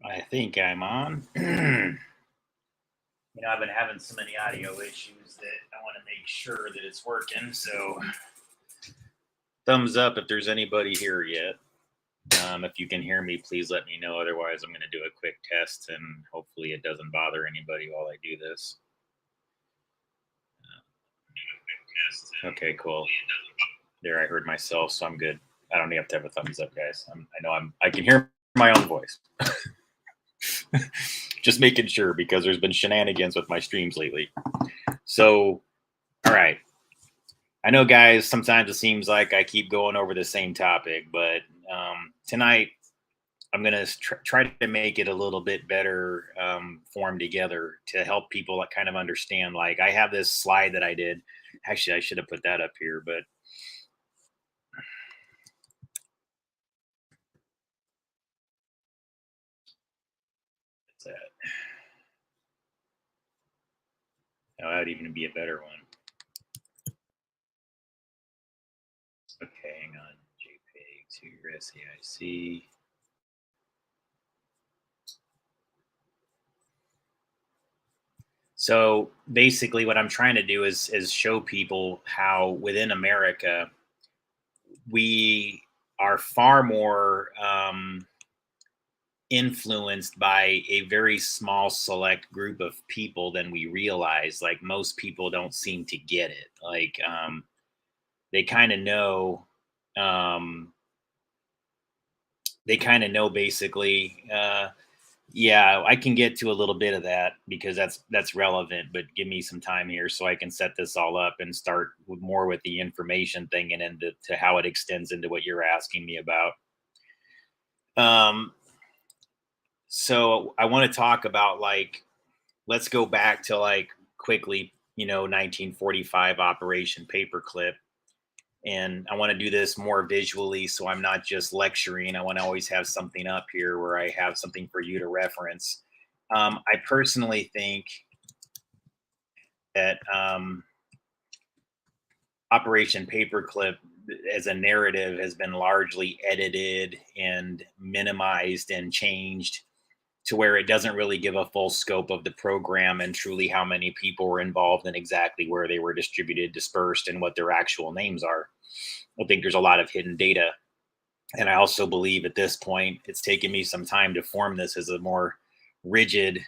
I think I'm on. I've been having so many audio issues that I want to make sure that it's working. So, thumbs up if there's anybody here yet. If you can hear me, please let me know. Otherwise, I'm going to do a quick test and hopefully it doesn't bother anybody while I do this. Okay, cool. There, I heard myself, so I'm good. I don't have to have a thumbs up, guys. I can hear my own voice. Just making sure because there's been shenanigans with my streams lately. So, all right. I know, guys, sometimes it seems like I keep going over the same topic, but tonight I'm going to try to make it a little bit better formed together to help people kind of understand. Like, I have this slide that I did. Actually, I should have put that up here, but what's that? Oh, that would even be a better one. Okay, hang on. JPEG to your SAIC. So basically, what I'm trying to do is show people how within America we are far more influenced by a very small select group of people than we realize. Like most people don't seem to get it. Like they kind of know. Um, they kind of know basically. Yeah, I can get to a little bit of that because that's relevant, but give me some time here so I can set this all up and start with more with the information thing and into to how it extends into what you're asking me about. Um, so I want to talk about like let's go back to like quickly, 1945 Operation Paperclip. And I want to do this more visually so I'm not just lecturing. I want to always have something up here where I have something for you to reference. I personally think that Operation Paperclip as a narrative has been largely edited and minimized and changed to where it doesn't really give a full scope of the program and truly how many people were involved and exactly where they were distributed, dispersed, and what their actual names are. I think there's a lot of hidden data. And I also believe at this point, it's taken me some time to form this as a more rigid.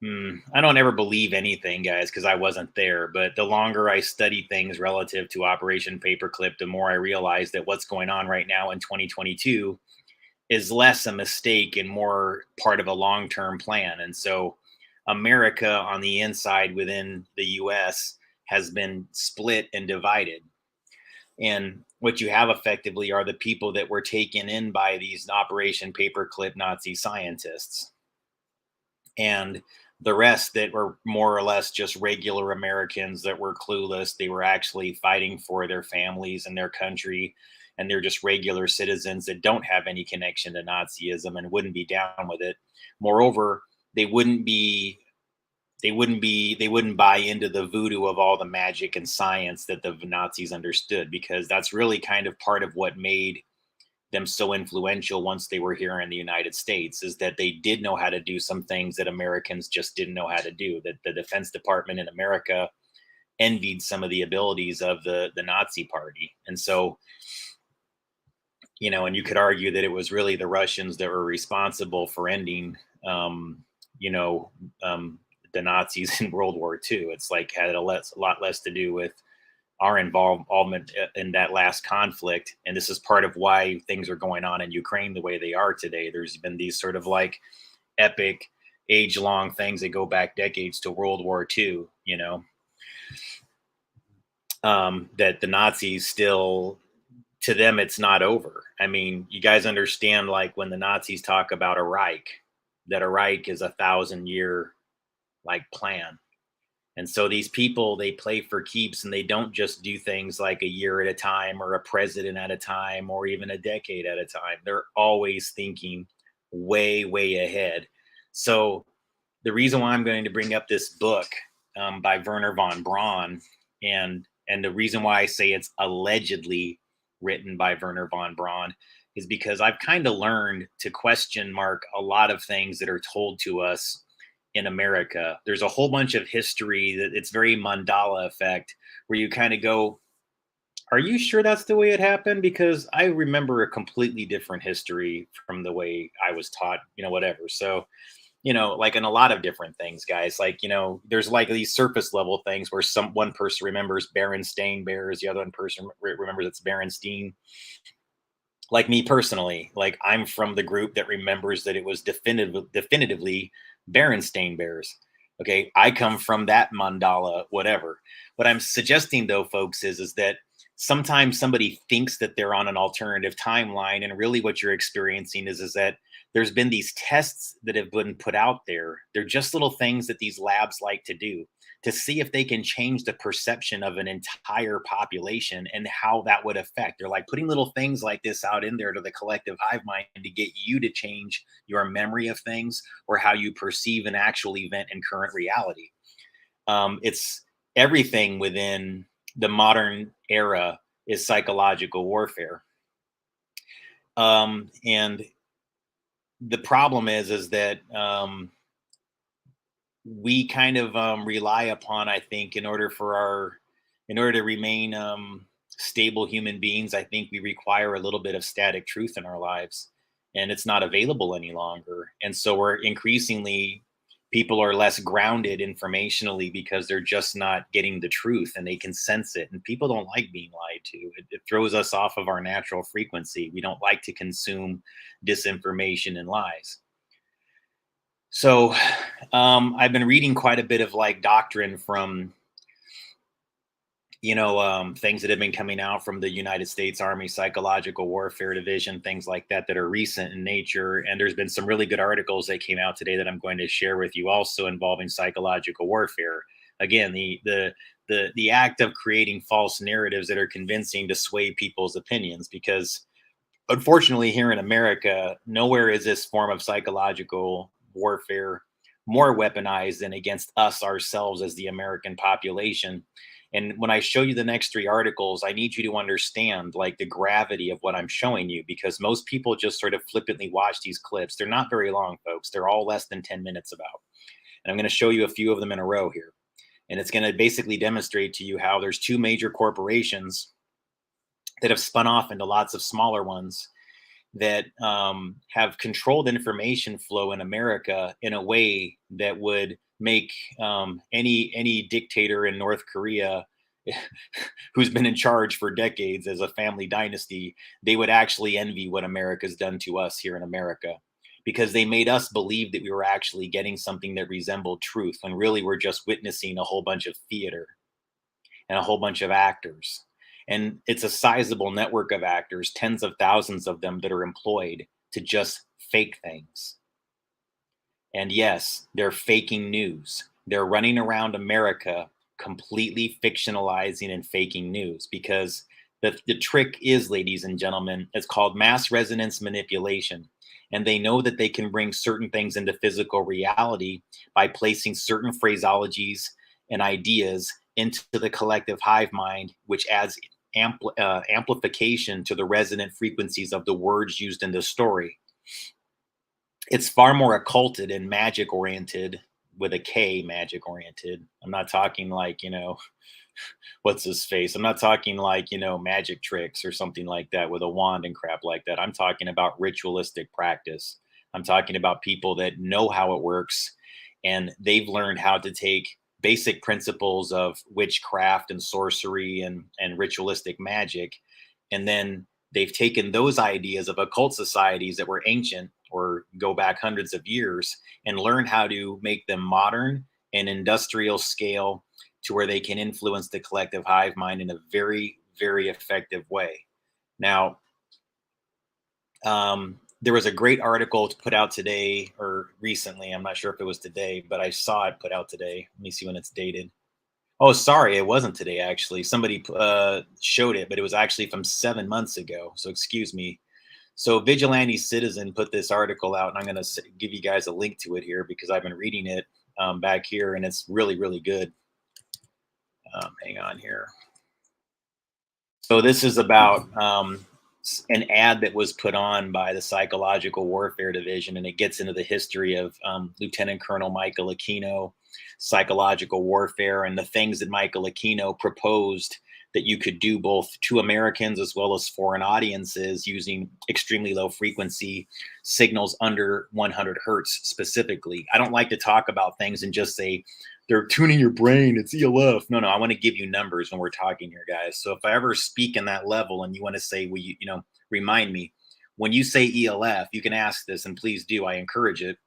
I don't ever believe anything, guys, because I wasn't there. But the longer I study things relative to Operation Paperclip, the more I realize that what's going on right now in 2022 is less a mistake and more part of a long-term plan. And so America on the inside within the US has been split and divided. And what you have effectively are the people that were taken in by these Operation Paperclip Nazi scientists. And the rest that were more or less just regular Americans that were clueless. They were actually fighting for their families and their country. And they're just regular citizens that don't have any connection to Nazism and wouldn't be down with it. Moreover, they wouldn't buy into the voodoo of all the magic and science that the Nazis understood, because that's really kind of part of what made them so influential once they were here in the United States, is that they did know how to do some things that Americans just didn't know how to do, that the Defense Department in America envied some of the abilities of the Nazi party. And so, and you could argue that it was really the Russians that were responsible for ending, you know, um, the Nazis in World War II. It's like had a lot less to do with our involvement in that last conflict. And this is part of why things are going on in Ukraine the way they are today. There's been these sort of like epic age-long things that go back decades to World War II, that the Nazis still, to them, it's not over. I mean, you guys understand, like when the Nazis talk about a Reich, that a Reich is 1,000-year like plan. And so these people, they play for keeps, and they don't just do things like a year at a time or a president at a time or even a decade at a time. They're always thinking way, way ahead. So the reason why I'm going to bring up this book by Wehrner Von Braun, and the reason why I say it's allegedly written by Wehrner Von Braun, is because I've kind of learned to question mark a lot of things that are told to us in America. There's a whole bunch of history that it's very Mandala-Effect, where you kind of go, are you sure that's the way it happened? Because I remember a completely different history from the way I was taught, whatever. So, like in a lot of different things, guys, like, there's like these surface level things where one person remembers Berenstain Bears, the other one person remembers it's Berenstein. Like me personally, like I'm from the group that remembers that it was definitively Berenstain Bears. Okay, I come from that mandala, whatever. What I'm suggesting, though, folks, is that sometimes somebody thinks that they're on an alternative timeline, and really what you're experiencing is that there's been these tests that have been put out there. They're just little things that these labs like to do to see if they can change the perception of an entire population and how that would affect. They're like putting little things like this out in there to the collective hive mind to get you to change your memory of things or how you perceive an actual event in current reality. It's everything within the modern era is psychological warfare. And the problem is that we kind of rely upon, I think, in order to remain stable human beings, I think we require a little bit of static truth in our lives, and it's not available any longer. And so we're increasingly, people are less grounded informationally because they're just not getting the truth and they can sense it. And people don't like being lied to. It throws us off of our natural frequency. We don't like to consume disinformation and lies. So I've been reading quite a bit of like doctrine from, things that have been coming out from the United States Army Psychological Warfare Division, things like that are recent in nature. And there's been some really good articles that came out today that I'm going to share with you also involving psychological warfare. Again, the act of creating false narratives that are convincing to sway people's opinions, because unfortunately here in America, nowhere is this form of psychological warfare more weaponized than against us ourselves as the American population. And when I show you the next three articles, I need you to understand like the gravity of what I'm showing you, because most people just sort of flippantly watch these clips. They're not very long, folks. They're all less than 10 minutes about. And I'm going to show you a few of them in a row here. And it's going to basically demonstrate to you how there's two major corporations that have spun off into lots of smaller ones that have controlled information flow in America in a way that would make any dictator in North Korea who's been in charge for decades as a family dynasty, they would actually envy what America's done to us here in America, because they made us believe that we were actually getting something that resembled truth when really we're just witnessing a whole bunch of theater and a whole bunch of actors. And it's a sizable network of actors, tens of thousands of them, that are employed to just fake things. And yes, they're faking news. They're running around America completely fictionalizing and faking news, because the trick is, ladies and gentlemen, it's called mass resonance manipulation. And they know that they can bring certain things into physical reality by placing certain phraseologies and ideas into the collective hive mind, which adds amplification to the resonant frequencies of the words used in the story. It's far more occulted and magic oriented, with a K, magic oriented. I'm not talking like, what's his face? I'm not talking like, magic tricks or something like that with a wand and crap like that. I'm talking about ritualistic practice. I'm talking about people that know how it works, and they've learned how to take basic principles of witchcraft and sorcery and ritualistic magic. And then they've taken those ideas of occult societies that were ancient or go back hundreds of years and learn how to make them modern and industrial scale to where they can influence the collective hive mind in a very, very effective way. Now, there was a great article put out today or recently. I'm not sure if it was today, but I saw it put out today. Let me see when it's dated. Oh, sorry, it wasn't today, actually. Somebody showed it, but it was actually from 7 months ago. So excuse me. So Vigilante Citizen put this article out, and I'm going to give you guys a link to it here because I've been reading it back here, and it's really, really good. Hang on here. So this is about an ad that was put on by the Psychological Warfare Division, and it gets into the history of Lieutenant Colonel Michael Aquino, psychological warfare, and the things that Michael Aquino proposed that you could do both to Americans as well as foreign audiences using extremely low frequency signals under 100 hertz specifically. I don't like to talk about things and just say they're tuning your brain, it's ELF. No, I want to give you numbers when we're talking here, guys. So if I ever speak in that level and you want to say, well, remind me, when you say ELF, you can ask this, and please do, I encourage it.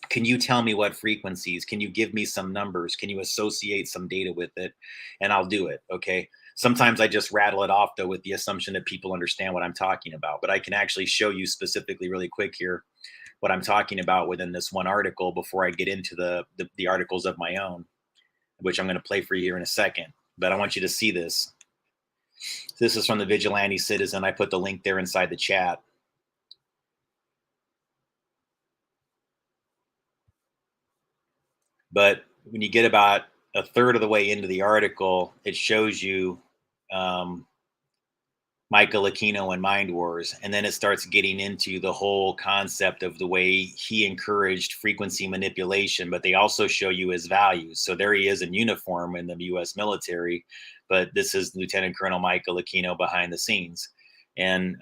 Can you tell me what frequencies? Can you give me some numbers? Can you associate some data with it? And I'll do it. Okay. Sometimes I just rattle it off though with the assumption that people understand what I'm talking about, but I can actually show you specifically really quick here what I'm talking about within this one article before I get into the articles of my own, which I'm going to play for you here in a second. But I want you to see this. This is from the Vigilante Citizen. I put the link there inside the chat. But when you get about a third of the way into the article, it shows you Michael Aquino and Mind Wars. And then it starts getting into the whole concept of the way he encouraged frequency manipulation, but they also show you his values. So there he is in uniform in the US military, but this is Lieutenant Colonel Michael Aquino behind the scenes. And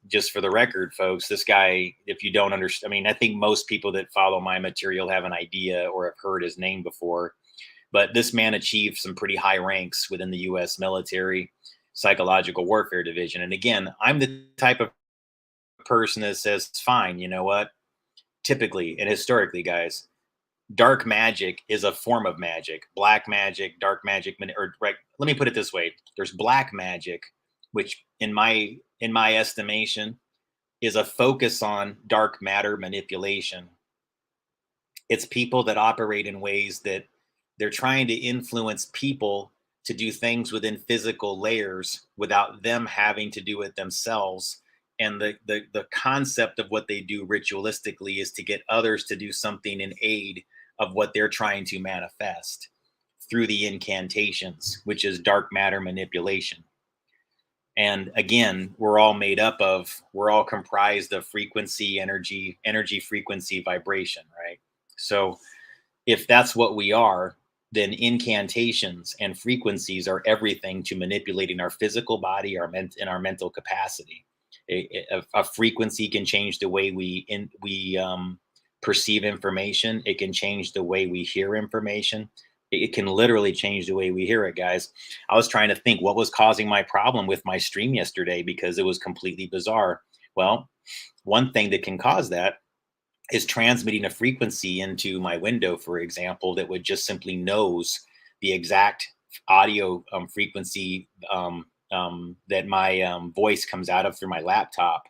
just for the record, folks, this guy, if you don't understand, I mean, I think most people that follow my material have an idea or have heard his name before, but this man achieved some pretty high ranks within the US military Psychological Warfare Division. And again, I'm the type of person that says, fine, you know what? Typically and historically, guys, dark magic is a form of magic. Black magic, dark magic, or right, let me put it this way. There's black magic, which in my estimation is a focus on dark matter manipulation. It's people that operate in ways that they're trying to influence people to do things within physical layers without them having to do it themselves. And the concept of what they do ritualistically is to get others to do something in aid of what they're trying to manifest through the incantations, which is dark matter manipulation. And again, we're all comprised of frequency, energy, frequency, vibration, right? So if that's what we are, then incantations and frequencies are everything to manipulating our physical body, and our mental capacity. A frequency can change the way we perceive information. It can change the way we hear information. It can literally change the way we hear it, guys. I was trying to think what was causing my problem with my stream yesterday because it was completely bizarre. Well, one thing that can cause that is transmitting a frequency into my window, for example, that would just simply knows the exact audio frequency that my voice comes out of through my laptop.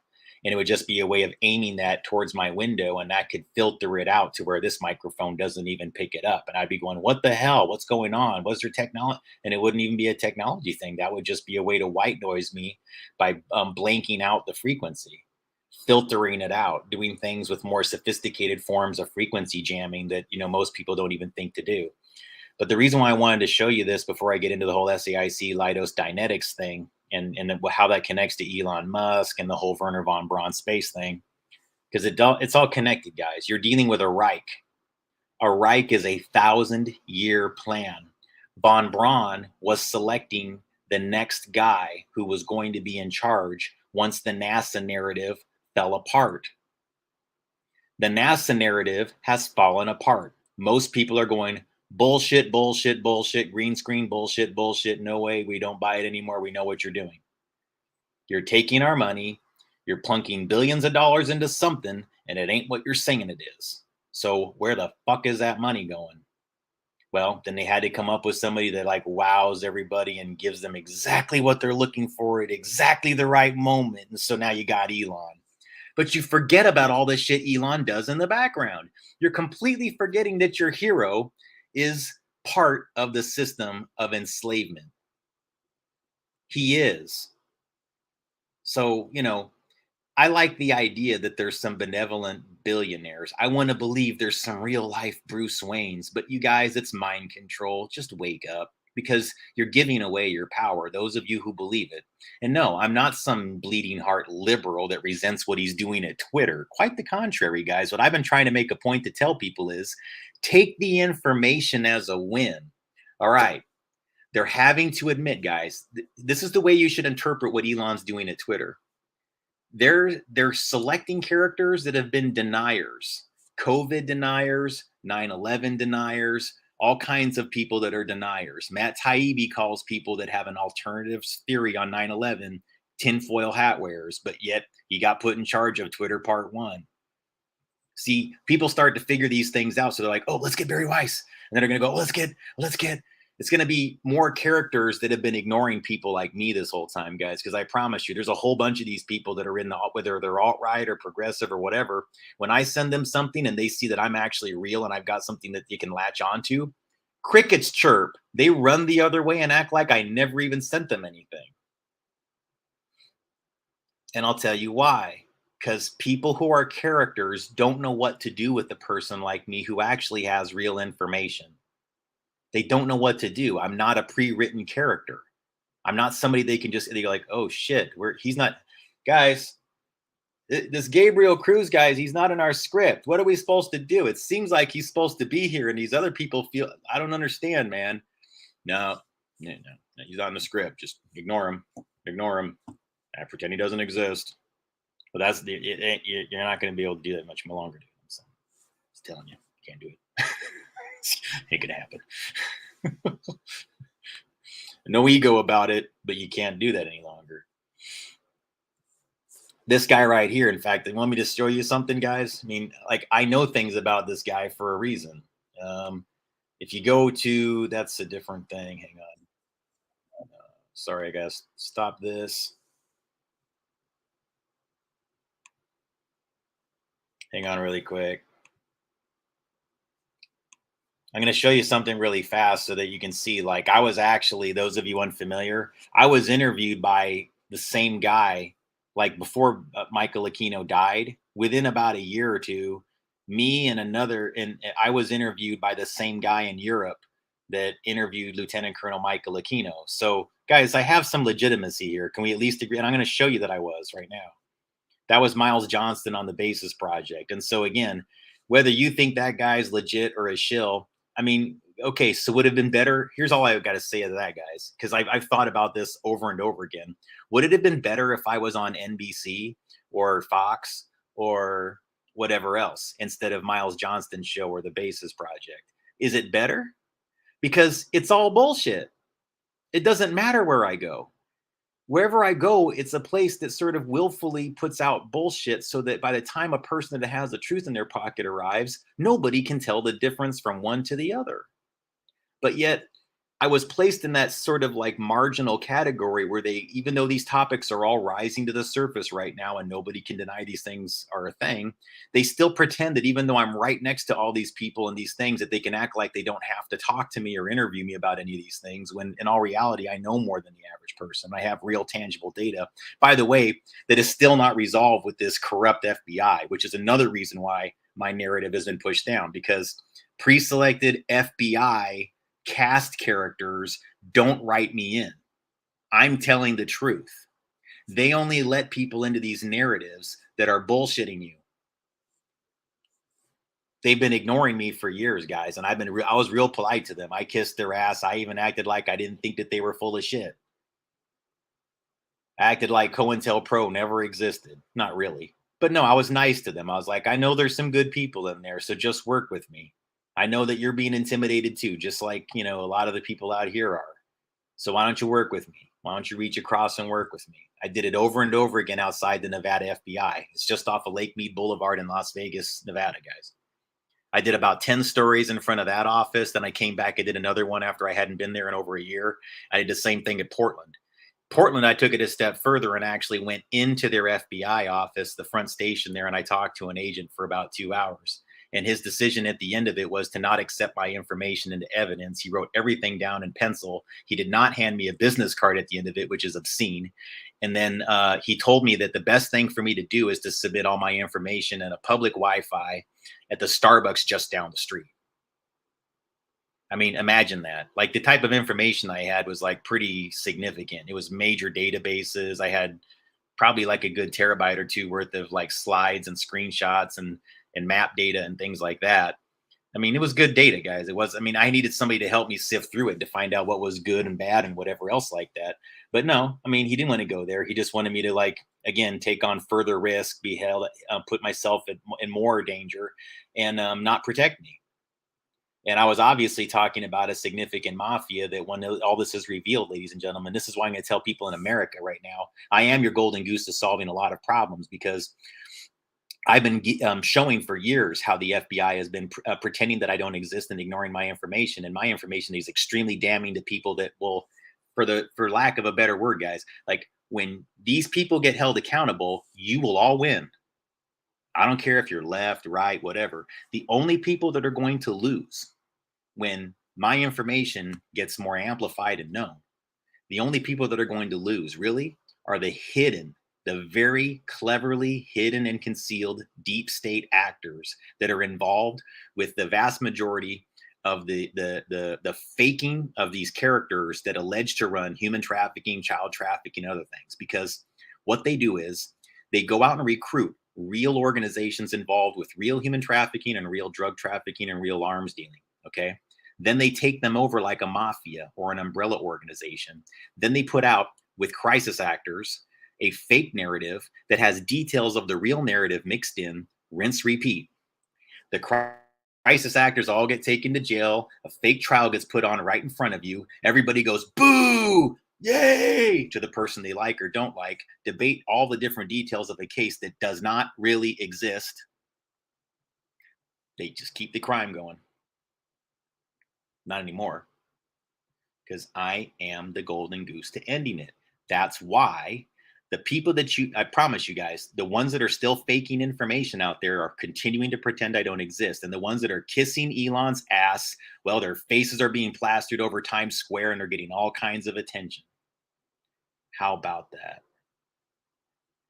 And it would just be a way of aiming that towards my window, and that could filter it out to where this microphone doesn't even pick it up. And I'd be going, what the hell? What's going on? Was there technology? And it wouldn't even be a technology thing. That would just be a way to white noise me by blanking out the frequency, filtering it out, doing things with more sophisticated forms of frequency jamming that most people don't even think to do. But the reason why I wanted to show you this before I get into the whole SAIC Leidos Dynetics thing and how that connects to Elon Musk and the whole Wehrner Von Braun space thing, because it's all connected, guys. You're dealing with a Reich. A Reich is a 1,000-year plan. Von Braun was selecting the next guy who was going to be in charge once the NASA narrative fell apart. The NASA narrative has fallen apart. Most people are going, bullshit, bullshit, bullshit, green screen, bullshit, bullshit. No way, we don't buy it anymore. We know what you're doing. You're taking our money, you're plunking billions of dollars into something, and it ain't what you're saying it is. So where the fuck is that money going? Well, then they had to come up with somebody that like wows everybody and gives them exactly what they're looking for at exactly the right moment. And so now you got Elon. But you forget about all the shit Elon does in the background. You're completely forgetting that your hero is part of the system of enslavement. He is. So, I like the idea that there's some benevolent billionaires. I want to believe there's some real life Bruce Waynes, but you guys, it's mind control. Just wake up. because you're giving away your power, those of you who believe it. And no, I'm not some bleeding heart liberal that resents what he's doing at Twitter. Quite the contrary, guys. What I've been trying to make a point to tell people is take the information as a win. All right. They're having to admit, guys, this is the way you should interpret what Elon's doing at Twitter. They're selecting characters that have been deniers, COVID deniers, 9/11 deniers, all kinds of people that are deniers. Matt Taibbi calls people that have an alternative theory on 9/11 tinfoil hat wearers, but yet he got put in charge of Twitter Part 1. See, people start to figure these things out. So they're like, oh, let's get Barry Weiss. And then they're going to go, let's get. It's going to be more characters that have been ignoring people like me this whole time, guys. Because I promise you, there's a whole bunch of these people that are in the, whether they're alt-right or progressive or whatever. When I send them something and they see that I'm actually real and I've got something that they can latch onto, crickets chirp. They run the other way and act like I never even sent them anything. And I'll tell you why. Because people who are characters don't know what to do with a person like me who actually has real information. They don't know what to do. I'm not a pre-written character. I'm not somebody they can just, they're like, oh shit, he's not, guys, this Gabriel Cruz guy, he's not in our script. What are we supposed to do? It seems like he's supposed to be here and these other people feel, I don't understand, man. No, he's not in the script. Just ignore him. I pretend he doesn't exist. But that's you're not going to be able to do that much longer. So I'm just telling you, can't do it. Ain't gonna happen. No ego about it, but you can't do that any longer. This guy right here, in fact, want me to show you something, guys? I mean, like, I know things about this guy for a reason. If you go to, that's a different thing. Hang on. Sorry, I guess. Stop this. Hang on really quick. I'm going to show you something really fast so that you can see, like, I was actually, those of you unfamiliar, I was interviewed by the same guy, like before Michael Aquino died. Within about a year or two, me and I was interviewed by the same guy in Europe that interviewed Lieutenant Colonel Michael Aquino. So guys, I have some legitimacy here. Can we at least agree? And I'm going to show you that I was right now. That was Miles Johnston on the Basis Project. And so again, whether you think that guy's legit or a shill, I mean, okay, so would it have been better? Here's all I've got to say to that, guys, because I've thought about this over and over again. Would it have been better if I was on NBC or Fox or whatever else instead of Miles Johnston's show or the Basis Project? Is it better? Because it's all bullshit. It doesn't matter where I go. Wherever I go, it's a place that sort of willfully puts out bullshit so that by the time a person that has the truth in their pocket arrives, nobody can tell the difference from one to the other. But yet, I was placed in that sort of like marginal category where even though these topics are all rising to the surface right now and nobody can deny these things are a thing, they still pretend that even though I'm right next to all these people and these things, that they can act like they don't have to talk to me or interview me about any of these things, when in all reality, I know more than the average person. I have real tangible data, by the way, that is still not resolved with this corrupt FBI, which is another reason why my narrative has been pushed down, because pre-selected FBI cast characters don't write me in. I'm telling the truth. They only let people into these narratives that are bullshitting you. They've been ignoring me for years, guys, and I was real polite to them. I kissed their ass. I even acted like I didn't think that they were full of shit. I acted like COINTELPRO never existed. Not really. But no, I was nice to them. I was like, I know there's some good people in there, so just work with me. I know that you're being intimidated too, just like, a lot of the people out here are. So why don't you work with me? Why don't you reach across and work with me? I did it over and over again outside the Nevada FBI. It's just off of Lake Mead Boulevard in Las Vegas, Nevada, guys. I did about 10 stories in front of that office. Then I came back. I did another one after I hadn't been there in over a year. I did the same thing at Portland. I took it a step further and actually went into their FBI office, the front station there, and I talked to an agent for about 2 hours. And his decision at the end of it was to not accept my information into evidence. He wrote everything down in pencil. He did not hand me a business card at the end of it, which is obscene. And then he told me that the best thing for me to do is to submit all my information in a public Wi-Fi at the Starbucks just down the street. I mean, imagine that. Like the type of information I had was like pretty significant. It was major databases. I had probably like a good terabyte or two worth of like slides and screenshots and map data and things like that. I mean, it was good data, guys. It was, I mean, I needed somebody to help me sift through it to find out what was good and bad and whatever else like that. But no, I mean, he didn't want to go there. He just wanted me to, like, again, take on further risk, be held, put myself in more danger, and not protect me. And I was obviously talking about a significant mafia that, when all this is revealed, ladies and gentlemen, this is why I'm going to tell people in America right now, I am your golden goose to solving a lot of problems, because I've been showing for years how the FBI has been pretending that I don't exist and ignoring my information. And my information is extremely damning to people that will, for lack of a better word, guys, like when these people get held accountable, you will all win. I don't care if you're left, right, whatever. The only people that are going to lose when my information gets more amplified and known, the only people that are going to lose really are the very cleverly hidden and concealed deep state actors that are involved with the vast majority of the faking of these characters that allege to run human trafficking, child trafficking, other things. Because what they do is they go out and recruit real organizations involved with real human trafficking and real drug trafficking and real arms dealing. Okay. Then they take them over like a mafia or an umbrella organization. Then they put out, with crisis actors, a fake narrative that has details of the real narrative mixed in, rinse, repeat. The crisis actors all get taken to jail. A fake trial gets put on right in front of you. Everybody goes, boo, yay, to the person they like or don't like, debate all the different details of a case that does not really exist. They just keep the crime going. Not anymore. Because I am the golden goose to ending it. That's why the people that I promise you guys, the ones that are still faking information out there are continuing to pretend I don't exist. And the ones that are kissing Elon's ass, well, their faces are being plastered over Times Square and they're getting all kinds of attention. How about that?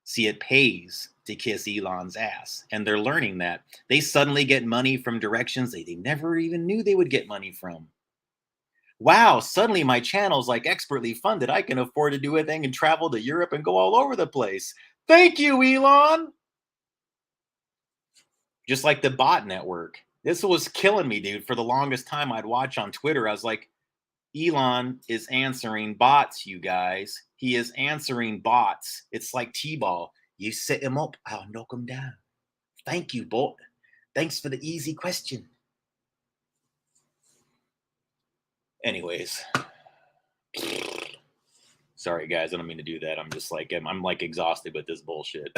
See, it pays to kiss Elon's ass. And they're learning that. They suddenly get money from directions they never even knew they would get money from. Wow, suddenly my channel's like expertly funded. I can afford to do anything and travel to Europe and go all over the place. Thank you, Elon. Just like the bot network. This was killing me, dude. For the longest time, I'd watch on Twitter. I was like, Elon is answering bots, you guys. He is answering bots. It's like T-ball. You set him up, I'll knock him down. Thank you, bot. Thanks for the easy question. Anyways. Sorry, guys. I don't mean to do that. I'm just like, I'm like exhausted with this bullshit.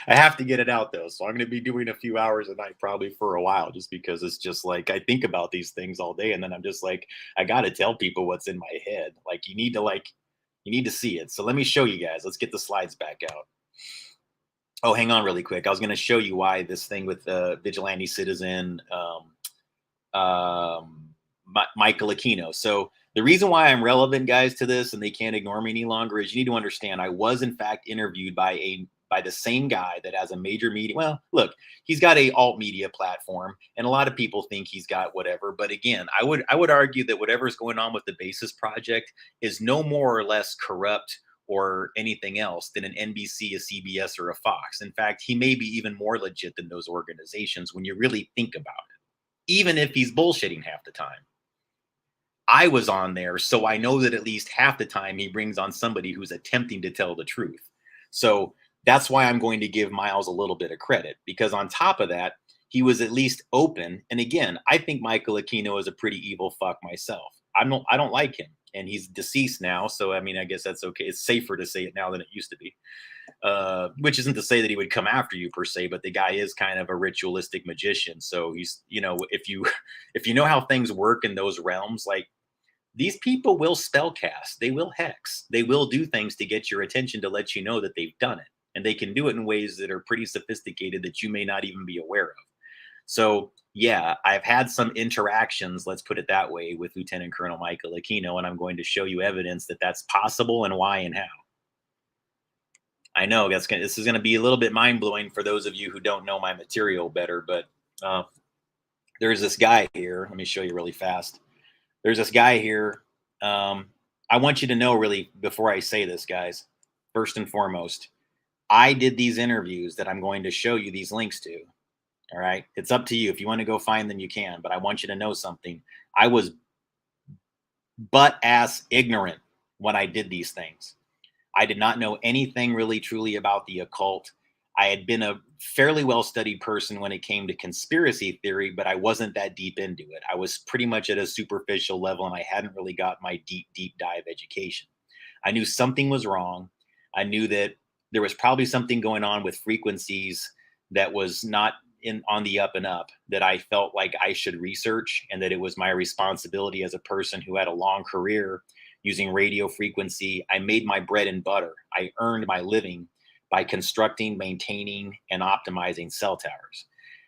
I have to get it out though. So I'm going to be doing a few hours a night probably for a while, just because it's just like, I think about these things all day. And then I'm just like, I got to tell people what's in my head. Like, you need to see it. So let me show you guys. Let's get the slides back out. Oh, hang on really quick. I was going to show you why this thing with Vigilante Citizen, Michael Aquino. So the reason why I'm relevant, guys, to this, and they can't ignore me any longer, is you need to understand I was in fact interviewed by the same guy that has a major media. Well, look, he's got a alt media platform, and a lot of people think he's got whatever. But again, I would argue that whatever is going on with the Basis Project is no more or less corrupt or anything else than an NBC, a CBS, or a Fox. In fact, he may be even more legit than those organizations when you really think about it, even if he's bullshitting half the time. I was on there, so I know that at least half the time he brings on somebody who's attempting to tell the truth. So that's why I'm going to give Miles a little bit of credit, because on top of that, he was at least open. And again, I think Michael Aquino is a pretty evil fuck myself. I don't like him, and he's deceased now. So, I mean, I guess that's okay. It's safer to say it now than it used to be, which isn't to say that he would come after you per se, but the guy is kind of a ritualistic magician. So he's, if you know how things work in those realms, like, these people will spellcast, they will hex, they will do things to get your attention to let you know that they've done it. And they can do it in ways that are pretty sophisticated that you may not even be aware of. So yeah, I've had some interactions, let's put it that way, with Lieutenant Colonel Michael Aquino, and I'm going to show you evidence that that's possible and why and how. I know this is going to be a little bit mind-blowing for those of you who don't know my material better, but there's this guy here. Let me show you really fast. There's this guy here. I want you to know really before I say this, guys, first and foremost, I did these interviews that I'm going to show you these links to. All right. It's up to you. If you want to go find them, you can. But I want you to know something. I was butt ass ignorant when I did these things. I did not know anything really truly about the occult. I had been a fairly well studied person when it came to conspiracy theory, but I wasn't that deep into it. I was pretty much at a superficial level and I hadn't really got my deep dive education. I knew something was wrong. I knew that there was probably something going on with frequencies that was not in on the up and up, that I felt like I should research, and that it was my responsibility as a person who had a long career using radio frequency. I made my bread and butter. I earned my living by constructing, maintaining, and optimizing cell towers.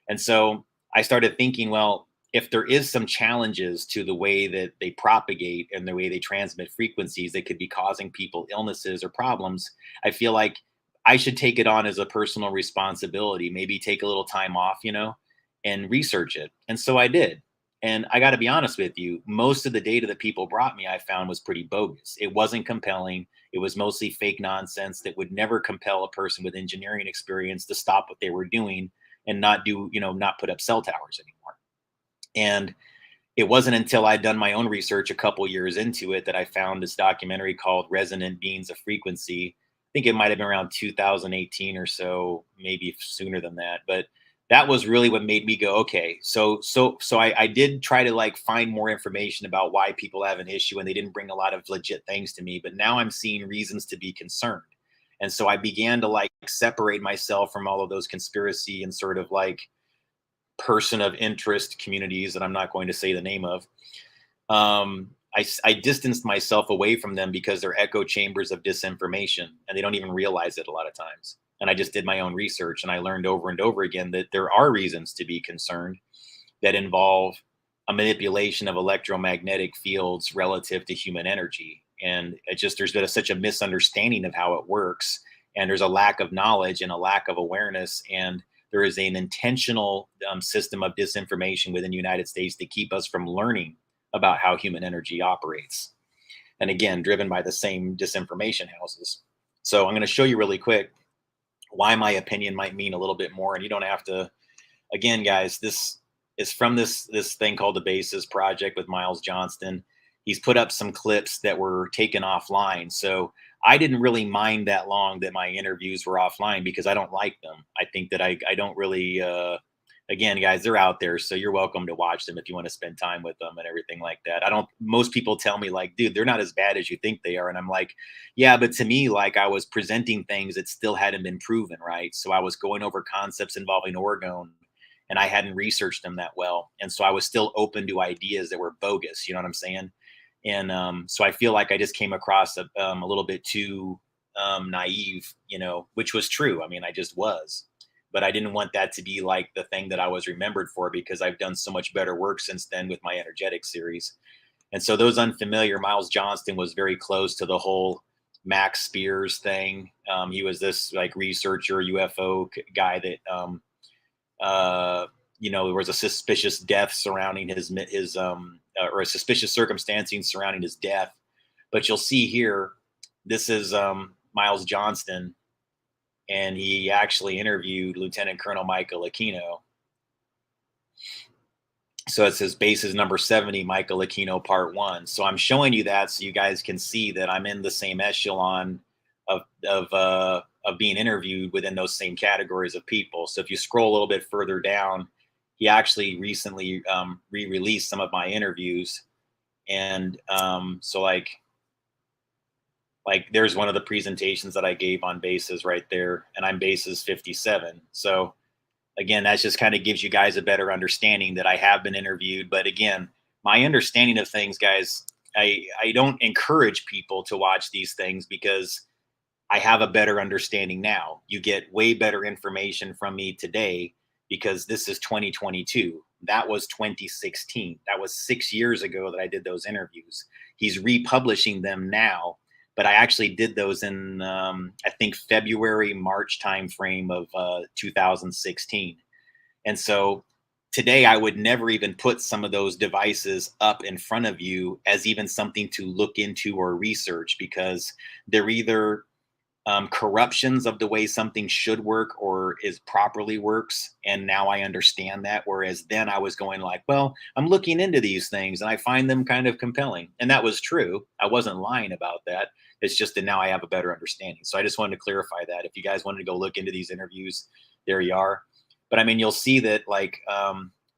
And so I started thinking, well, if there is some challenges to the way that they propagate and the way they transmit frequencies that could be causing people illnesses or problems, I feel like I should take it on as a personal responsibility, maybe take a little time off, and research it. And so I did. And I got to be honest with you, most of the data that people brought me, I found was pretty bogus. It wasn't compelling. It was mostly fake nonsense that would never compel a person with engineering experience to stop what they were doing and not not put up cell towers anymore. And it wasn't until I'd done my own research a couple years into it that I found this documentary called Resonant Beings of Frequency. I think it might have been around 2018 or so, maybe sooner than that. But that was really what made me go, okay. So I did try to find more information about why people have an issue, and they didn't bring a lot of legit things to me. But now I'm seeing reasons to be concerned. And so I began to separate myself from all of those conspiracy and sort of person of interest communities that I'm not going to say the name of. I distanced myself away from them because they're echo chambers of disinformation, and they don't even realize it a lot of times. And I just did my own research, and I learned over and over again that there are reasons to be concerned that involve a manipulation of electromagnetic fields relative to human energy. And there's been such a misunderstanding of how it works. And there's a lack of knowledge and a lack of awareness. And there is an intentional system of disinformation within the United States to keep us from learning about how human energy operates. And again, driven by the same disinformation houses. So I'm going to show you really quick why my opinion might mean a little bit more. And you don't have to, again, guys, this is from this thing called the Basis Project with Miles Johnston. He's put up some clips that were taken offline. So I didn't really mind that long that my interviews were offline because I don't like them. I think that I don't really, again, guys, they're out there. So you're welcome to watch them if you want to spend time with them and everything like that. Most people tell me dude, they're not as bad as you think they are. And I'm like, yeah, but to me, I was presenting things that still hadn't been proven, right? So I was going over concepts involving orgone, and I hadn't researched them that well. And so I was still open to ideas that were bogus. You know what I'm saying? And so I feel like I just came across a little bit too naive, which was true. I mean, I just was. But I didn't want that to be the thing that I was remembered for, because I've done so much better work since then with my energetic series. And so those unfamiliar, Miles Johnston was very close to the whole Max Spears thing. He was this researcher, UFO guy that there was a suspicious death surrounding his or a suspicious circumstancing surrounding his death. But you'll see here, this is Miles Johnston, and he actually interviewed Lieutenant Colonel Michael Aquino. So it says bases number 70, Michael Aquino, part 1. So I'm showing you that so you guys can see that I'm in the same echelon of being interviewed within those same categories of people. So if you scroll a little bit further down, he actually recently re-released some of my interviews. And so there's one of the presentations that I gave on bases right there, and I'm bases 57. So again, that just kind of gives you guys a better understanding that I have been interviewed. But again, my understanding of things, guys, I don't encourage people to watch these things because I have a better understanding now. You get way better information from me today because this is 2022. That was 2016. That was 6 years ago that I did those interviews. He's republishing them now, but I actually did those in, I think, February, March timeframe of 2016. And so today I would never even put some of those devices up in front of you as even something to look into or research, because they're either corruptions of the way something should work or is properly works. And now I understand that. Whereas then I was going like, well, I'm looking into these things and I find them kind of compelling. And that was true. I wasn't lying about that. It's just that now I have a better understanding. So I just wanted to clarify that. If you guys wanted to go look into these interviews, there you are. But I mean, you'll see that like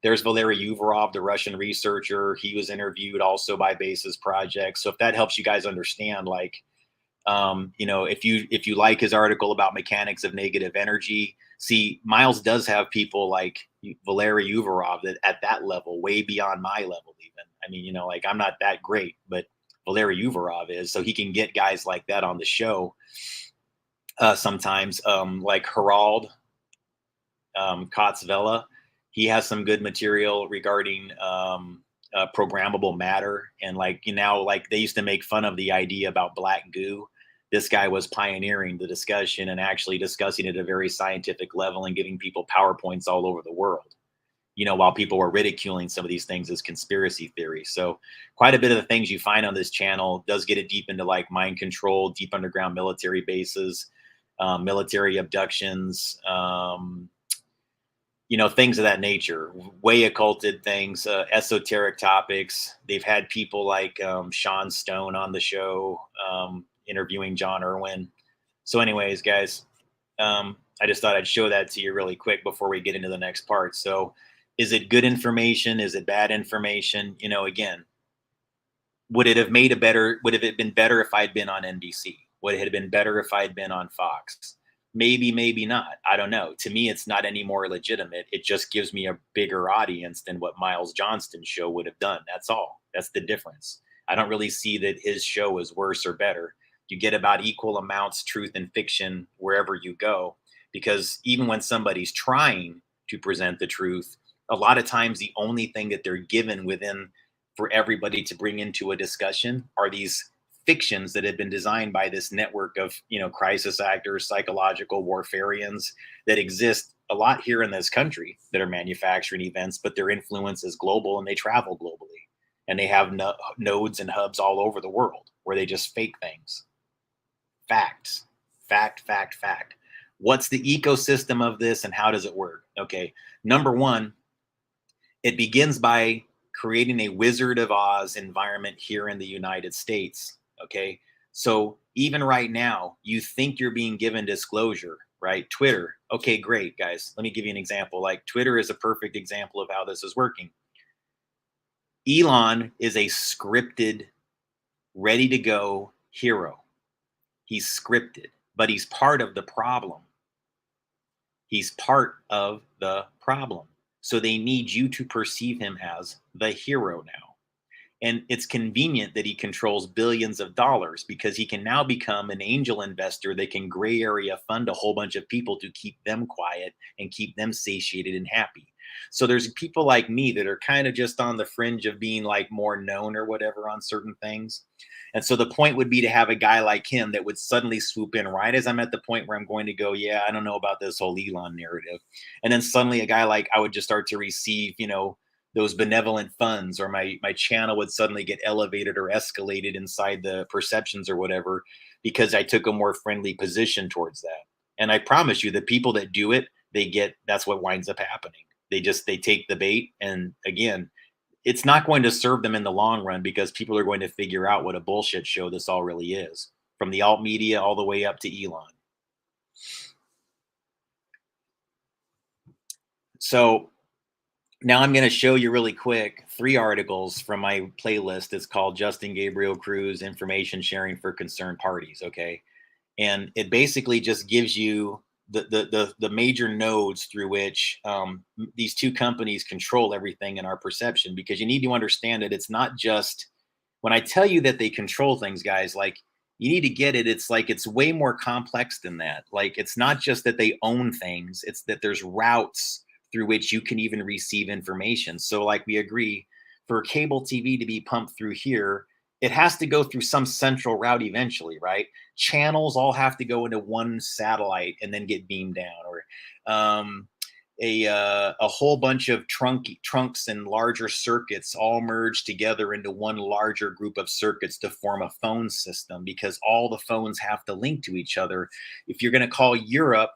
there's Valery Uvarov, the Russian researcher. He was interviewed also by Basis Project. So if that helps you guys understand, like, you know, if you like his article about mechanics of negative energy, see, Miles does have people like Valery Uvarov that at that level, way beyond my level even. I mean, you know, like I'm not that great, but Valery Uvarov is, so he can get guys like that on the show sometimes. Like Harald Kotzvela, he has some good material regarding programmable matter, and like, you know, like they used to make fun of the idea about black goo. This guy was pioneering the discussion and actually discussing it at a very scientific level and giving people PowerPoints all over the world, you know, while people were ridiculing some of these things as conspiracy theories. So quite a bit of the things you find on this channel does get it deep into like mind control, deep underground military bases, military abductions, you know, things of that nature, way occulted things, esoteric topics. They've had people like Sean Stone on the show, interviewing John Irwin. So anyways, guys, I just thought I'd show that to you really quick before we get into the next part. So is it good information? Is it bad information? You know, again, would it have been better if I'd been on NBC? Would it have been better if I'd been on Fox? Maybe, maybe not. I don't know. To me, it's not any more legitimate. It just gives me a bigger audience than what Miles Johnston's show would have done. That's all. That's the difference. I don't really see that his show is worse or better. You get about equal amounts truth and fiction wherever you go, because even when somebody's trying to present the truth, a lot of times the only thing that they're given within for everybody to bring into a discussion are these fictions that have been designed by this network of, you know, crisis actors, psychological warfarians that exist a lot here in this country that are manufacturing events, but their influence is global and they travel globally, and they have nodes and hubs all over the world where they just fake things. Facts, fact, fact, fact. What's the ecosystem of this and how does it work? Okay, number one, it begins by creating a Wizard of Oz environment here in the United States. Okay, so even right now, you think you're being given disclosure, right? Twitter. Okay, great, guys. Let me give you an example. Like Twitter is a perfect example of how this is working. Elon is a scripted, ready to go hero. He's scripted, but he's part of the problem. He's part of the problem. So they need you to perceive him as the hero now. And it's convenient that he controls billions of dollars, because he can now become an angel investor that can gray area fund a whole bunch of people to keep them quiet and keep them satiated and happy. So there's people like me that are kind of just on the fringe of being like more known or whatever on certain things. And so the point would be to have a guy like him that would suddenly swoop in right as I'm at the point where I'm going to go, yeah, I don't know about this whole Elon narrative. And then suddenly a guy like I would just start to receive, you know, those benevolent funds, or my channel would suddenly get elevated or escalated inside the perceptions or whatever, because I took a more friendly position towards that. And I promise you, the people that do it, that's what winds up happening. They take the bait. And again, it's not going to serve them in the long run, because people are going to figure out what a bullshit show this all really is, from the alt media all the way up to Elon. So now I'm going to show you really quick 3 articles from my playlist. It's called Justin Gabriel Cruz Information Sharing for Concerned Parties. Okay. And it basically just gives you the major nodes through which these two companies control everything in our perception, because you need to understand that it's not just when I tell you that they control things, guys, like you need to get it. It's like, it's way more complex than that. Like, it's not just that they own things. It's that there's routes through which you can even receive information. So like we agree, for cable TV to be pumped through here, it has to go through some central route eventually, right? Channels all have to go into one satellite and then get beamed down. Or a whole bunch of trunks and larger circuits all merged together into one larger group of circuits to form a phone system, because all the phones have to link to each other. If you're going to call Europe,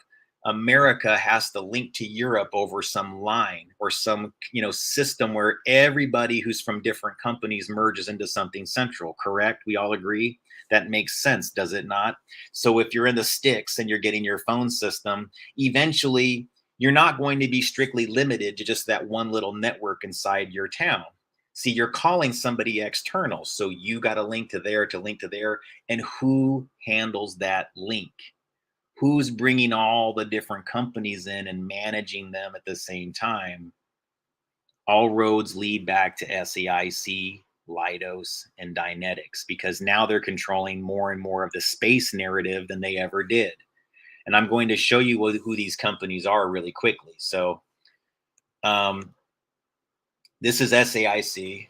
America has to link to Europe over some line or some, system where everybody who's from different companies merges into something central. Correct? We all agree that makes sense, does it not? So if you're in the sticks and you're getting your phone system, eventually you're not going to be strictly limited to just that one little network inside your town. See, you're calling somebody external, so you got to link to there, and who handles that link? Who's bringing all the different companies in and managing them at the same time? All roads lead back to SAIC, Leidos, and Dynetics, because now they're controlling more and more of the space narrative than they ever did. And I'm going to show you who these companies are really quickly. So this is SAIC.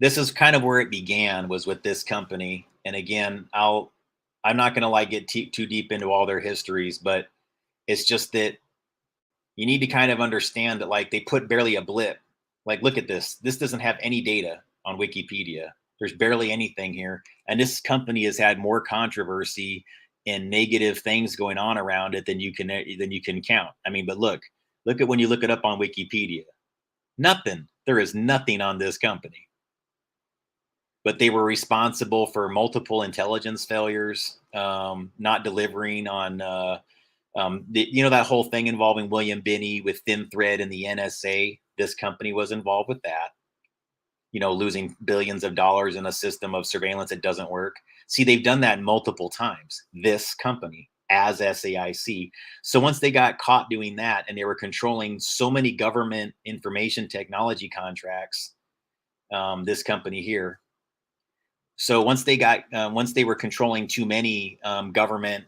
This is kind of where it began, was with this company. And again, I'm not going to like get too deep into all their histories, but it's just that you need to kind of understand that, like, they put barely a blip. Like, look at this. This doesn't have any data on Wikipedia. There's barely anything here. And this company has had more controversy and negative things going on around it than you can count. I mean, but look at when you look it up on Wikipedia. Nothing. There is nothing on this company. But they were responsible for multiple intelligence failures, not delivering on that whole thing involving William Binney with Thin Thread and the NSA. This company was involved with that. Losing billions of dollars in a system of surveillance that doesn't work. See, they've done that multiple times. This company, as SAIC. So once they got caught doing that, and they were controlling so many government information technology contracts, this company here. So once they were controlling too many government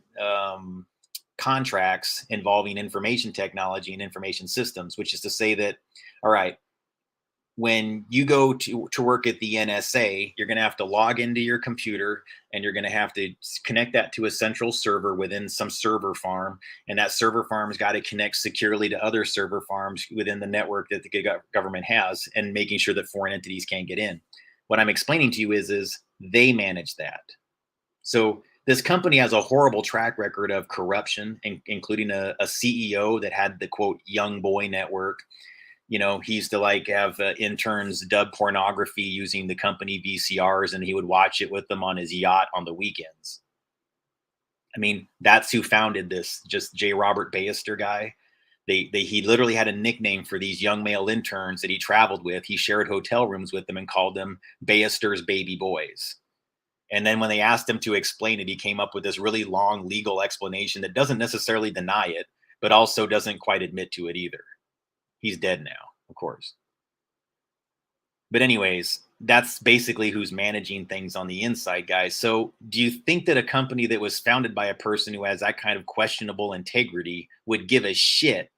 contracts involving information technology and information systems, which is to say that, all right, when you go to work at the NSA, you're going to have to log into your computer, and you're going to have to connect that to a central server within some server farm. And that server farm's got to connect securely to other server farms within the network that the government has, and making sure that foreign entities can't get in. What I'm explaining to you is they manage that. So this company has a horrible track record of corruption, including a CEO that had the quote young boy network. He used to have interns dub pornography using the company VCRs, and he would watch it with them on his yacht on the weekends. I mean, that's who founded this, just J. Robert Bayester guy. He literally had a nickname for these young male interns that he traveled with. He shared hotel rooms with them and called them Bayester's baby boys. And then when they asked him to explain it, he came up with this really long legal explanation that doesn't necessarily deny it, but also doesn't quite admit to it either. He's dead now, of course. But anyways, that's basically who's managing things on the inside, guys. So do you think that a company that was founded by a person who has that kind of questionable integrity would give a shit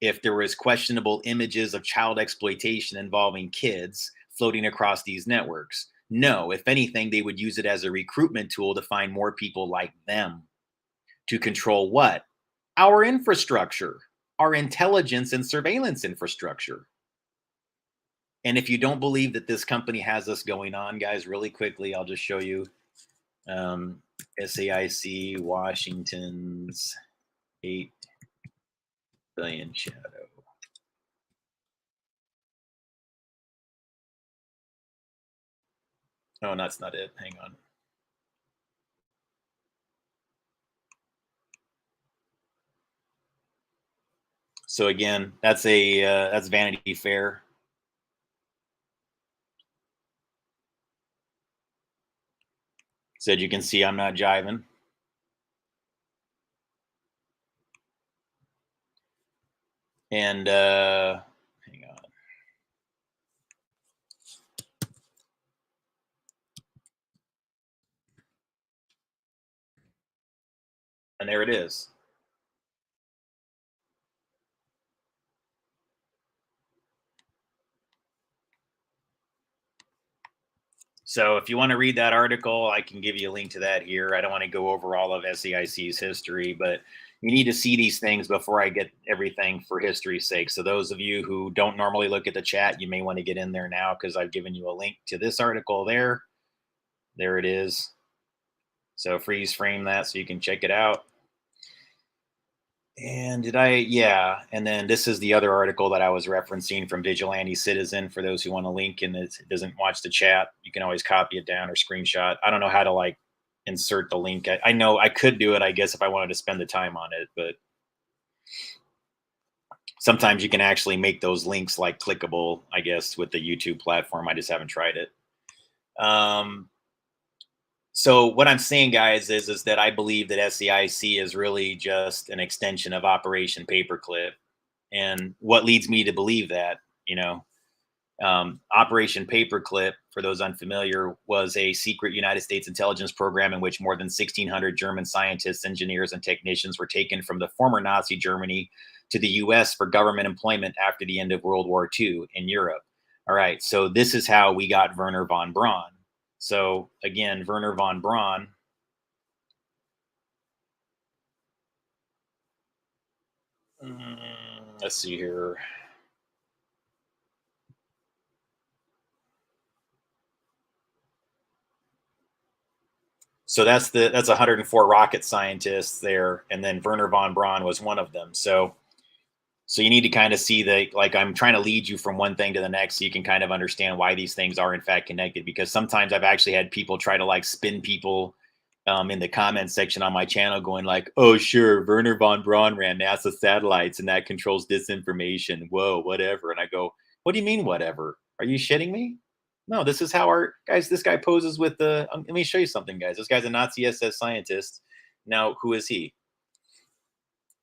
if there was questionable images of child exploitation involving kids floating across these networks? No, if anything, they would use it as a recruitment tool to find more people like them to control what? Our infrastructure, our intelligence and surveillance infrastructure. And if you don't believe that this company has this going on, guys, really quickly, I'll just show you SAIC Washington's 8 billion shadow. Oh, that's not it. Hang on. So again, that's Vanity Fair. Said you can see I'm not jiving. And hang on. And there it is. So if you want to read that article, I can give you a link to that here. I don't want to go over all of SAIC's history, but you need to see these things before I get everything for history's sake. So those of you who don't normally look at the chat, you may want to get in there now because I've given you a link to this article there. There it is. So freeze frame that so you can check it out. And yeah. And then this is the other article that I was referencing from Vigilante Citizen. For those who want a link and it doesn't watch the chat, you can always copy it down or screenshot. I don't know how to like insert the link. I know I could do it, I guess, if I wanted to spend the time on it, but sometimes you can actually make those links like clickable, I guess, with the YouTube platform. I just haven't tried it. So what I'm saying, guys, is that I believe that SAIC is really just an extension of Operation Paperclip. And what leads me to believe that, Operation Paperclip, for those unfamiliar, was a secret United States intelligence program in which more than 1,600 German scientists, engineers, and technicians were taken from the former Nazi Germany to the US for government employment after the end of World War II in Europe. All right, so this is how we got Wehrner Von Braun. So again, Wehrner Von Braun. Let's see here. So that's 104 rocket scientists there, and then Wehrner Von Braun was one of them. So you need to kind of see like I'm trying to lead you from one thing to the next so you can kind of understand why these things are in fact connected, because sometimes I've actually had people try to like spin people in the comment section on my channel going like, oh sure, Wehrner Von Braun ran NASA satellites and that controls disinformation, whoa, whatever. And I go, what do you mean whatever? Are you shitting me? No, this is how our guys, this guy poses with the let me show you something, guys. This guy's a Nazi SS scientist. Now who is he?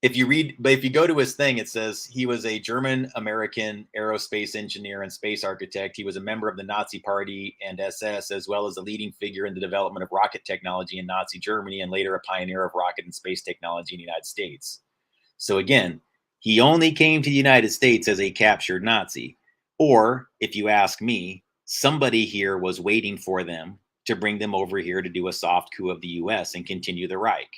If you go to his thing, it says he was a German American aerospace engineer and space architect. He was a member of the Nazi Party and SS, as well as a leading figure in the development of rocket technology in Nazi Germany, and later a pioneer of rocket and space technology in the United States. So again, he only came to the United States as a captured Nazi. Or, if you ask me, somebody here was waiting for them to bring them over here to do a soft coup of the US and continue the Reich.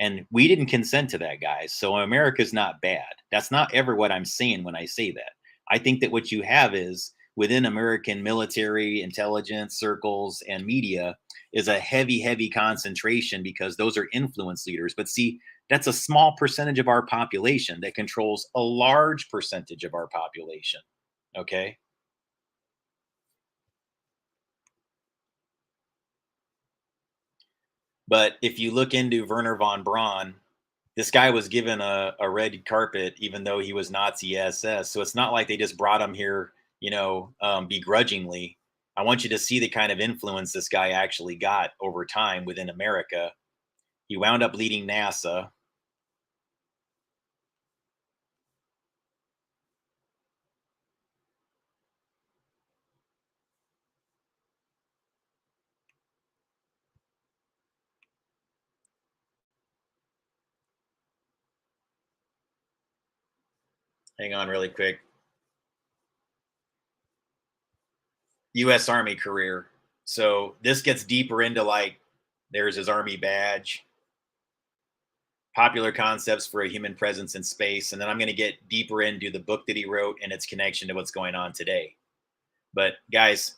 And we didn't consent to that, guys. So America's not bad. That's not ever what I'm saying when I say that. I think that what you have is within American military, intelligence circles, and media is a heavy, heavy concentration because those are influence leaders. But see, that's a small percentage of our population that controls a large percentage of our population. Okay. But if you look into Wehrner Von Braun, this guy was given a red carpet, even though he was Nazi SS. So it's not like they just brought him here, begrudgingly. I want you to see the kind of influence this guy actually got over time within America. He wound up leading NASA. Hang on really quick. US Army career. So this gets deeper into like, there's his Army badge, popular concepts for a human presence in space. And then I'm going to get deeper into the book that he wrote and its connection to what's going on today. But guys,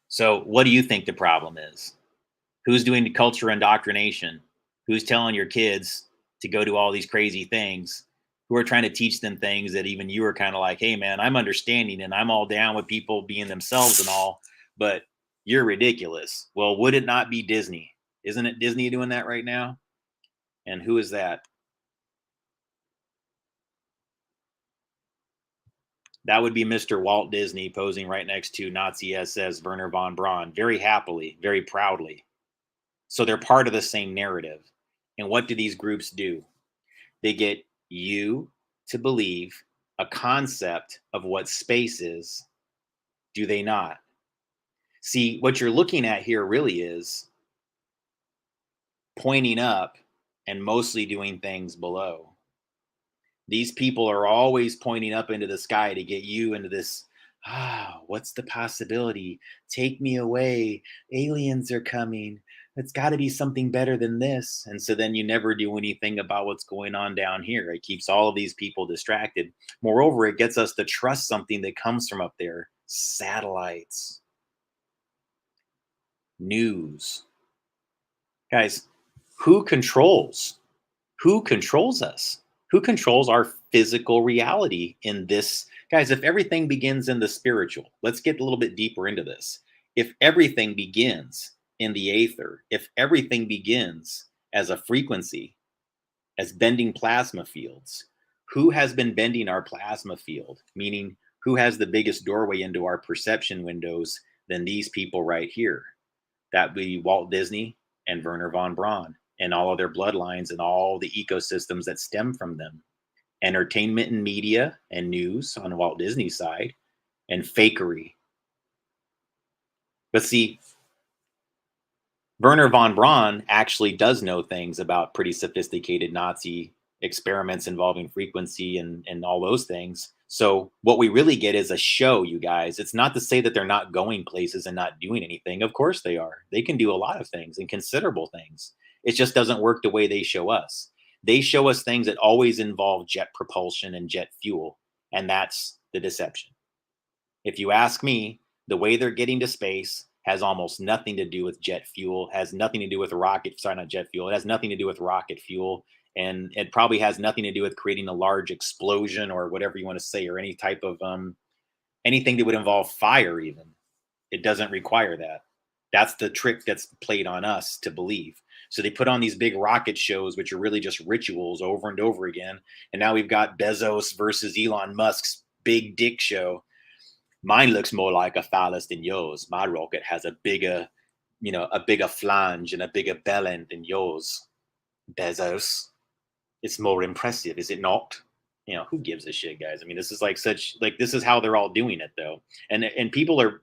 so what do you think the problem is? Who's doing the culture indoctrination? Who's telling your kids to go do all these crazy things? Who are trying to teach them things that even you are kind of like, hey man, I'm understanding and I'm all down with people being themselves and all, but you're ridiculous. Well, would it not be Disney? Isn't it Disney doing that right now? And who is that? That would be Mr. Walt Disney posing right next to Nazi SS Wehrner Von Braun, very happily, very proudly. So they're part of the same narrative. And what do these groups do? They get you to believe a concept of what space is, do they not? See, what you're looking at here really is pointing up and mostly doing things below. These people are always pointing up into the sky to get you into this. What's the possibility? Take me away. Aliens are coming. It's got to be something better than this. And so then you never do anything about what's going on down here. It keeps all of these people distracted. Moreover, it gets us to trust something that comes from up there. Satellites, news. Guys, who controls? Who controls us? Who controls our physical reality in this? Guys, if everything begins in the spiritual, let's get a little bit deeper into this. If everything begins in the aether, if everything begins as a frequency, as bending plasma fields, who has been bending our plasma field? Meaning, who has the biggest doorway into our perception windows than these people right here? That would be Walt Disney and Wehrner Von Braun and all of their bloodlines and all the ecosystems that stem from them. Entertainment and media and news on Walt Disney's side, and fakery. But see, Wehrner von Braun actually does know things about pretty sophisticated Nazi experiments involving frequency and all those things. So what we really get is a show, you guys. It's not to say that they're not going places and not doing anything. Of course they are. They can do a lot of things and considerable things. It just doesn't work the way they show us. They show us things that always involve jet propulsion and jet fuel, and that's the deception. If you ask me, the way they're getting to space has almost nothing to do with jet fuel, has nothing to do with rocket, sorry, not jet fuel. It has nothing to do with rocket fuel. And it probably has nothing to do with creating a large explosion or whatever you want to say, or any type of anything that would involve fire, even. It doesn't require that. That's the trick that's played on us to believe. So they put on these big rocket shows, which are really just rituals over and over again. And now we've got Bezos versus Elon Musk's big dick show. Mine looks more like a phallus than yours. My rocket has a bigger flange and a bigger bell end than yours, Bezos. It's more impressive, is it not? Who gives a shit, guys? I mean, this is this is how they're all doing it, though. And people are,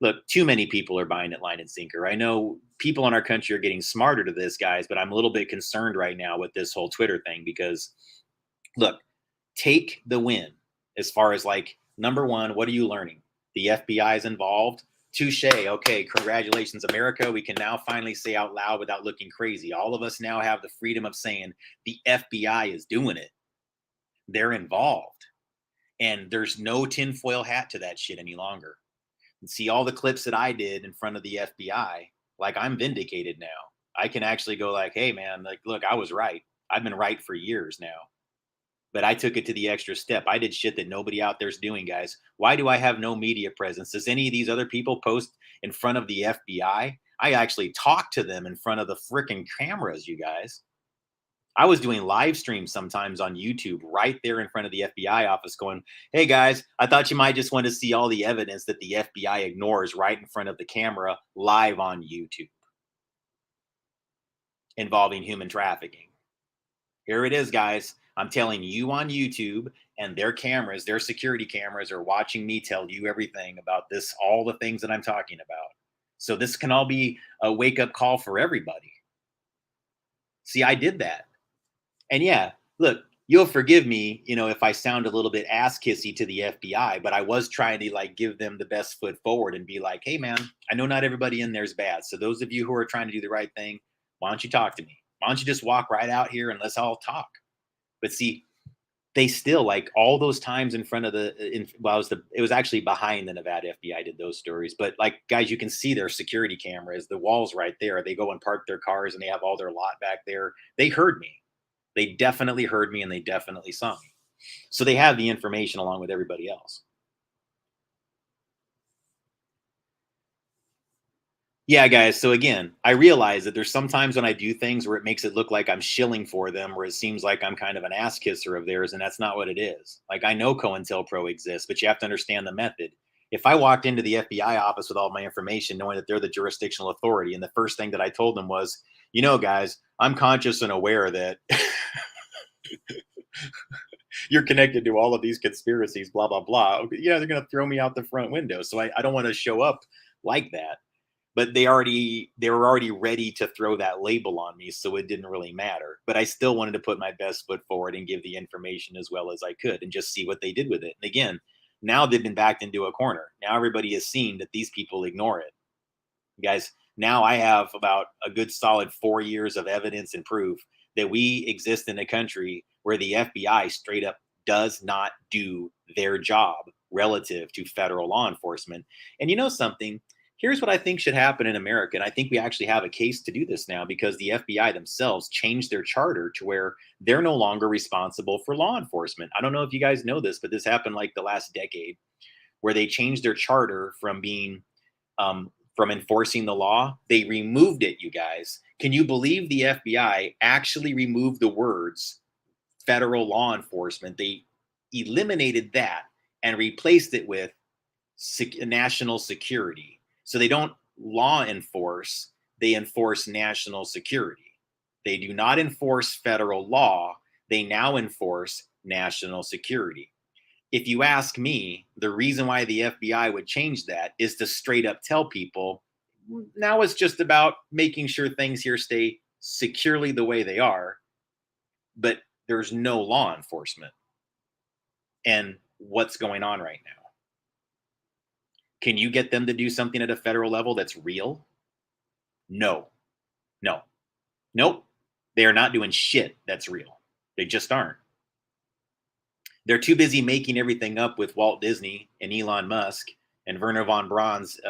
look, too many people are buying it line and sinker. I know people in our country are getting smarter to this, guys, but I'm a little bit concerned right now with this whole Twitter thing because, look, take the win as far as number one, what are you learning? The FBI is involved. Touche. Okay, congratulations, America. We can now finally say out loud without looking crazy. All of us now have the freedom of saying the FBI is doing it. They're involved. And there's no tinfoil hat to that shit any longer. And see all the clips that I did in front of the FBI, I'm vindicated now. I can actually go hey, man, look, I was right. I've been right for years now. But I took it to the extra step. I did shit that nobody out there's doing, guys. Why do I have no media presence? Does any of these other people post in front of the FBI? I actually talked to them in front of the freaking cameras, you guys. I was doing live streams sometimes on YouTube right there in front of the FBI office going, hey, guys, I thought you might just want to see all the evidence that the FBI ignores right in front of the camera live on YouTube involving human trafficking. Here it is, guys. I'm telling you on YouTube, and their cameras, their security cameras are watching me tell you everything about this, all the things that I'm talking about. So this can all be a wake-up call for everybody. See, I did that. And yeah, look, you'll forgive me, if I sound a little bit ass-kissy to the FBI, but I was trying to give them the best foot forward and be like, hey, man, I know not everybody in there is bad. So those of you who are trying to do the right thing, why don't you talk to me? Why don't you just walk right out here and let's all talk? But see, they still all those times in front of it was actually behind the Nevada FBI did those stories. But guys, you can see their security cameras, the walls right there. They go and park their cars and they have all their lot back there. They heard me. They definitely heard me and they definitely saw me. So they have the information along with everybody else. Yeah, guys. So again, I realize that there's sometimes when I do things where it makes it look like I'm shilling for them, or it seems like I'm kind of an ass kisser of theirs, and that's not what it is. I know COINTELPRO exists, but you have to understand the method. If I walked into the FBI office with all my information, knowing that they're the jurisdictional authority, and the first thing that I told them was, guys, I'm conscious and aware that you're connected to all of these conspiracies, blah, blah, blah. Yeah, they're going to throw me out the front window. So I don't want to show up like that. but they were already ready to throw that label on me, so it didn't really matter. But I still wanted to put my best foot forward and give the information as well as I could and just see what they did with it. And again, now they've been backed into a corner. Now everybody has seen that these people ignore it. Guys, now I have about a good solid 4 years of evidence and proof that we exist in a country where the FBI straight up does not do their job relative to federal law enforcement. And you know something? Here's what I think should happen in America. And I think we actually have a case to do this now because the FBI themselves changed their charter to where they're no longer responsible for law enforcement. I don't know if you guys know this, but this happened like the last decade where they changed their charter from being from enforcing the law. They removed it, you guys. Can you believe the FBI actually removed the words federal law enforcement? They eliminated that and replaced it with national security. So they don't law enforce, they enforce national security. They do not enforce federal law, they now enforce national security. If you ask me, the reason why the FBI would change that is to straight up tell people now it's just about making sure things here stay securely the way they are, but there's no law enforcement. And what's going on right now? Can you get them to do something at a federal level that's real? No, no, nope. They are not doing shit that's real. They just aren't. They're too busy making everything up with Walt Disney and Elon Musk and Wehrner Von Braun's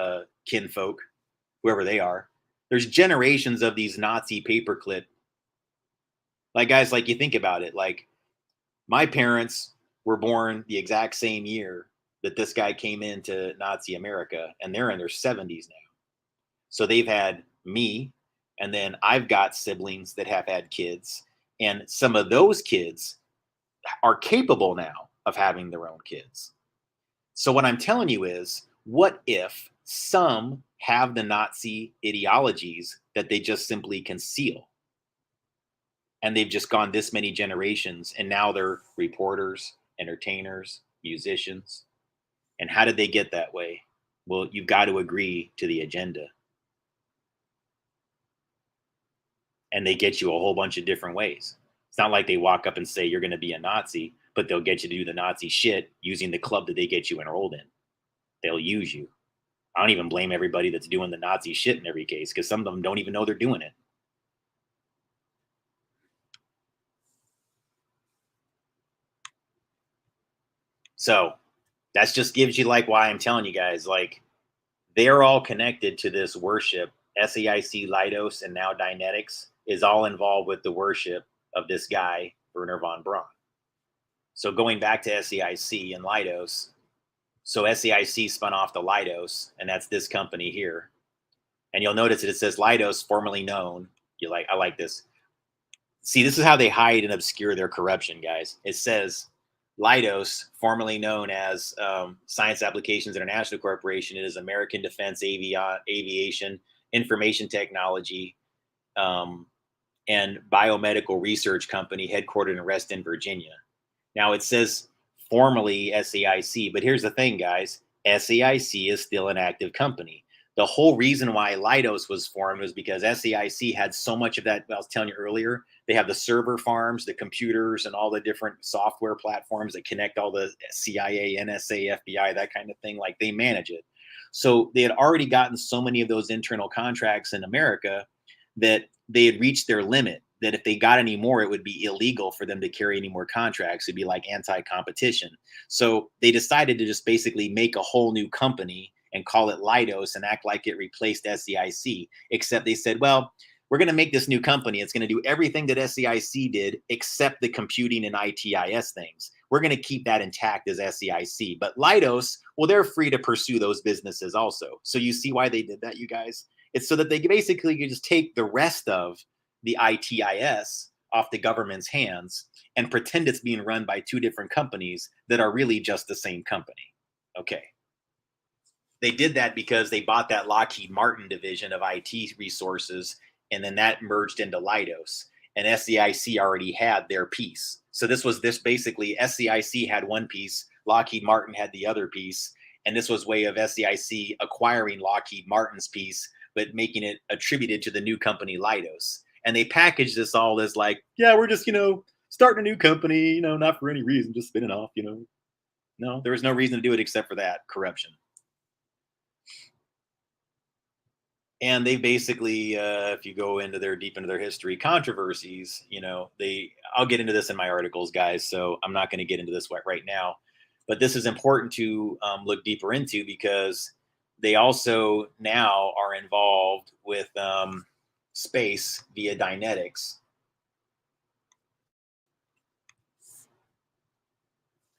kinfolk, whoever they are. There's generations of these Nazi paperclip. Like, guys, like, you think about it. Like, my parents were born the exact same year that this guy came into Nazi America, and they're in their 70s now. So they've had me, and then I've got siblings that have had kids, and some of those kids are capable now of having their own kids. So what I'm telling you is, what if some have the Nazi ideologies that they just simply conceal? And they've just gone this many generations, and now they're reporters, entertainers, musicians. And how did they get that way? Well, you've got to agree to the agenda. And they get you a whole bunch of different ways. It's not like they walk up and say, you're going to be a Nazi, but they'll get you to do the Nazi shit using the club that they get you enrolled in. They'll use you. I don't even blame everybody that's doing the Nazi shit in every case, because some of them don't even know they're doing it. So that's just gives you like why I'm telling you guys, like, they're all connected to this worship. SAIC, Leidos, and now Dynetics is all involved with the worship of this guy, Wehrner Von Braun. So going back to SAIC and Leidos, so SAIC spun off the Leidos, and that's this company here. And you'll notice that it says Leidos, formerly known. I like this. See, this is how they hide and obscure their corruption, guys. It says Leidos, formerly known as Science Applications International Corporation, it is American Defense Aviation Information Technology and Biomedical Research Company headquartered in Reston, Virginia. Now it says formerly SAIC, but here's the thing, guys. SAIC is still an active company. The whole reason why Leidos was formed was because SAIC had so much of that. I was telling you earlier, they have the server farms, the computers, and all the different software platforms that connect all the CIA, NSA, FBI, that kind of thing. Like, they manage it. So they had already gotten so many of those internal contracts in America that they had reached their limit, that if they got any more, it would be illegal for them to carry any more contracts. It'd be like anti-competition. So they decided to just basically make a whole new company and call it Leidos and act like it replaced SAIC, except they said, well, we're going to make this new company. It's going to do everything that SAIC did except the computing and ITIS things. We're going to keep that intact as SAIC. But Leidos, well, they're free to pursue those businesses also. So you see why they did that, you guys? It's so that they basically could just take the rest of the ITIS off the government's hands and pretend it's being run by two different companies that are really just the same company. Okay. They did that because they bought that Lockheed Martin division of IT resources, and then that merged into Leidos. And SAIC already had their piece. So this basically SAIC had one piece, Lockheed Martin had the other piece, and this was way of SAIC acquiring Lockheed Martin's piece but making it attributed to the new company Leidos. And they package this all as like, yeah, we're just, starting a new company, not for any reason, just spinning off, No, there was no reason to do it except for that corruption. And they basically, if you go into deep into their history, controversies, I'll get into this in my articles, guys. So I'm not going to get into this right now, but this is important to look deeper into because they also now are involved with space via Dynetics.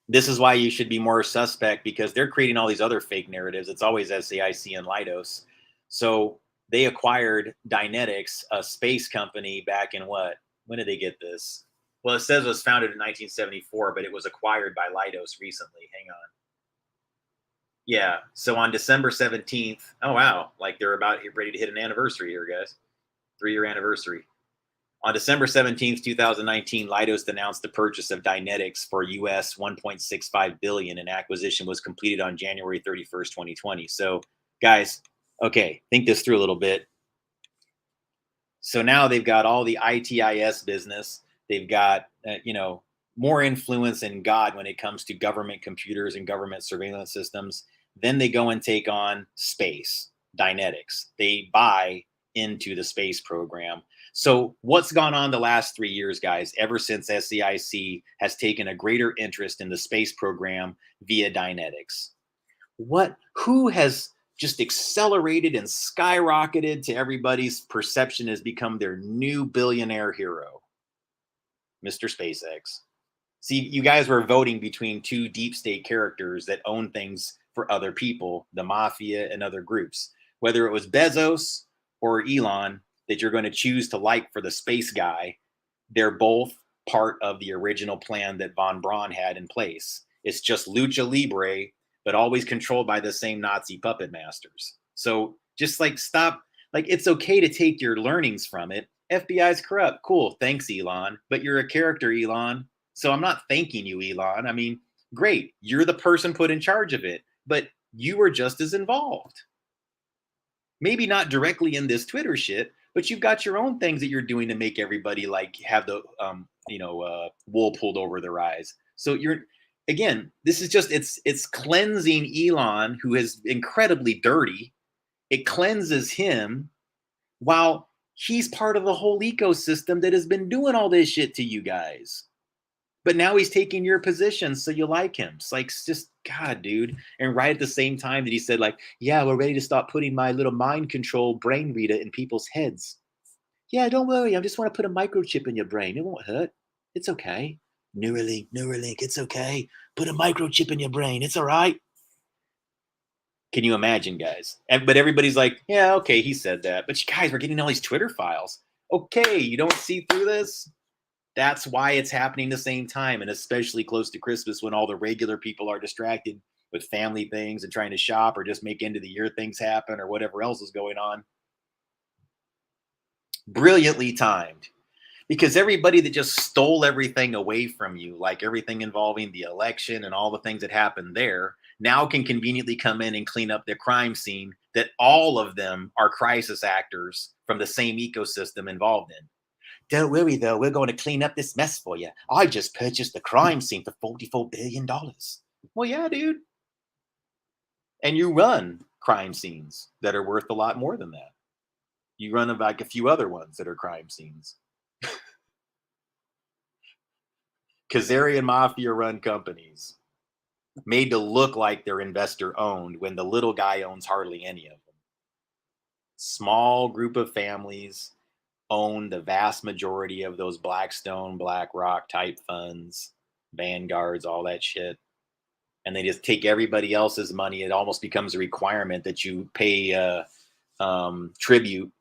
This is why you should be more suspect because they're creating all these other fake narratives. It's always SAIC and Leidos. So they acquired Dynetics, a space company, back in what? When did they get this? Well, it says it was founded in 1974, but it was acquired by Leidos recently. Hang on. Yeah. So on December 17th, oh, wow. Like they're about ready to hit an anniversary here, guys. 3-year anniversary. On December 17th, 2019, Leidos announced the purchase of Dynetics for US $1.65 billion, and acquisition was completed on January 31st, 2020. So, guys, okay, think this through a little bit. So now they've got all the ITIS business. They've got, more influence than God when it comes to government computers and government surveillance systems. Then they go and take on space, Dynetics. They buy into the space program. So what's gone on the last 3 years, guys, ever since SAIC has taken a greater interest in the space program via Dynetics? Who has just accelerated and skyrocketed to everybody's perception has become their new billionaire hero? Mr. SpaceX. See, you guys were voting between two deep state characters that own things for other people, the mafia and other groups. Whether it was Bezos or Elon that you're going to choose to like for the space guy, they're both part of the original plan that Von Braun had in place. It's just lucha libre, but always controlled by the same Nazi puppet masters. So just stop. It's okay to take your learnings from it. FBI's corrupt. Cool. Thanks, Elon. But you're a character, Elon. So I'm not thanking you, Elon. I mean, great. You're the person put in charge of it, but you were just as involved. Maybe not directly in this Twitter shit, but you've got your own things that you're doing to make everybody have the wool pulled over their eyes. So this is just it's cleansing Elon, who is incredibly dirty. It cleanses him while he's part of the whole ecosystem that has been doing all this shit to you guys. But now he's taking your position, so you like him. It's just, God, dude. And right at the same time that he said, yeah, we're ready to stop putting my little mind control brain reader in people's heads. Yeah, don't worry. I just want to put a microchip in your brain. It won't hurt. It's okay. Neuralink, it's okay. Put a microchip in your brain. It's all right. Can you imagine, guys? But everybody's like, yeah, okay, he said that. But guys, we're getting all these Twitter files. Okay, you don't see through this? That's why it's happening the same time, and especially close to Christmas when all the regular people are distracted with family things and trying to shop or just make end of the year things happen or whatever else is going on. Brilliantly timed. Because everybody that just stole everything away from you, like everything involving the election and all the things that happened there, now can conveniently come in and clean up the crime scene that all of them are crisis actors from the same ecosystem involved in. Don't worry, though. We're going to clean up this mess for you. I just purchased the crime scene for $44 billion. Well, yeah, dude. And you run crime scenes that are worth a lot more than that. You run a few other ones that are crime scenes. Khazarian mafia-run companies made to look like they're investor-owned when the little guy owns hardly any of them. Small group of families own the vast majority of those Blackstone, BlackRock type funds, Vanguards, all that shit. And they just take everybody else's money. It almost becomes a requirement that you pay tribute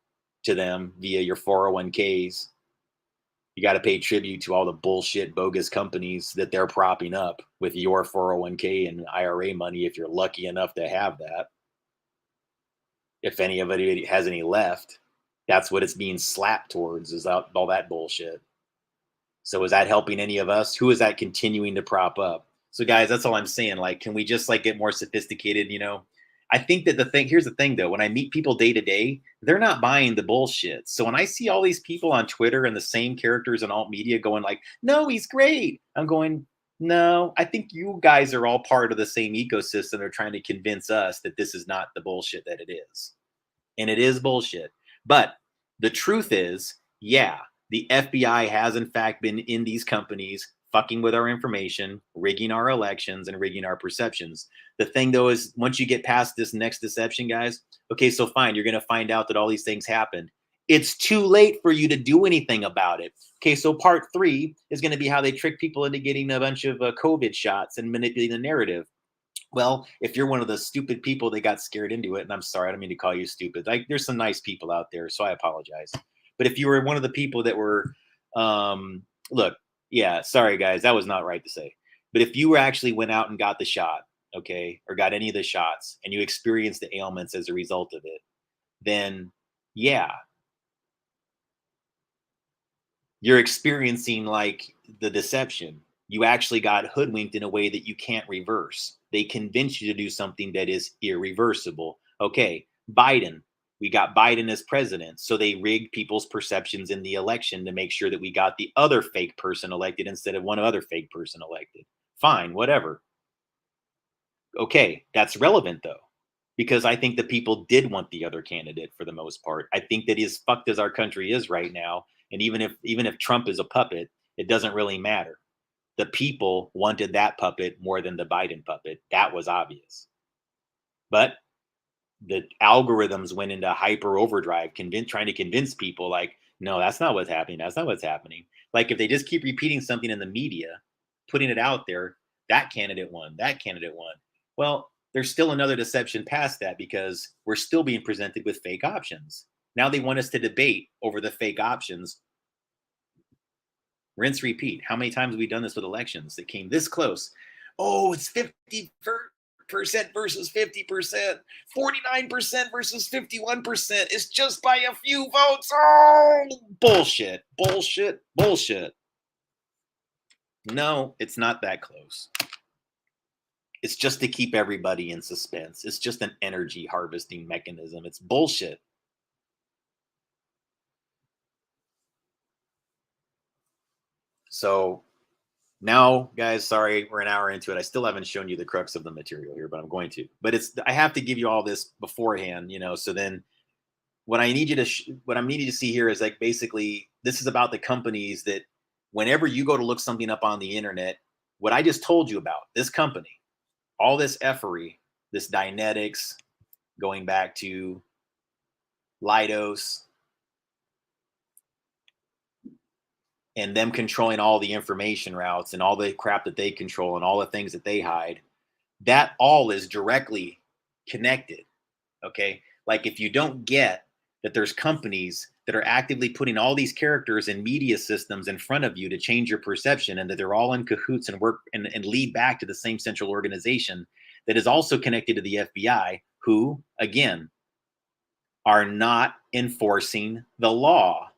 to them via your 401ks. You got to pay tribute to all the bullshit bogus companies that they're propping up with your 401k and IRA money if you're lucky enough to have that. If anybody has any left, that's what it's being slapped towards, is all that bullshit. So is that helping any of us? Who is that continuing to prop up? So guys, that's all I'm saying. Can we just get more sophisticated? I think that here's the thing though, when I meet people day to day, they're not buying the bullshit. So when I see all these people on Twitter and the same characters and alt media going like, no, he's great. I'm going, no, I think you guys are all part of the same ecosystem. They're trying to convince us that this is not the bullshit that it is. And it is bullshit. But the truth is, yeah, the FBI has in fact been in these companies fucking with our information, rigging our elections, and rigging our perceptions. The thing though is once you get past this next deception, guys, okay, so fine, you're going to find out that all these things happened. It's too late for you to do anything about it. Okay, so part 3 is going to be how they trick people into getting a bunch of COVID shots and manipulating the narrative. Well, if you're one of the stupid people that got scared into it, and I'm sorry, I don't mean to call you stupid. Like, there's some nice people out there, so I apologize. But if you were one of the people that were, look, yeah, sorry guys, that was not right to say. But if you actually went out and got the shot, okay, or got any of the shots, and you experienced the ailments as a result of it, then yeah, you're experiencing like the deception. You actually got hoodwinked in a way that you can't reverse. They convince you to do something that is irreversible. Okay, Biden, we got Biden as president. So they rigged people's perceptions in the election to make sure that we got the other fake person elected instead of one other fake person elected. Fine, whatever. Okay, that's relevant though, because I think the people did want the other candidate for the most part. I think that as fucked as our country is right now, and even if Trump is a puppet, it doesn't really matter. The people wanted that puppet more than the Biden puppet. That was obvious. But the algorithms went into hyper overdrive, trying to convince people like, no, that's not what's happening. That's not what's happening. Like if they just keep repeating something in the media, putting it out there, that candidate won, that candidate won. Well, there's still another deception past that because we're still being presented with fake options. Now they want us to debate over the fake options. Rinse, repeat. How many times have we done this with elections that came this close? Oh, it's 50% versus 50%, 49% versus 51%. It's just by a few votes. Oh, bullshit, bullshit, bullshit. No, it's not that close. It's just to keep everybody in suspense. It's just an energy harvesting mechanism. It's bullshit. So now, guys, sorry, we're an hour into it. I still haven't shown you the crux of the material here, but I'm going to. But I have to give you all this beforehand, so then what I need you to what I'm needing to see here is like basically this is about the companies that whenever you go to look something up on the internet, what I just told you about, this company, all this effery, this Dynetics, going back to Leidos, and them controlling all the information routes and all the crap that they control and all the things that they hide, that all is directly connected. Okay. Like if you don't get that there's companies that are actively putting all these characters and media systems in front of you to change your perception, and that they're all in cahoots and work and lead back to the same central organization that is also connected to the FBI, who, again, are not enforcing the law.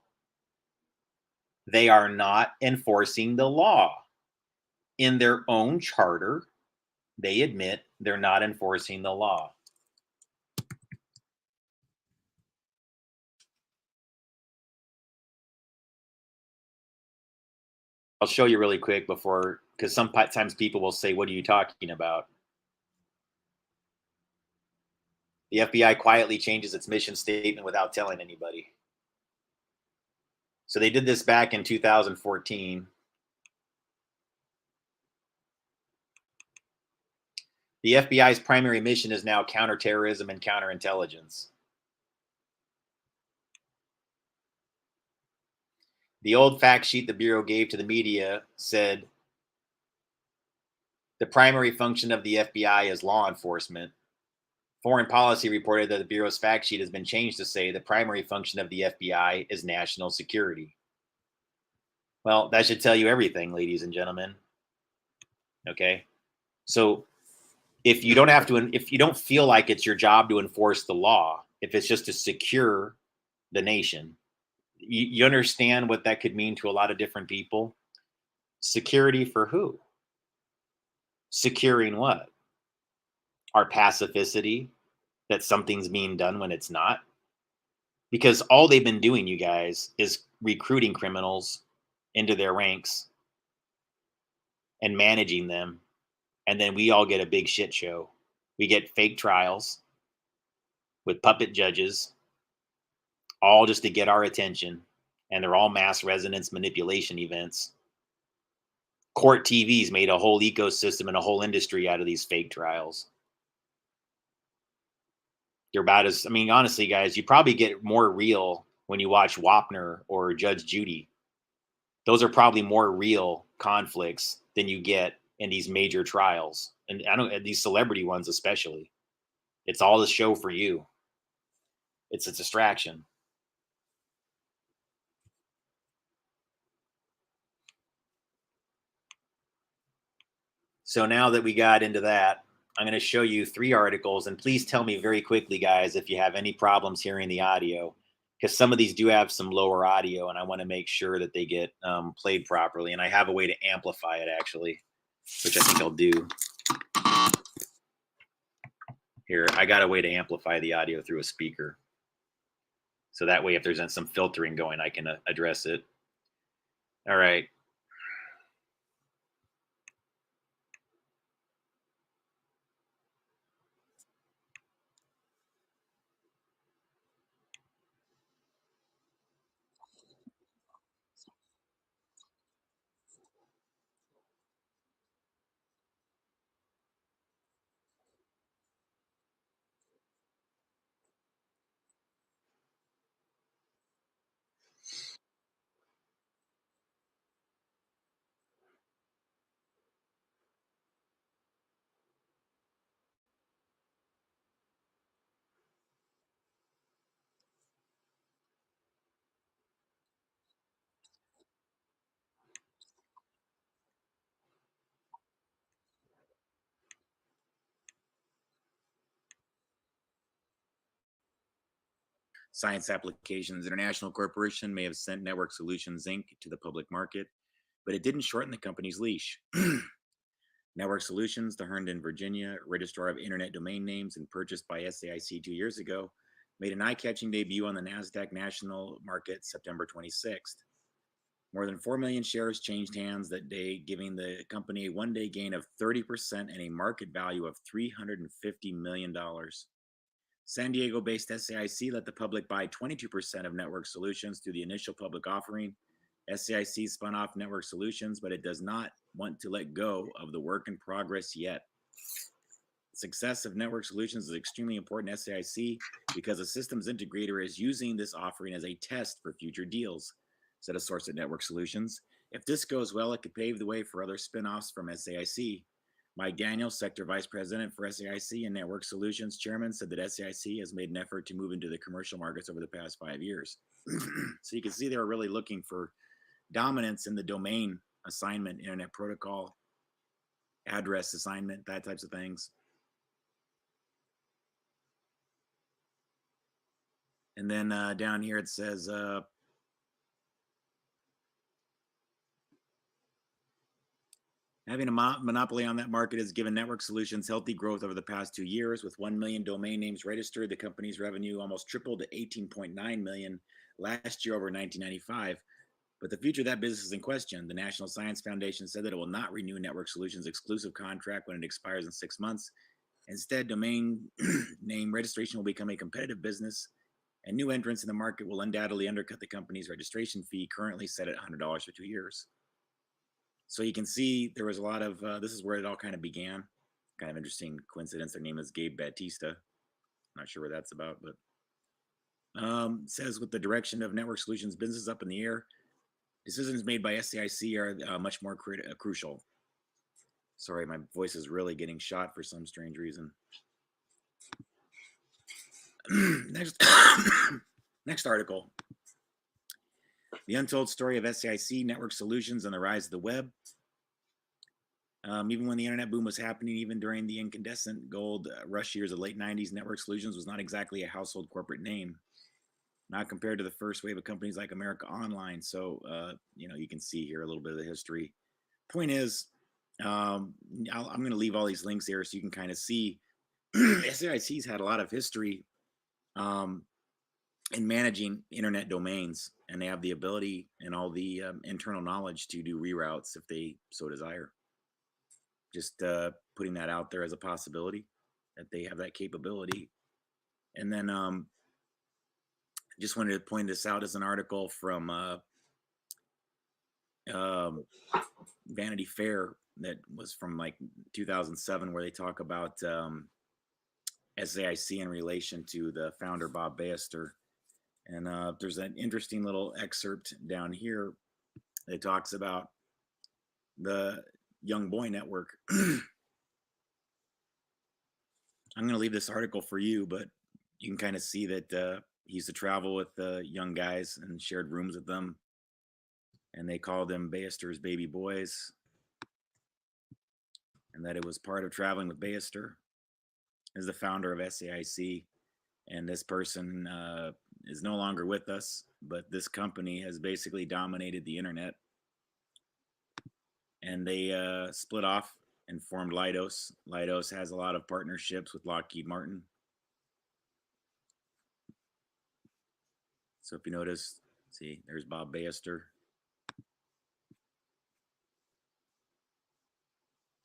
They are not enforcing the law. In their own charter, they admit they're not enforcing the law. I'll show you really quick before, because sometimes people will say, what are you talking about? The FBI quietly changes its mission statement without telling anybody. So they did this back in 2014. The FBI's primary mission is now counterterrorism and counterintelligence. The old fact sheet the Bureau gave to the media said the primary function of the FBI is law enforcement. Foreign Policy reported that the Bureau's fact sheet has been changed to say the primary function of the FBI is national security. Well, that should tell you everything, ladies and gentlemen. Okay? So if you don't feel like it's your job to enforce the law, if it's just to secure the nation, you understand what that could mean to a lot of different people. Security for who? Securing what? Our pacificity, that something's being done when it's not? Because all they've been doing, you guys, is recruiting criminals into their ranks and managing them. And then we all get a big shit show. We get fake trials with puppet judges, all just to get our attention. And they're all mass resonance manipulation events. Court TV's made a whole ecosystem and a whole industry out of these fake trials. They're about as, I mean, honestly, guys, you probably get more real when you watch Wapner or Judge Judy. Those are probably more real conflicts than you get in these major trials. And I don't, these celebrity ones especially. It's all a show for you. It's a distraction. So now that we got into that, I'm going to show you 3 articles, and please tell me very quickly, guys, if you have any problems hearing the audio, because some of these do have some lower audio, and I want to make sure that they get played properly. And I have a way to amplify it, actually, which I think I'll do. Here, I got a way to amplify the audio through a speaker. So that way, if there's some filtering going, I can address it. All right. Science Applications International Corporation may have sent Network Solutions Inc. to the public market, but it didn't shorten the company's leash. Network Solutions, the Herndon, Virginia registrar of internet domain names and purchased by SAIC 2 years ago, made an eye-catching debut on the NASDAQ national market September 26th. More than 4 million shares changed hands that day, giving the company a one-day gain of 30% and a market value of $350 million. San Diego-based SAIC let the public buy 22% of Network Solutions through the initial public offering. SAIC spun off Network Solutions, but it does not want to let go of the work in progress yet. The success of Network Solutions is extremely important to SAIC because a systems integrator is using this offering as a test for future deals, said a source at Network Solutions. If this goes well, it could pave the way for other spin-offs from SAIC. Mike Daniels, Sector Vice President for SAIC and Network Solutions Chairman, said that SAIC has made an effort to move into the commercial markets over the past 5 years. So you can see they're really looking for dominance in the domain assignment, internet protocol, address assignment, that types of things. And then down here it says, having a monopoly on that market has given Network Solutions healthy growth over the past 2 years. With 1 million domain names registered, the company's revenue almost tripled to 18.9 million last year over 1995. But the future of that business is in question. The National Science Foundation said that it will not renew Network Solutions' exclusive contract when it expires in 6 months. Instead, domain name registration will become a competitive business, and new entrants in the market will undoubtedly undercut the company's registration fee, currently set at $100 for 2 years. So you can see there was a lot of, this is where it all kind of began. Kind of interesting coincidence. Their name is Gabe Batista. Not sure what that's about, but says with the direction of Network Solutions business up in the air, decisions made by SAIC are much more crucial. Sorry, my voice is really getting shot for some strange reason. Next article. The untold story of SAIC, Network Solutions, and the rise of the web. Even when the internet boom was happening, even during the incandescent gold rush years of the late 90s, Network Solutions was not exactly a household corporate name, not compared to the first wave of companies like America Online. So, you can see here a little bit of the history. Point is, I'm going to leave all these links here so you can kind of see SAIC's had a lot of history um, in managing internet domains, and they have the ability and all the internal knowledge to do reroutes if they so desire. Just putting that out there as a possibility that they have that capability. And then just wanted to point this out as an article from um, Vanity Fair that was from like 2007, where they talk about SAIC in relation to the founder Bob Baester. And there's an interesting little excerpt down here that talks about the Young Boy Network. I'm going to leave this article for you, but you can kind of see that he used to travel with young guys and shared rooms with them, and they called them Baester's baby boys, and that it was part of traveling with Baester as the founder of SAIC. And this person is no longer with us, but this company has basically dominated the internet. And they split off and formed Leidos. Leidos has a lot of partnerships with Lockheed Martin. So if you notice, see, there's Bob Baester.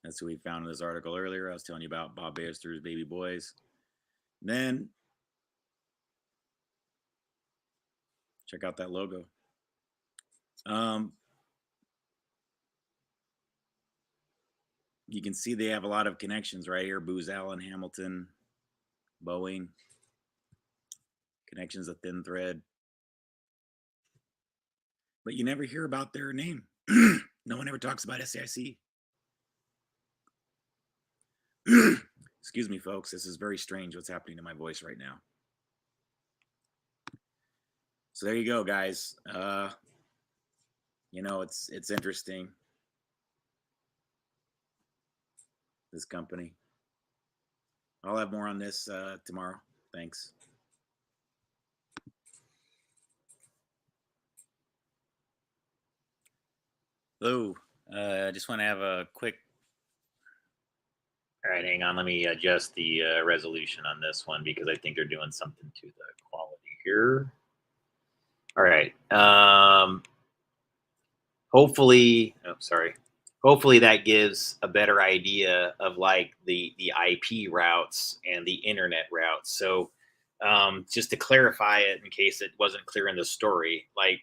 That's who we found in this article earlier. I was telling you about Bob Baester's baby boys. And then check out that logo. You can see they have a lot of connections right here. Booz Allen, Hamilton, Boeing. Connections a thin thread. But you never hear about their name. No one ever talks about SAIC. Excuse me, folks. This is very strange what's happening to my voice right now. So there you go, guys. You know, it's interesting. This company. I'll have more on this tomorrow. Thanks. Hello. I just want to have a quick. All right, hang on. Let me adjust the resolution on this one because I think they're doing something to the quality here. All right. Hopefully that gives a better idea of like the IP routes and the internet routes. So just to clarify it in case it wasn't clear in the story, like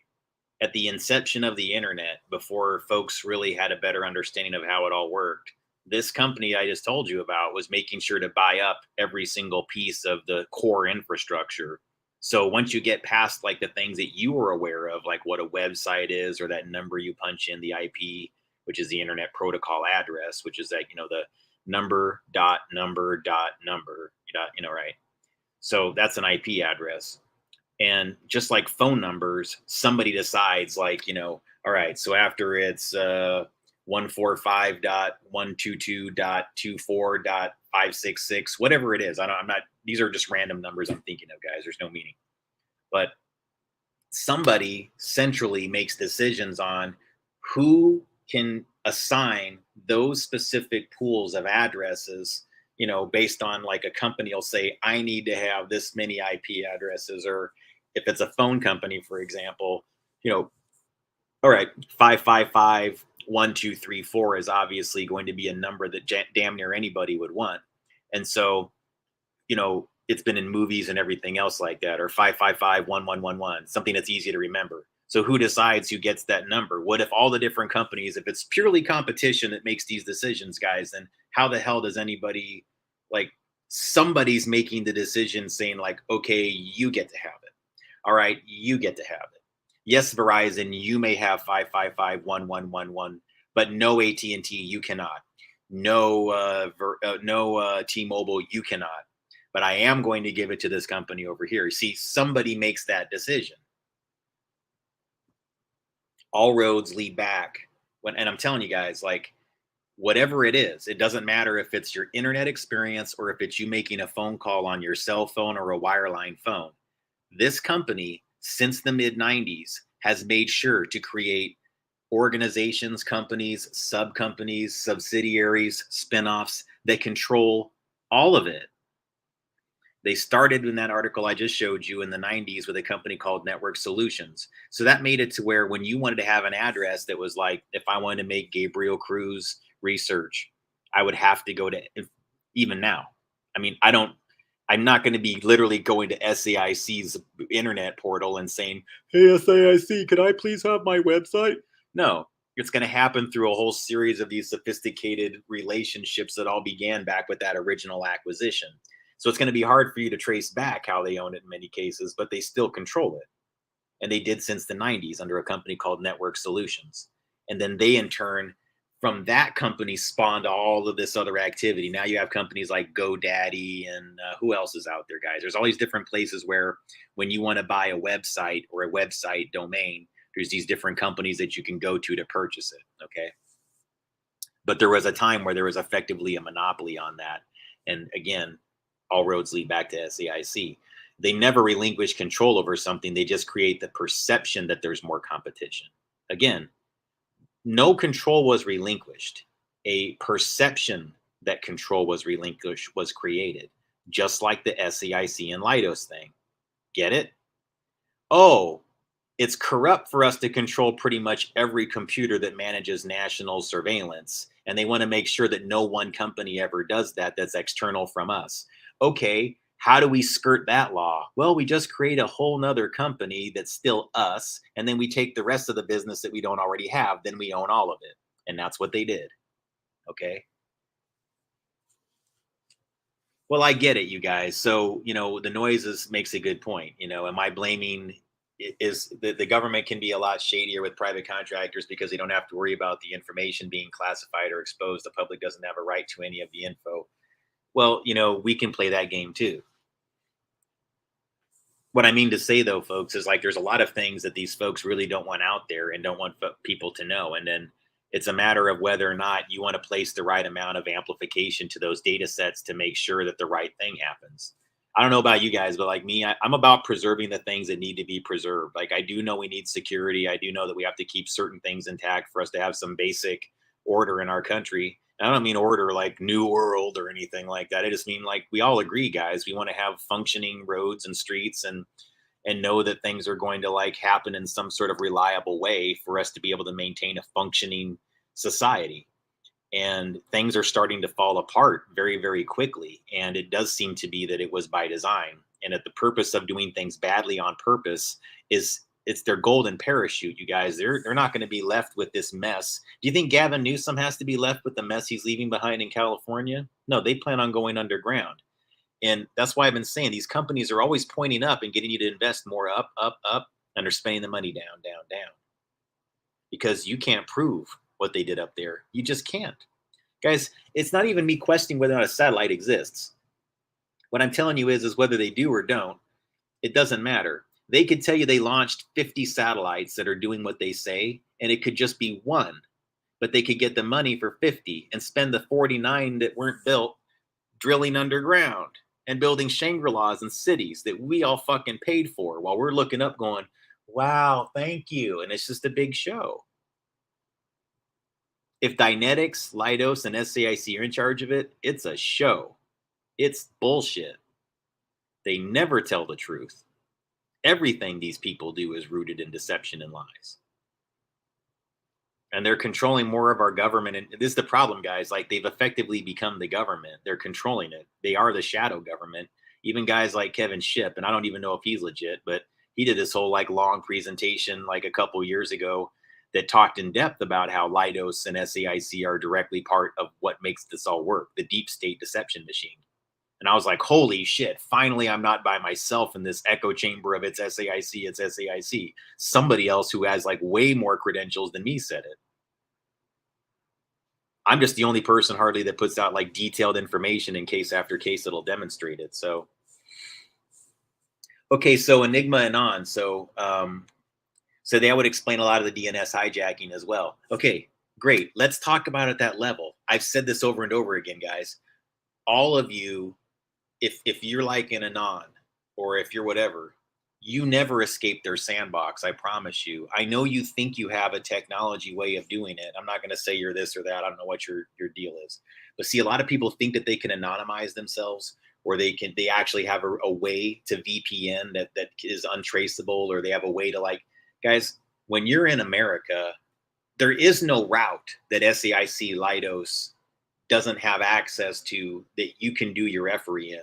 at the inception of the internet, before folks really had a better understanding of how it all worked, this company I just told you about was making sure to buy up every single piece of the core infrastructure. So once you get past like the things that you were aware of, like what a website is, or that number you punch in, the IP, which is the internet protocol address, which is that, the number dot number dot number, right? So that's an IP address. And just like phone numbers, somebody decides like, all right, so after it's 145.122.24.566, whatever it is. I'm not, these are just random numbers I'm thinking of, guys. There's no meaning. But somebody centrally makes decisions on who can assign those specific pools of addresses, based on like a company will say, I need to have this many IP addresses. Or if it's a phone company, for example, all right, 555.123.4 is obviously going to be a number that damn near anybody would want. And so, it's been in movies and everything else like that, or 555.1111, something that's easy to remember. So who decides who gets that number? What if all the different companies, if it's purely competition that makes these decisions, guys, then how the hell does anybody, like, somebody's making the decision saying like, okay, you get to have it. All right, you get to have it. Yes, Verizon, you may have 555.1111, but no AT&T, you cannot. No, no T-Mobile, you cannot. But I am going to give it to this company over here. See, somebody makes that decision. All roads lead back. And I'm telling you guys, like, whatever it is, it doesn't matter if it's your internet experience or if it's you making a phone call on your cell phone or a wireline phone. This company, since the mid-90s, has made sure to create organizations, companies, sub-companies, subsidiaries, spinoffs that control all of it. They started in that article I just showed you in the 90s with a company called Network Solutions. So that made it to where when you wanted to have an address that was like, if I wanted to make Gabriel Cruz research, I would have to go to, even now. I mean, I'm not going to be literally going to SAIC's internet portal and saying, hey, SAIC, could I please have my website? No, it's going to happen through a whole series of these sophisticated relationships that all began back with that original acquisition. So it's going to be hard for you to trace back how they own it in many cases, but they still control it. And they did since the 90s under a company called Network Solutions. And then they, in turn, from that company spawned all of this other activity. Now you have companies like GoDaddy and who else is out there, guys? There's all these different places where when you want to buy a website or a website domain, there's these different companies that you can go to purchase it. Okay. But there was a time where there was effectively a monopoly on that. And again, all roads lead back to SAIC. They never relinquish control over something. They just create the perception that there's more competition. Again, no control was relinquished. A perception that control was relinquished was created, just like the SAIC and Leidos thing. Get it? Oh, it's corrupt for us to control pretty much every computer that manages national surveillance. And they want to make sure that no one company ever does that that's external from us. Okay, how do we skirt that law? Well, we just create a whole nother company that's still us. And then we take the rest of the business that we don't already have. Then we own all of it. And that's what they did. Okay. Well, I get it, you guys. So, the noises makes a good point. Am I blaming is the government can be a lot shadier with private contractors because they don't have to worry about the information being classified or exposed. The public doesn't have a right to any of the info. Well, we can play that game too. What I mean to say though, folks, is like there's a lot of things that these folks really don't want out there and don't want people to know. And then it's a matter of whether or not you want to place the right amount of amplification to those data sets to make sure that the right thing happens. I don't know about you guys, but like me, I'm about preserving the things that need to be preserved. Like I do know we need security. I do know that we have to keep certain things intact for us to have some basic order in our country. And I don't mean order like new world or anything like that. I just mean like we all agree, guys. We want to have functioning roads and streets and know that things are going to like happen in some sort of reliable way for us to be able to maintain a functioning society. And things are starting to fall apart very, very quickly. And it does seem to be that it was by design. And that the purpose of doing things badly on purpose is it's their golden parachute, you guys. They're not going to be left with this mess. Do you think Gavin Newsom has to be left with the mess he's leaving behind in California? No, they plan on going underground. And that's why I've been saying these companies are always pointing up and getting you to invest more up, up, up, and they're spending the money down, down, down. Because you can't prove what they did up there. You just can't. Guys, it's not even me questioning whether or not a satellite exists. What I'm telling you is whether they do or don't, it doesn't matter. They could tell you they launched 50 satellites that are doing what they say, and it could just be one. But they could get the money for 50 and spend the 49 that weren't built drilling underground and building Shangri-Las and cities that we all fucking paid for while we're looking up going, wow, thank you. And it's just a big show. If Dynetics, Leidos, and SAIC are in charge of it, it's a show. It's bullshit. They never tell the truth. Everything these people do is rooted in deception and lies. And they're controlling more of our government. And this is the problem, guys. Like they've effectively become the government. They're controlling it. They are the shadow government. Even guys like Kevin Shipp, and I don't even know if he's legit, but he did this whole like long presentation like a couple years ago that talked in depth about how Leidos and SAIC are directly part of what makes this all work, the deep state deception machine. And I was like, holy shit, finally I'm not by myself in this echo chamber of it's SAIC, it's SAIC. Somebody else who has like way more credentials than me said it. I'm just the only person hardly that puts out like detailed information in case after case that'll demonstrate it. So, okay, so Enigma and on. So that would explain a lot of the DNS hijacking as well. Okay, great. Let's talk about it at that level. I've said this over and over again, guys. All of you, if you're like an Anon or if you're whatever, you never escape their sandbox. I promise you. I know you think you have a technology way of doing it. I'm not going to say you're this or that. I don't know what your deal is. But see, a lot of people think that they can anonymize themselves or they actually have a way to VPN that is untraceable, or they have a way to, like, guys, when you're in America, there is no route that SAIC Leidos doesn't have access to that you can do your effery in.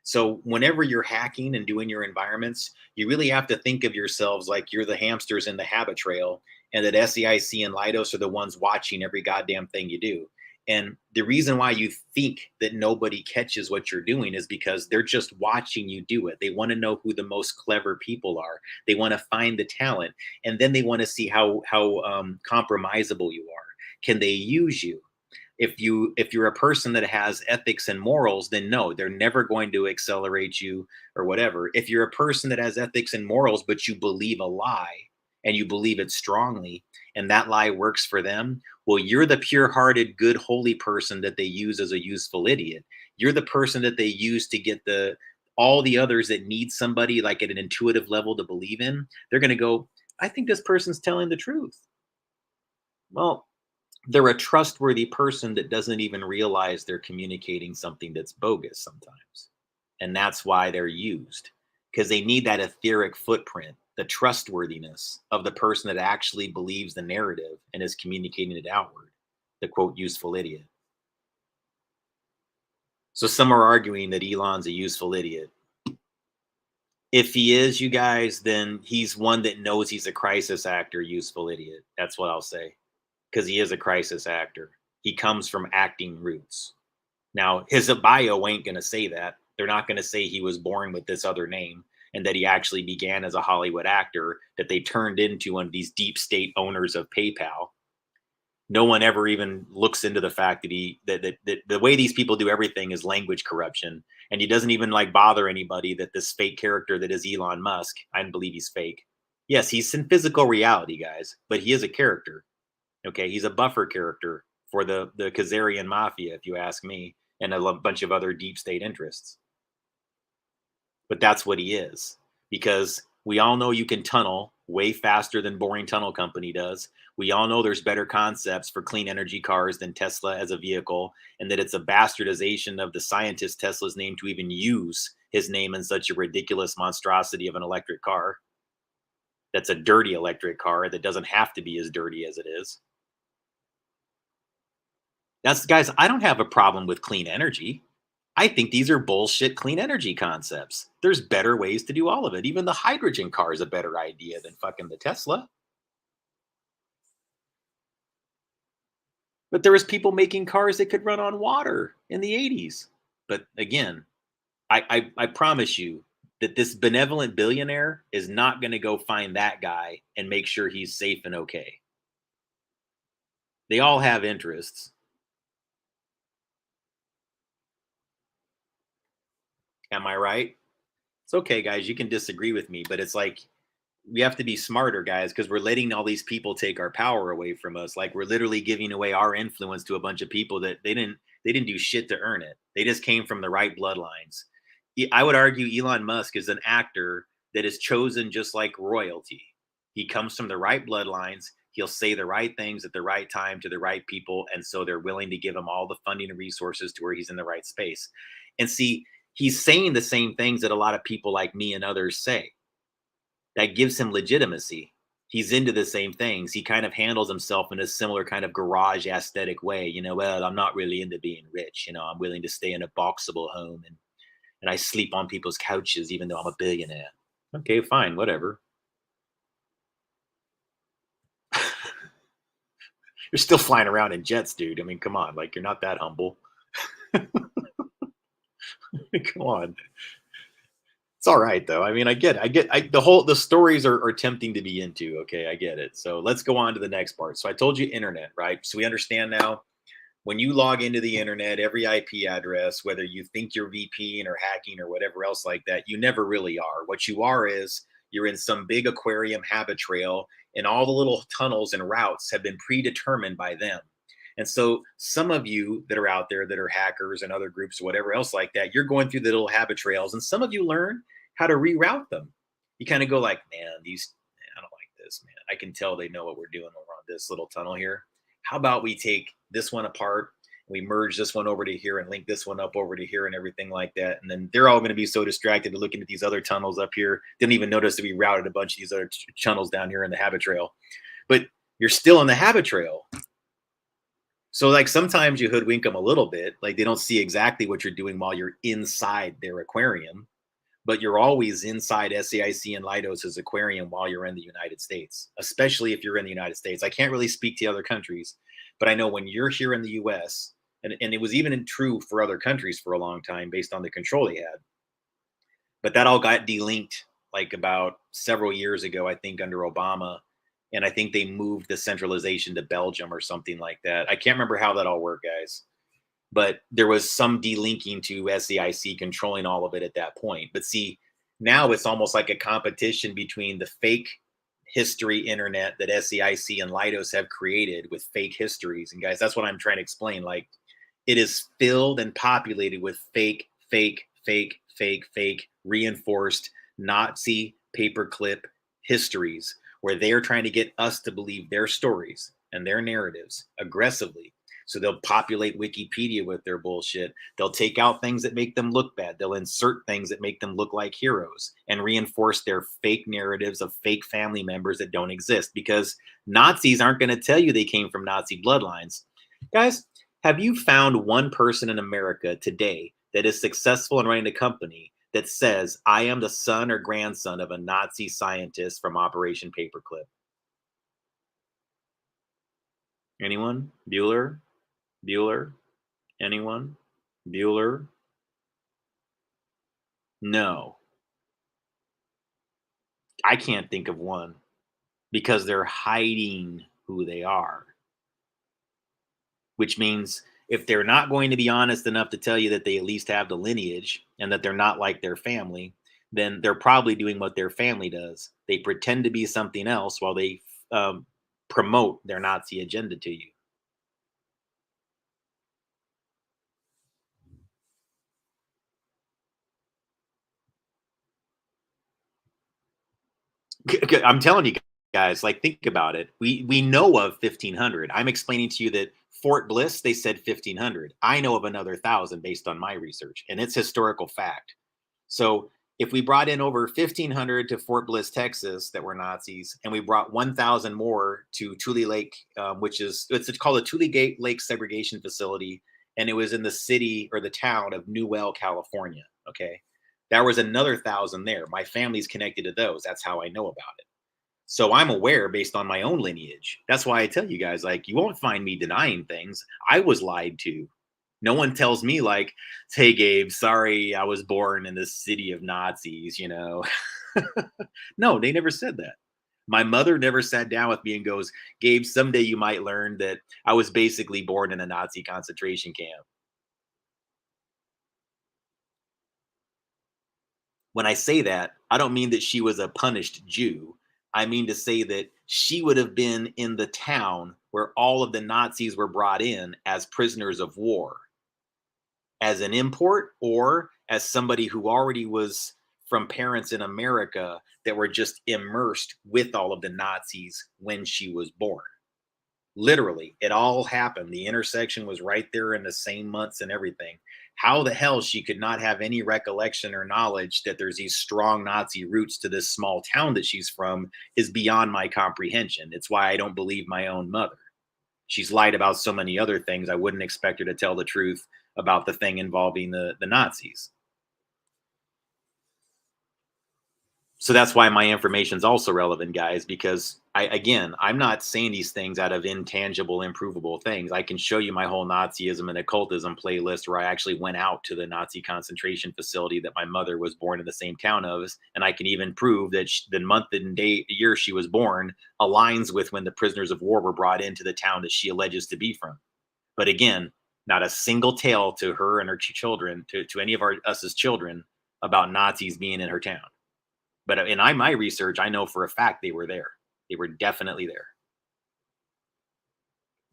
So whenever you're hacking and doing your environments, you really have to think of yourselves like you're the hamsters in the habit trail, and that SAIC and Leidos are the ones watching every goddamn thing you do. And the reason why you think that nobody catches what you're doing is because they're just watching you do it. They want to know who the most clever people are. They want to find the talent, and then they want to see how compromisable you are. Can they use you? If you're a person that has ethics and morals, then no, they're never going to accelerate you or whatever. If you're a person that has ethics and morals, but you believe a lie and you believe it strongly, and that lie works for them, well, you're the pure-hearted, good, holy person that they use as a useful idiot. You're the person that they use to get all the others that need somebody like at an intuitive level to believe in. They're going to go, I think this person's telling the truth. Well, they're a trustworthy person that doesn't even realize they're communicating something that's bogus sometimes. And that's why they're used, because they need that etheric footprint, the trustworthiness of the person that actually believes the narrative and is communicating it outward, the quote, useful idiot. So some are arguing that Elon's a useful idiot. If he is, you guys, then he's one that knows he's a crisis actor, useful idiot. That's what I'll say. Because he is a crisis actor. He comes from acting roots. Now, his bio ain't going to say that. They're not going to say he was born with this other name and that he actually began as a Hollywood actor that they turned into one of these deep state owners of PayPal. No one ever even looks into the fact that that the way these people do everything is language corruption. And he doesn't even like bother anybody that this fake character that is Elon Musk, I don't believe he's fake. Yes, he's in physical reality, guys, but he is a character. Okay, he's a buffer character for the Khazarian mafia, if you ask me, and a bunch of other deep state interests. But that's what he is, because we all know you can tunnel way faster than Boring Tunnel Company does. We all know there's better concepts for clean energy cars than Tesla as a vehicle, and that it's a bastardization of the scientist Tesla's name to even use his name in such a ridiculous monstrosity of an electric car. That's a dirty electric car that doesn't have to be as dirty as it is. Guys, I don't have a problem with clean energy. I think these are bullshit clean energy concepts. There's better ways to do all of it. Even the hydrogen car is a better idea than fucking the Tesla. But there was people making cars that could run on water in the 80s. But again, I promise you that this benevolent billionaire is not going to go find that guy and make sure he's safe and okay. They all have interests. Am I right? It's okay, guys. You can disagree with me, but it's like we have to be smarter, guys, because we're letting all these people take our power away from us. Like we're literally giving away our influence to a bunch of people that they didn't do shit to earn it. They just came from the right bloodlines. I would argue Elon Musk is an actor that is chosen just like royalty. He comes from the right bloodlines. He'll say the right things at the right time to the right people, and so they're willing to give him all the funding and resources to where he's in the right space. And see, he's saying the same things that a lot of people like me and others say. That gives him legitimacy. He's into the same things. He kind of handles himself in a similar kind of garage aesthetic way. You know, well, I'm not really into being rich. You know, I'm willing to stay in a boxable home and I sleep on people's couches, even though I'm a billionaire. Okay, fine, whatever. You're still flying around in jets, dude. I mean, come on, like you're not that humble. Come on. It's all right though. I mean, I get the stories are tempting to be into. Okay, I get it. So let's go on to the next part. So I told you internet, right? So we understand now when you log into the internet, every IP address, whether you think you're VPing or hacking or whatever else like that, you never really are. What you are is you're in some big aquarium habit trail, and all the little tunnels and routes have been predetermined by them. And so some of you that are out there that are hackers and other groups or whatever else like that, you're going through the little habit trails, and some of you learn how to reroute them. You kind of go like, man, I don't like this, man. I can tell they know what we're doing over on this little tunnel here. How about we take this one apart We merge this one over to here and link this one up over to here and everything like that. And then they're all going to be so distracted to looking at these other tunnels up here. Didn't even notice that we routed a bunch of these other tunnels down here in the habit trail. But you're still in the habit trail. So like sometimes you hoodwink them a little bit. Like they don't see exactly what you're doing while you're inside their aquarium. But you're always inside SAIC and Leidos' aquarium while you're in the United States, especially if you're in the United States. I can't really speak to other countries, but I know when you're here in the US, and it was even true for other countries for a long time based on the control they had. But that all got delinked like about several years ago, I think under Obama. And I think they moved the centralization to Belgium or something like that. I can't remember how that all worked, guys. But there was some delinking to SAIC controlling all of it at that point. But see, now it's almost like a competition between the fake history internet that SAIC and Leidos have created with fake histories. And guys, that's what I'm trying to explain. Like it is filled and populated with fake, reinforced Nazi paperclip histories where they are trying to get us to believe their stories and their narratives aggressively. So they'll populate Wikipedia with their bullshit. They'll take out things that make them look bad. They'll insert things that make them look like heroes and reinforce their fake narratives of fake family members that don't exist because Nazis aren't going to tell you they came from Nazi bloodlines. Guys, have you found one person in America today that is successful in running a company that says, I am the son or grandson of a Nazi scientist from Operation Paperclip? Anyone? Bueller? Bueller? Anyone? Bueller? No. I can't think of one because they're hiding who they are. Which means if they're not going to be honest enough to tell you that they at least have the lineage and that they're not like their family, then they're probably doing what their family does. They pretend to be something else while they promote their Nazi agenda to you. I'm telling you guys, like think about it. We know of 1,500. I'm explaining to you that Fort Bliss, they said 1,500. I know of another 1,000 based on my research, and it's historical fact. So if we brought in over 1,500 to Fort Bliss, Texas, that were Nazis, and we brought 1,000 more to Tule Lake, which is it's called a Tule Lake Segregation Facility, and it was in the city or the town of Newell, California. Okay. There was another 1,000 there. My family's connected to those. That's how I know about it. So I'm aware based on my own lineage. That's why I tell you guys, like, you won't find me denying things. I was lied to. No one tells me like, hey, Gabe, sorry, I was born in the city of Nazis, you know. No, they never said that. My mother never sat down with me and goes, Gabe, someday you might learn that I was basically born in a Nazi concentration camp. When I say that, I don't mean that she was a punished Jew. I mean to say that she would have been in the town where all of the Nazis were brought in as prisoners of war, as an import or as somebody who already was from parents in America that were just immersed with all of the Nazis when she was born. Literally, it all happened. The intersection was right there in the same months and everything. How the hell she could not have any recollection or knowledge that there's these strong Nazi roots to this small town that she's from is beyond my comprehension. It's why I don't believe my own mother. She's lied about so many other things. I wouldn't expect her to tell the truth about the thing involving the Nazis. So that's why my information is also relevant, guys, because I'm not saying these things out of intangible, improvable things. I can show you my whole Nazism and occultism playlist where I actually went out to the Nazi concentration facility that my mother was born in the same town of. And I can even prove that the month and year she was born aligns with when the prisoners of war were brought into the town that she alleges to be from. But again, not a single tale to her and her children, to any of us as children, about Nazis being in her town. But in my research, I know for a fact they were there. They were definitely there.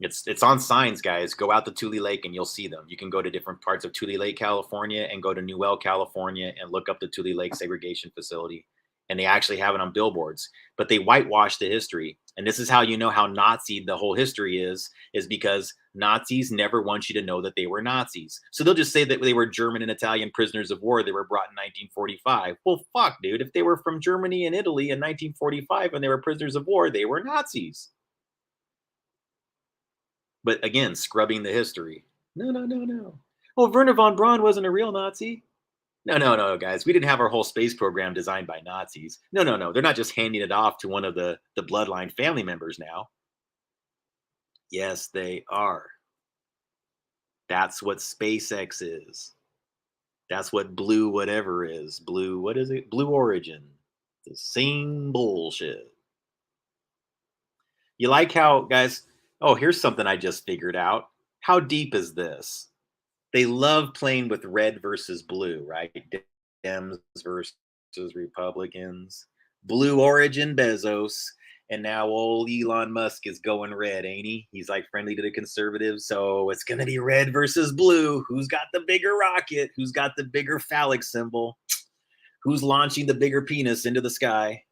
It's on signs, guys. Go out to Tule Lake and you'll see them. You can go to different parts of Tule Lake, California, and go to Newell, California, and look up the Tule Lake Segregation Facility. and they actually have it on billboards, but they whitewash the history. And this is how you know how Nazi the whole history is because Nazis never want you to know that they were Nazis. So they'll just say that they were German and Italian prisoners of war that were brought in 1945. Well, fuck, dude. If they were from Germany and Italy in 1945 and they were prisoners of war, they were Nazis. But again, scrubbing the history. No, no, no, no. Oh, Werner von Braun wasn't a real Nazi. No, no, no, guys. We didn't have our whole space program designed by Nazis. No, no, no. They're not just handing it off to one of the bloodline family members now. Yes, they are. That's what SpaceX is. That's what Blue whatever is. Blue, what is it? Blue Origin. The same bullshit. You like how, guys, oh, here's something I just figured out. How deep is this? They love playing with red versus blue, right? Dems versus Republicans. Blue Origin Bezos. And now old Elon Musk is going red, ain't he? He's like friendly to the conservatives. So it's going to be red versus blue. Who's got the bigger rocket? Who's got the bigger phallic symbol? Who's launching the bigger penis into the sky?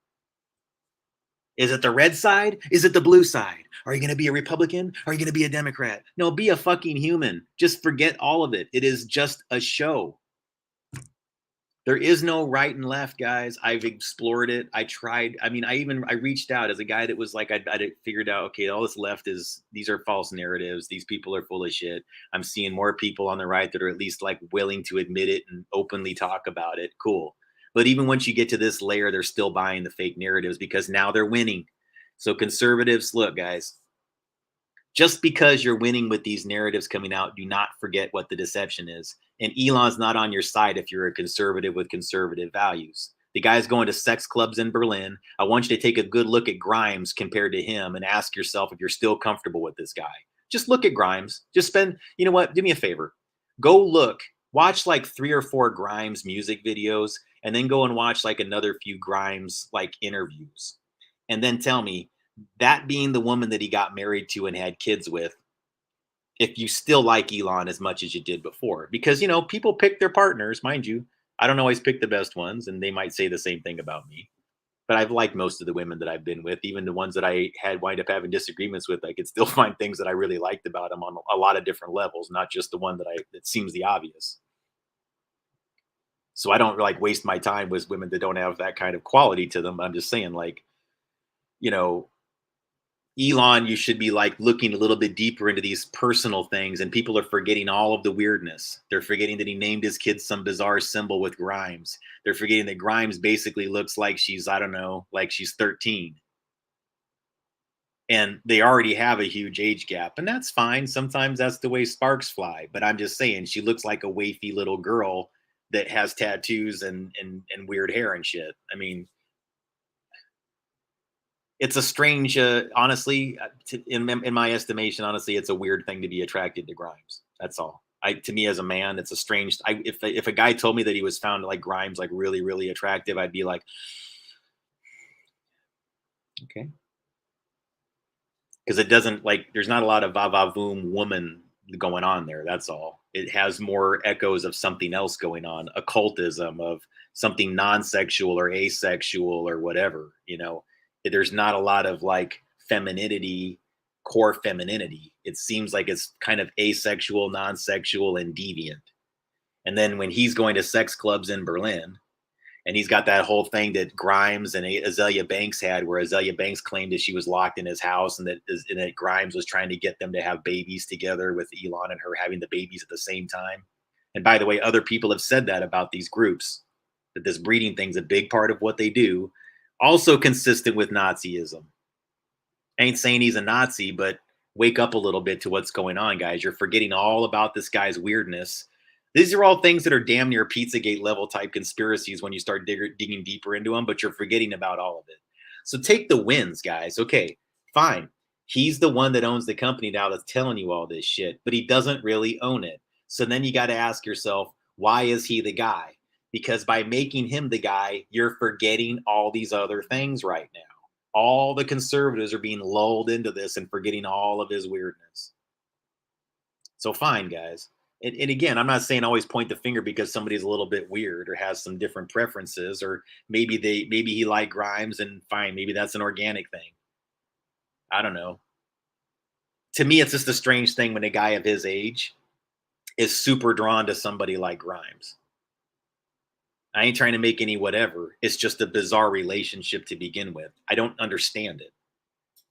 Is it the red side? Is it the blue side? Are you going to be a Republican? Are you going to be a Democrat? No, be a fucking human. Just forget all of it. It is just a show. There is no right and left, guys. I've explored it. I tried. I mean, I reached out as a guy that was like, I figured out, okay, all this left is, these are false narratives. These people are full of shit. I'm seeing more people on the right that are at least like willing to admit it and openly talk about it. Cool. But even once you get to this layer, they're still buying the fake narratives because now they're winning. So conservatives, look, guys, just because you're winning with these narratives coming out, do not forget what the deception is. And Elon's not on your side if you're a conservative with conservative values. The guy's going to sex clubs in Berlin. I want you to take a good look at Grimes compared to him and ask yourself if you're still comfortable with this guy. Just look at Grimes. Just spend, you know what? Do me a favor. Go look, watch like 3 or 4 Grimes music videos, and then go and watch like another few Grimes like interviews. And then tell me, that being the woman that he got married to and had kids with, if you still like Elon as much as you did before. Because, you know, people pick their partners, mind you. I don't always pick the best ones, and they might say the same thing about me. But I've liked most of the women that I've been with, even the ones that I had wind up having disagreements with. I could still find things that I really liked about them on a lot of different levels, not just the one that seems the obvious. So I don't like waste my time with women that don't have that kind of quality to them. I'm just saying, like, you know, Elon, you should be like looking a little bit deeper into these personal things, and people are forgetting all of the weirdness. They're forgetting that he named his kids some bizarre symbol with Grimes. They're forgetting that Grimes basically looks like she's, I don't know, like she's 13. And they already have a huge age gap, and that's fine. Sometimes that's the way sparks fly. But I'm just saying, she looks like a wafy little girl that has tattoos and weird hair and shit. I mean, it's a strange, honestly, in my estimation, honestly, it's a weird thing to be attracted to Grimes. That's all. To me as a man, it's a strange. If a guy told me that he was found like Grimes like really really attractive, I'd be like, okay, because it doesn't like there's not a lot of va-va-voom woman going on there. That's all. It has more echoes of something else going on, occultism, of something non-sexual or asexual or whatever, you know. There's not a lot of like femininity, core femininity. It seems like it's kind of asexual, non-sexual, and deviant. And then when he's going to sex clubs in Berlin, and he's got that whole thing that Grimes and Azalea Banks had, where Azalea Banks claimed that she was locked in his house, and that Grimes was trying to get them to have babies together, with Elon and her having the babies at the same time. And by the way, other people have said that about these groups, that this breeding thing's a big part of what they do. Also consistent with Nazism. I ain't saying he's a Nazi, but wake up a little bit to what's going on, guys. You're forgetting all about this guy's weirdness. These are all things that are damn near Pizzagate level type conspiracies when you start digging deeper into them, but you're forgetting about all of it. So take the wins, guys. Okay, fine. He's the one that owns the company now that's telling you all this shit, but he doesn't really own it. So then you got to ask yourself, why is he the guy? Because by making him the guy, you're forgetting all these other things right now. All the conservatives are being lulled into this and forgetting all of his weirdness. So fine, guys. And again, I'm not saying always point the finger because somebody's a little bit weird or has some different preferences, or maybe he liked Grimes and fine, maybe that's an organic thing. I don't know. To me, it's just a strange thing when a guy of his age is super drawn to somebody like Grimes. I ain't trying to make any whatever. It's just a bizarre relationship to begin with. I don't understand it.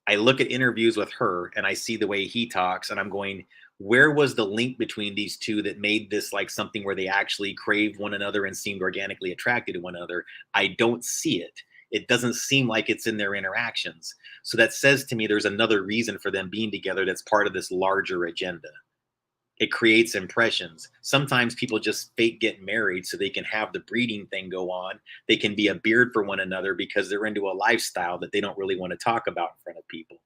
I look at interviews with her and I see the way he talks, and I'm going, where was the link between these two that made this like something where they actually craved one another and seemed organically attracted to one another? I don't see it. It doesn't seem like it's in their interactions. So that says to me there's another reason for them being together that's part of this larger agenda. It creates impressions. Sometimes people just fake get married so they can have the breeding thing go on. They can be a beard for one another because they're into a lifestyle that they don't really want to talk about in front of people.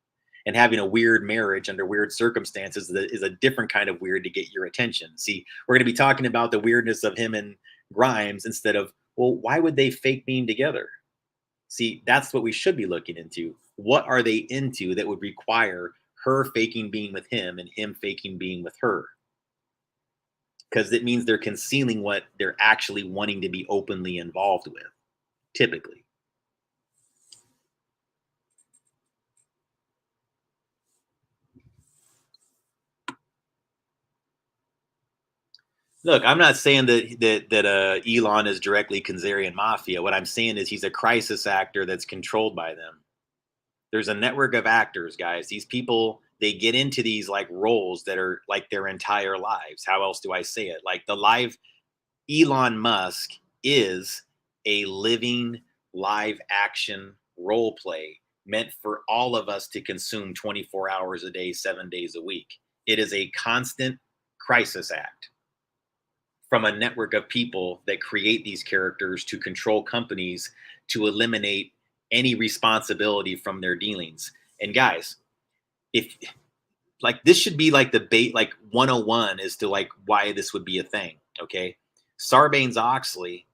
And having a weird marriage under weird circumstances is a different kind of weird to get your attention. See, we're going to be talking about the weirdness of him and Grimes instead of, well, why would they fake being together? See, that's what we should be looking into. What are they into that would require her faking being with him and him faking being with her? Because it means they're concealing what they're actually wanting to be openly involved with, typically. Look, I'm not saying that Elon is directly Kanzerian mafia. What I'm saying is he's a crisis actor that's controlled by them. There's a network of actors, guys. These people, they get into these like roles that are like their entire lives. How else do I say it? Like the live Elon Musk is a living live action role play meant for all of us to consume 24 hours a day, 7 days a week. It is a constant crisis act from a network of people that create these characters to control companies to eliminate any responsibility from their dealings. And guys, if like this should be like the bait, like 101 as to like why this would be a thing. Okay. Sarbanes-Oxley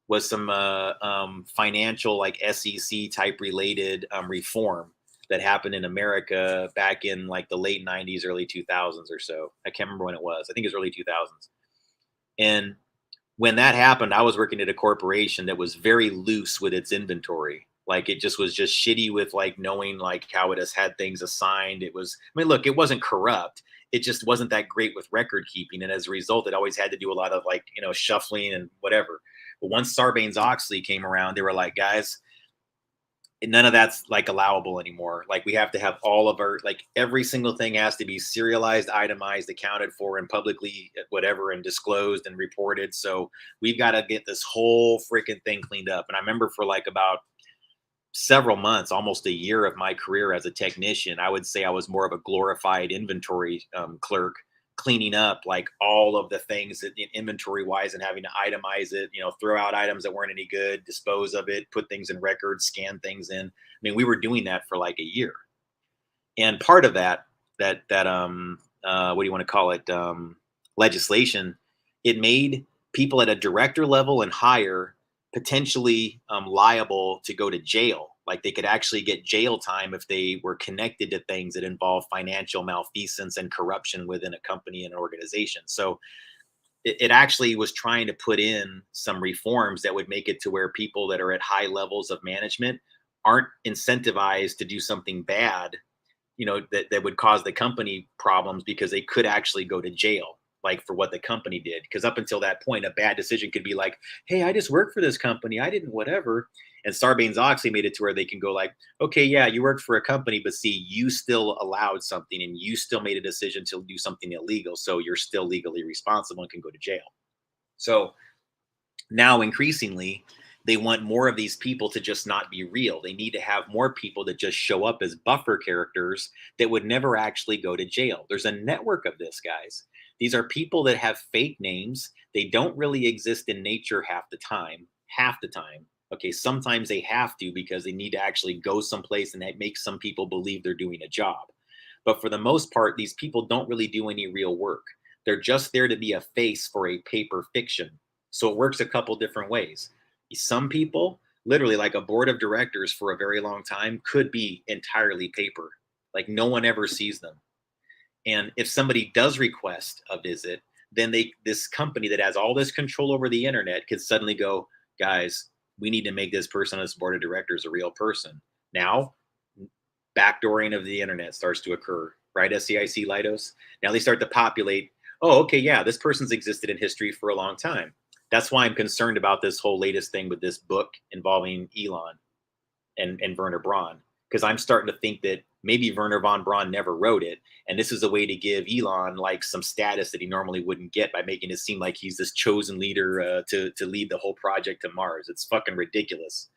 was some financial like SEC type related reform that happened in America back in like the late 90s, early 2000s or so. I can't remember when it was. I think it was early 2000s. And when that happened, I was working at a corporation that was very loose with its inventory. Like it just was just shitty with like knowing like how it has had things assigned. It was, I mean, look, it wasn't corrupt. It just wasn't that great with record keeping. And as a result, it always had to do a lot of like, shuffling and whatever. But once Sarbanes-Oxley came around, they were like, guys, none of that's like allowable anymore. Like we have to have all of our, like every single thing has to be serialized, itemized, accounted for, and publicly whatever, and disclosed and reported. So we've got to get this whole freaking thing cleaned up. And I remember for like about several months, almost a year of my career as a technician, I would say I was more of a glorified inventory clerk, cleaning up like all of the things that inventory wise and having to itemize it, throw out items that weren't any good, dispose of it, put things in records, scan things in. I mean, we were doing that for like a year. And part of what do you want to call it? Legislation, it made people at a director level and higher potentially liable to go to jail. Like they could actually get jail time if they were connected to things that involve financial malfeasance and corruption within a company and an organization. So it actually was trying to put in some reforms that would make it to where people that are at high levels of management aren't incentivized to do something bad, that would cause the company problems because they could actually go to jail, like for what the company did. Because up until that point, a bad decision could be like, hey, I just worked for this company. I didn't whatever. And Sarbanes-Oxley made it to where they can go like, okay, yeah, you worked for a company, but see, you still allowed something and you still made a decision to do something illegal. So you're still legally responsible and can go to jail. So now increasingly, they want more of these people to just not be real. They need to have more people that just show up as buffer characters that would never actually go to jail. There's a network of this, guys. These are people that have fake names. They don't really exist in nature half the time. Okay, sometimes they have to because they need to actually go someplace and that makes some people believe they're doing a job. But for the most part, these people don't really do any real work. They're just there to be a face for a paper fiction. So it works a couple different ways. Some people, literally like a board of directors for a very long time, could be entirely paper. Like no one ever sees them. And if somebody does request a visit, then this company that has all this control over the internet could suddenly go, guys, we need to make this person on this board of directors a real person. Now, backdooring of the internet starts to occur, right? SAIC, Leidos. Now they start to populate. Oh, okay, yeah, this person's existed in history for a long time. That's why I'm concerned about this whole latest thing with this book involving Elon and Wehrner Braun, because I'm starting to think that maybe Wehrner Von Braun never wrote it, and this is a way to give Elon like some status that he normally wouldn't get by making it seem like he's this chosen leader to lead the whole project to Mars. It's fucking ridiculous.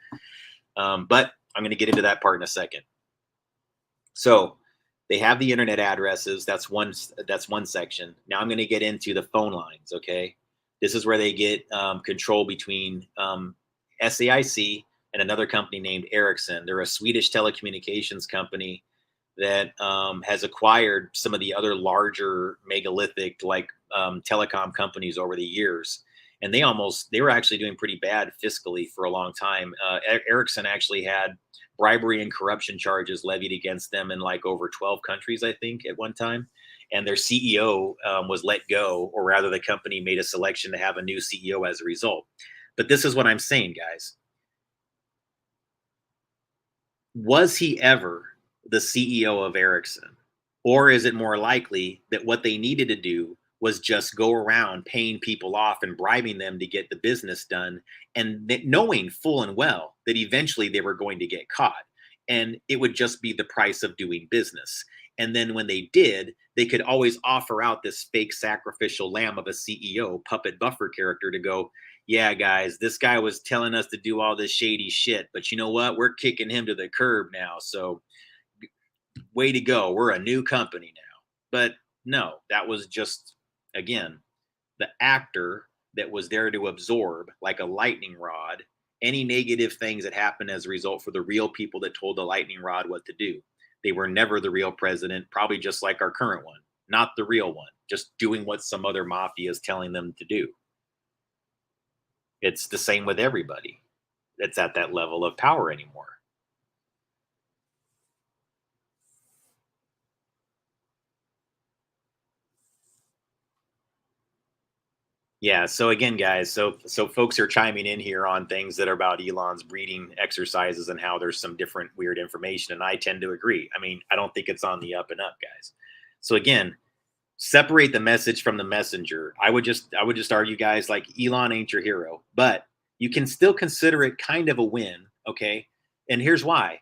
But I'm going to get into that part in a second. So they have the internet addresses. That's one section. Now I'm going to get into the phone lines. Okay, this is where they get control between SAIC and another company named Ericsson. They're a Swedish telecommunications company that has acquired some of the other larger megalithic like telecom companies over the years. And they were actually doing pretty bad fiscally for a long time. Ericsson actually had bribery and corruption charges levied against them in like over 12 countries, I think, at one time. And their CEO was let go, or rather the company made a selection to have a new CEO as a result. But this is what I'm saying, guys. Was he ever the CEO of Ericsson? Or is it more likely that what they needed to do was just go around paying people off and bribing them to get the business done, and knowing full and well that eventually they were going to get caught and it would just be the price of doing business? And then when they did, they could always offer out this fake sacrificial lamb of a CEO, puppet buffer character, to go, yeah, guys, this guy was telling us to do all this shady shit, but you know what? We're kicking him to the curb now. So way to go. We're a new company now. But no, that was just, again, the actor that was there to absorb, like a lightning rod, any negative things that happened as a result for the real people that told the lightning rod what to do. They were never the real president, probably just like our current one, not the real one, just doing what some other mafia is telling them to do. It's the same with everybody that's at that level of power anymore. Yeah. So again, guys, so folks are chiming in here on things that are about Elon's breeding exercises and how there's some different weird information, and I tend to agree. I mean, I don't think it's on the up and up, guys. So again, separate the message from the messenger. I would just argue, guys, like Elon ain't your hero, but you can still consider it kind of a win, okay? And here's why.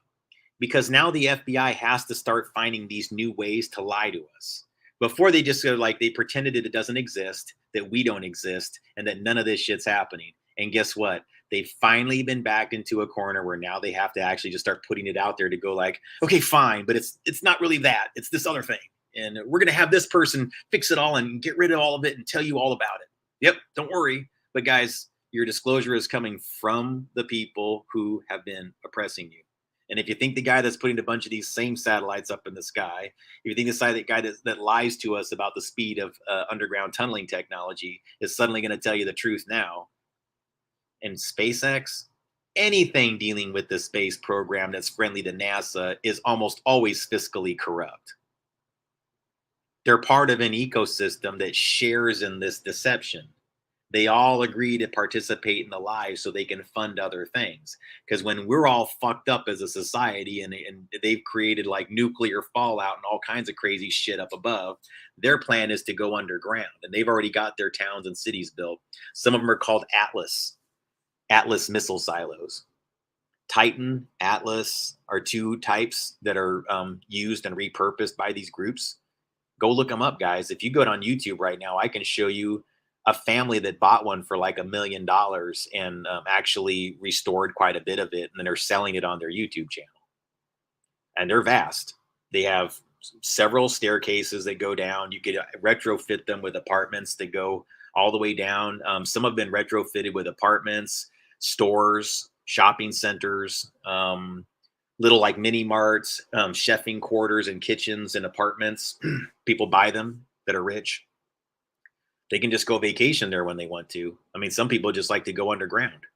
Because now the FBI has to start finding these new ways to lie to us. Before they just go like they pretended it doesn't exist, that we don't exist, and that none of this shit's happening. And guess what? They've finally been backed into a corner where now they have to actually just start putting it out there to go like, okay, fine, but it's not really that. It's this other thing. And we're gonna have this person fix it all and get rid of all of it and tell you all about it. Yep, don't worry. But guys, your disclosure is coming from the people who have been oppressing you. And if you think the guy that's putting a bunch of these same satellites up in the sky, if you think the guy that lies to us about the speed of underground tunneling technology is suddenly going to tell you the truth now, and SpaceX, anything dealing with the space program that's friendly to NASA is almost always fiscally corrupt. They're part of an ecosystem that shares in this deception. They all agree to participate in the lie so they can fund other things. Because when we're all fucked up as a society and they've created like nuclear fallout and all kinds of crazy shit up above, their plan is to go underground. And they've already got their towns and cities built. Some of them are called Atlas missile silos. Titan, Atlas are two types that are used and repurposed by these groups. Go look them up, guys. If you go on YouTube right now, I can show you a family that bought one for like $1 million and actually restored quite a bit of it. And then they're selling it on their YouTube channel. And they're vast. They have several staircases that go down. You could retrofit them with apartments that go all the way down. Some have been retrofitted with apartments, stores, shopping centers, little like mini marts, chefing quarters and kitchens and apartments. People buy them that are rich. They can just go vacation there when they want to. I mean, some people just like to go underground.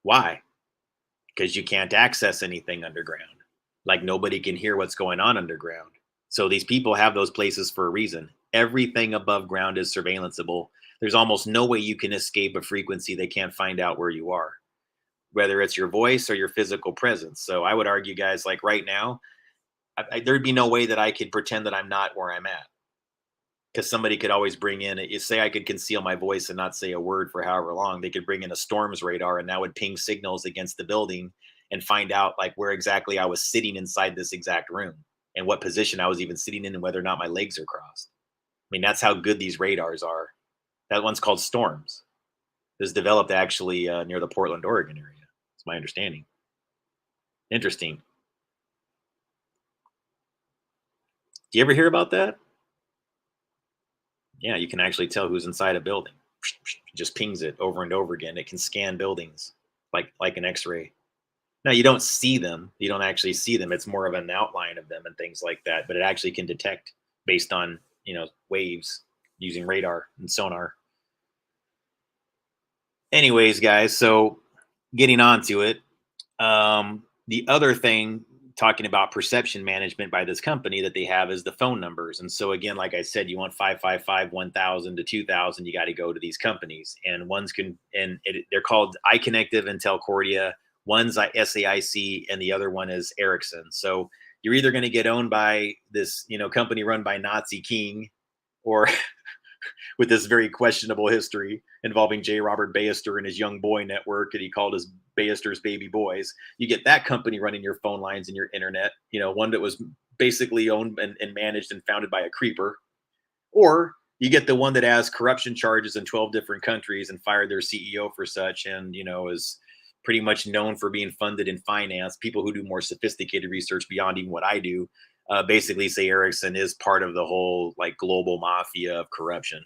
Why? Because you can't access anything underground. Like nobody can hear what's going on underground. So these people have those places for a reason. Everything above ground is surveillanceable. There's almost no way you can escape a frequency they can't find out where you are, whether it's your voice or your physical presence. So I would argue, guys, like right now, there'd be no way that I could pretend that I'm not where I'm at, because somebody could always bring in, you say I could conceal my voice and not say a word for however long. They could bring in a storms radar and that would ping signals against the building and find out like where exactly I was sitting inside this exact room and what position I was even sitting in and whether or not my legs are crossed. I mean, that's how good these radars are. That one's called Storms. It was developed actually near the Portland, Oregon area. It's my understanding. Interesting. Do you ever hear about that? Yeah, you can actually tell who's inside a building. It just pings it over and over again. It can scan buildings like an X-ray. Now you don't see them. You don't actually see them. It's more of an outline of them and things like that. But it actually can detect based on waves using radar and sonar. Anyways, guys, so getting on to it, the other thing, talking about perception management by this company that they have, is the phone numbers. And so again, like I said, you want 555, 1000 to 2000, you got to go to these companies, and they're called iConnective and Telcordia. One's SAIC and the other one is Ericsson. So you're either going to get owned by this company run by Nazi king, or with this very questionable history involving J. Robert Baester and his young boy network, and he called his Baester's baby boys. You get that company running your phone lines and your internet, one that was basically owned and managed and founded by a creeper. Or you get the one that has corruption charges in 12 different countries and fired their CEO for such, and is pretty much known for being funded and financed. People who do more sophisticated research beyond even what I do basically say Ericsson is part of the whole like global mafia of corruption.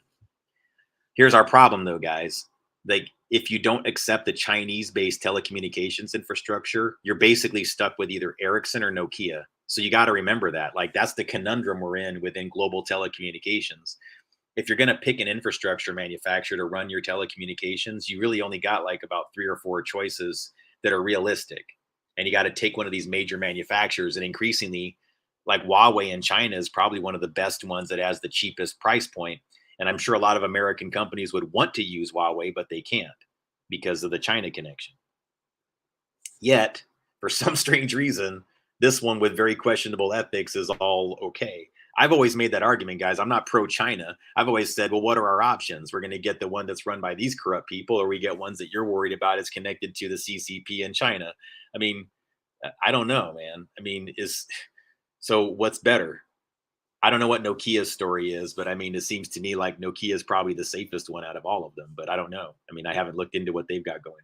Here's our problem though, guys. Like, if you don't accept the Chinese-based telecommunications infrastructure, you're basically stuck with either Ericsson or Nokia. So you got to remember that. Like, that's the conundrum we're in within global telecommunications. If you're going to pick an infrastructure manufacturer to run your telecommunications, you really only got like about 3 or 4 choices that are realistic. And you got to take one of these major manufacturers, and increasingly, like Huawei in China is probably one of the best ones that has the cheapest price point. And I'm sure a lot of American companies would want to use Huawei, but they can't because of the China connection. Yet, for some strange reason, this one with very questionable ethics is all okay. I've always made that argument, guys. I'm not pro-China. I've always said, well, what are our options? We're going to get the one that's run by these corrupt people, or we get ones that you're worried about is connected to the CCP in China. I mean, I don't know, man. I mean, so what's better? I don't know what Nokia's story is, but I mean, it seems to me like Nokia is probably the safest one out of all of them, but I don't know. I mean, I haven't looked into what they've got going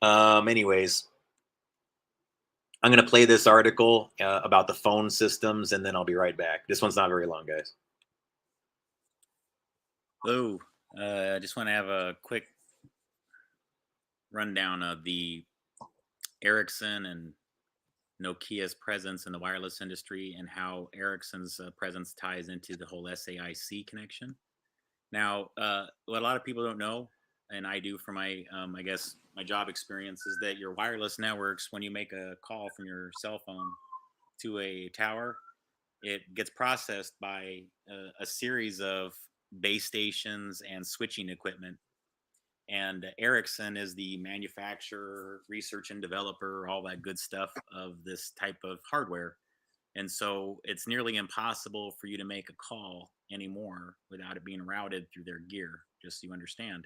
on. Anyways, I'm going to play this article about the phone systems, and then I'll be right back. This one's not very long, guys. Hello. I just want to have a quick rundown of the Ericsson and Nokia's presence in the wireless industry and how Ericsson's presence ties into the whole SAIC connection. Now, what a lot of people don't know, and I do for my, I guess, my job experience, is that your wireless networks, when you make a call from your cell phone to a tower, it gets processed by a series of base stations and switching equipment. And Ericsson is the manufacturer, research and developer, all that good stuff of this type of hardware. And so it's nearly impossible for you to make a call anymore without it being routed through their gear, just so you understand.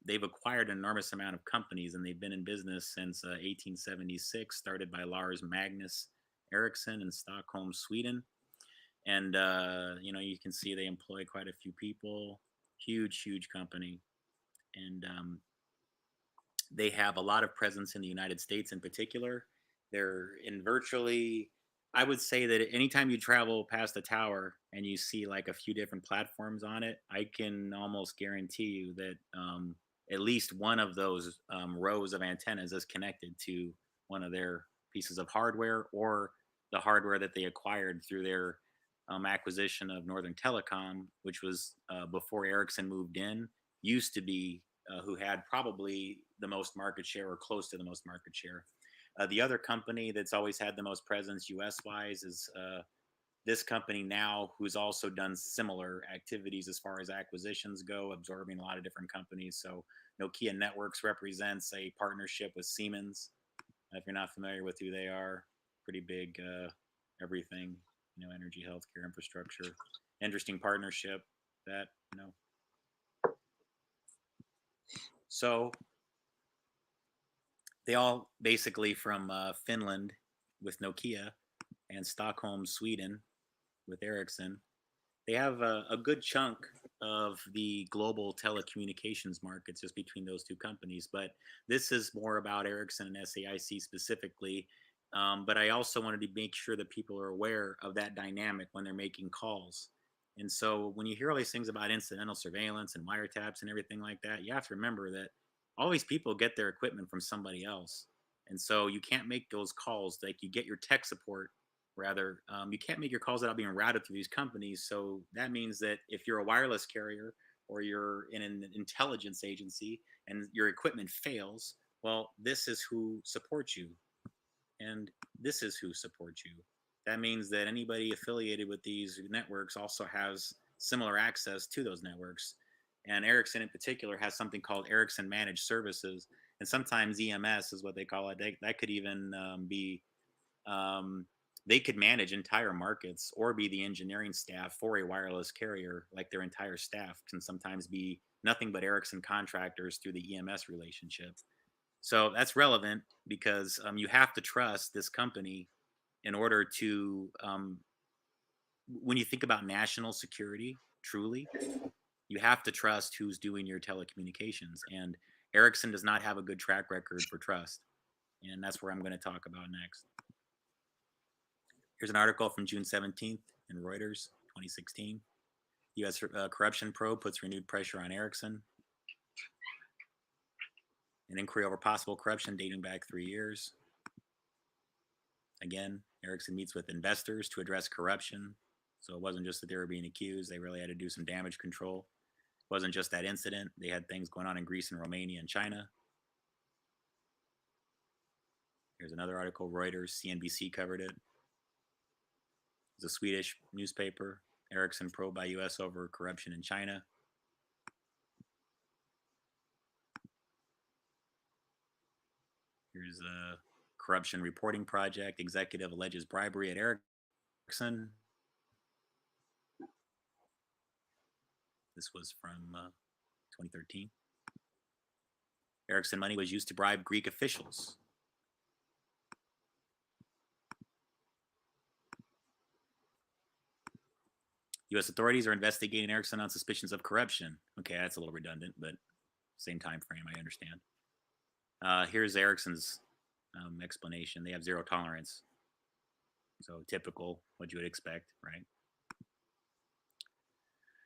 They've acquired an enormous amount of companies, and they've been in business since 1876, started by Lars Magnus Ericsson in Stockholm, Sweden. And, you can see they employ quite a few people, huge company. And they have a lot of presence in the United States in particular. They're in virtually, I would say that anytime you travel past a tower and you see like a few different platforms on it, I can almost guarantee you that at least one of those rows of antennas is connected to one of their pieces of hardware, or the hardware that they acquired through their acquisition of Northern Telecom, which was before Ericsson moved in, used to be who had probably the most market share or close to the most market share. The other company that's always had the most presence US wise is this company now, who's also done similar activities as far as acquisitions go, absorbing a lot of different companies. So Nokia Networks represents a partnership with Siemens. If you're not familiar with who they are, pretty big, everything, energy, healthcare, infrastructure. Interesting partnership that, So they all basically from Finland with Nokia and Stockholm, Sweden with Ericsson. They have a good chunk of the global telecommunications markets just between those two companies. But this is more about Ericsson and SAIC specifically. But I also wanted to make sure that people are aware of that dynamic when they're making calls. And so when you hear all these things about incidental surveillance and wiretaps and everything like that, you have to remember that all these people get their equipment from somebody else. And so you can't make those calls. Like, you get your tech support, rather, you can't make your calls without being routed through these companies. So that means that if you're a wireless carrier or you're in an intelligence agency and your equipment fails, well, this is who supports you. And this is who supports you. That means that anybody affiliated with these networks also has similar access to those networks. And Ericsson in particular has something called Ericsson Managed Services. And sometimes EMS is what they call it. That could even be, they could manage entire markets or be the engineering staff for a wireless carrier. Like, their entire staff can sometimes be nothing but Ericsson contractors through the EMS relationship. So that's relevant because you have to trust this company in order to, when you think about national security, truly, you have to trust who's doing your telecommunications. And Ericsson does not have a good track record for trust. And that's where I'm going to talk about next. Here's an article from June 17th in Reuters, 2016. U.S. corruption probe puts renewed pressure on Ericsson. An inquiry over possible corruption dating back 3 years. Again, Ericsson meets with investors to address corruption. So it wasn't just that they were being accused. They really had to do some damage control. It wasn't just that incident. They had things going on in Greece and Romania and China. Here's another article, Reuters, CNBC covered it. It's a Swedish newspaper. Ericsson probe by U.S. over corruption in China. Here's a corruption reporting project. Executive alleges bribery at Ericsson. This was from 2013. Ericsson money was used to bribe Greek officials. U.S. authorities are investigating Ericsson on suspicions of corruption. Okay, that's a little redundant, but same time frame, I understand. Here's Ericsson's explanation. They have zero tolerance. So typical, what you would expect, right?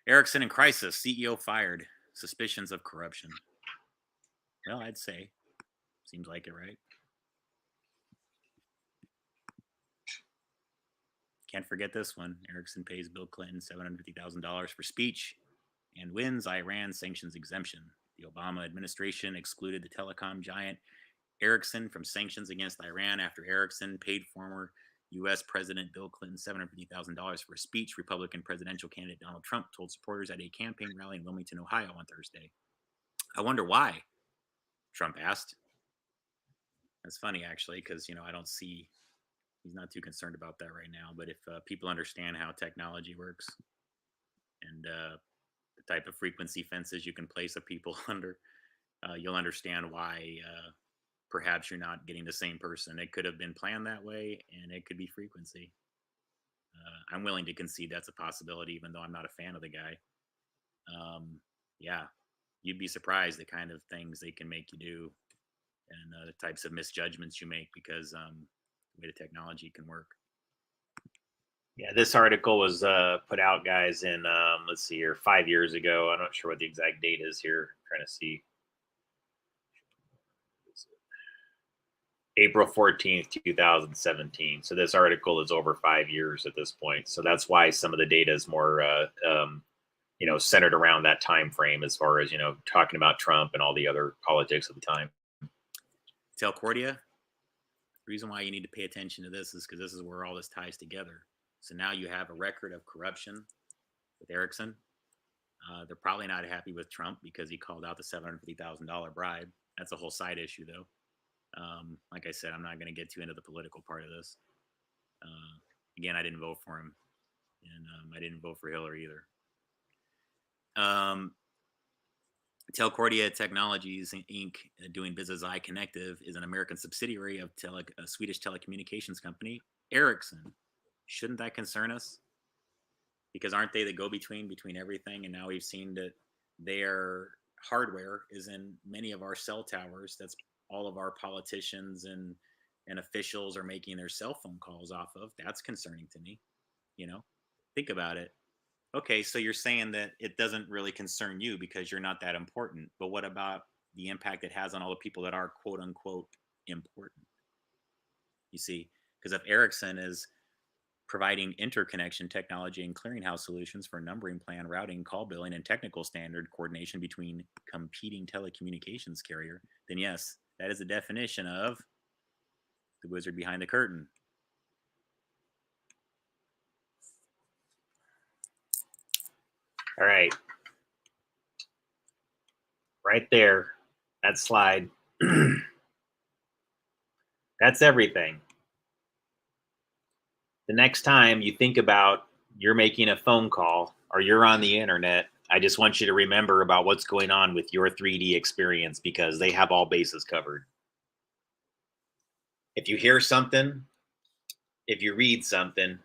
Ericsson in crisis, CEO fired, suspicions of corruption. Well, I'd say, seems like it, right? Can't forget this one. Ericsson pays Bill Clinton $750,000 for speech and wins Iran sanctions exemption. The Obama administration excluded the telecom giant Ericsson from sanctions against Iran after Ericsson paid former U.S. President Bill Clinton $750,000 for a speech. Republican presidential candidate Donald Trump told supporters at a campaign rally in Wilmington, Ohio on Thursday. I wonder why, Trump asked. That's funny, actually, because, I don't see, he's not too concerned about that right now. But if people understand how technology works and the type of frequency fences you can place a people under, you'll understand why perhaps you're not getting the same person. It could have been planned that way, and it could be frequency. I'm willing to concede that's a possibility, even though I'm not a fan of the guy. Yeah, you'd be surprised the kind of things they can make you do and the types of misjudgments you make because the way the technology can work. Yeah, this article was put out, guys, in, let's see here, 5 years ago. I'm not sure what the exact date is here. I'm trying to see. April 14th, 2017. So this article is over 5 years at this point. So that's why some of the data is more, centered around that time frame as far as, talking about Trump and all the other politics of the time. Telcordia, the reason why you need to pay attention to this is because this is where all this ties together. So now you have a record of corruption with Ericsson. They're probably not happy with Trump because he called out the $750,000 bribe. That's a whole side issue, though. Like I said, I'm not going to get too into the political part of this. Again, I didn't vote for him, and I didn't vote for Hillary either. Telcordia Technologies Inc., doing business as iConnective, is an American subsidiary of a Swedish telecommunications company, Ericsson. Shouldn't that concern us? Because aren't they the go-between between everything? And now we've seen that their hardware is in many of our cell towers. That's all of our politicians and officials are making their cell phone calls off of. That's concerning to me. You know, think about it. Okay, so you're saying that it doesn't really concern you because you're not that important. But what about the impact it has on all the people that are quote unquote important? You see, because if Ericsson is providing interconnection technology and clearinghouse solutions for numbering plan, routing, call billing, and technical standard coordination between competing telecommunications carrier, then yes, that is the definition of the wizard behind the curtain. All right. Right there, that slide. That's everything. The next time you think about you're making a phone call or you're on the internet, I just want you to remember about what's going on with your 3D experience because they have all bases covered. If you hear something, if you read something,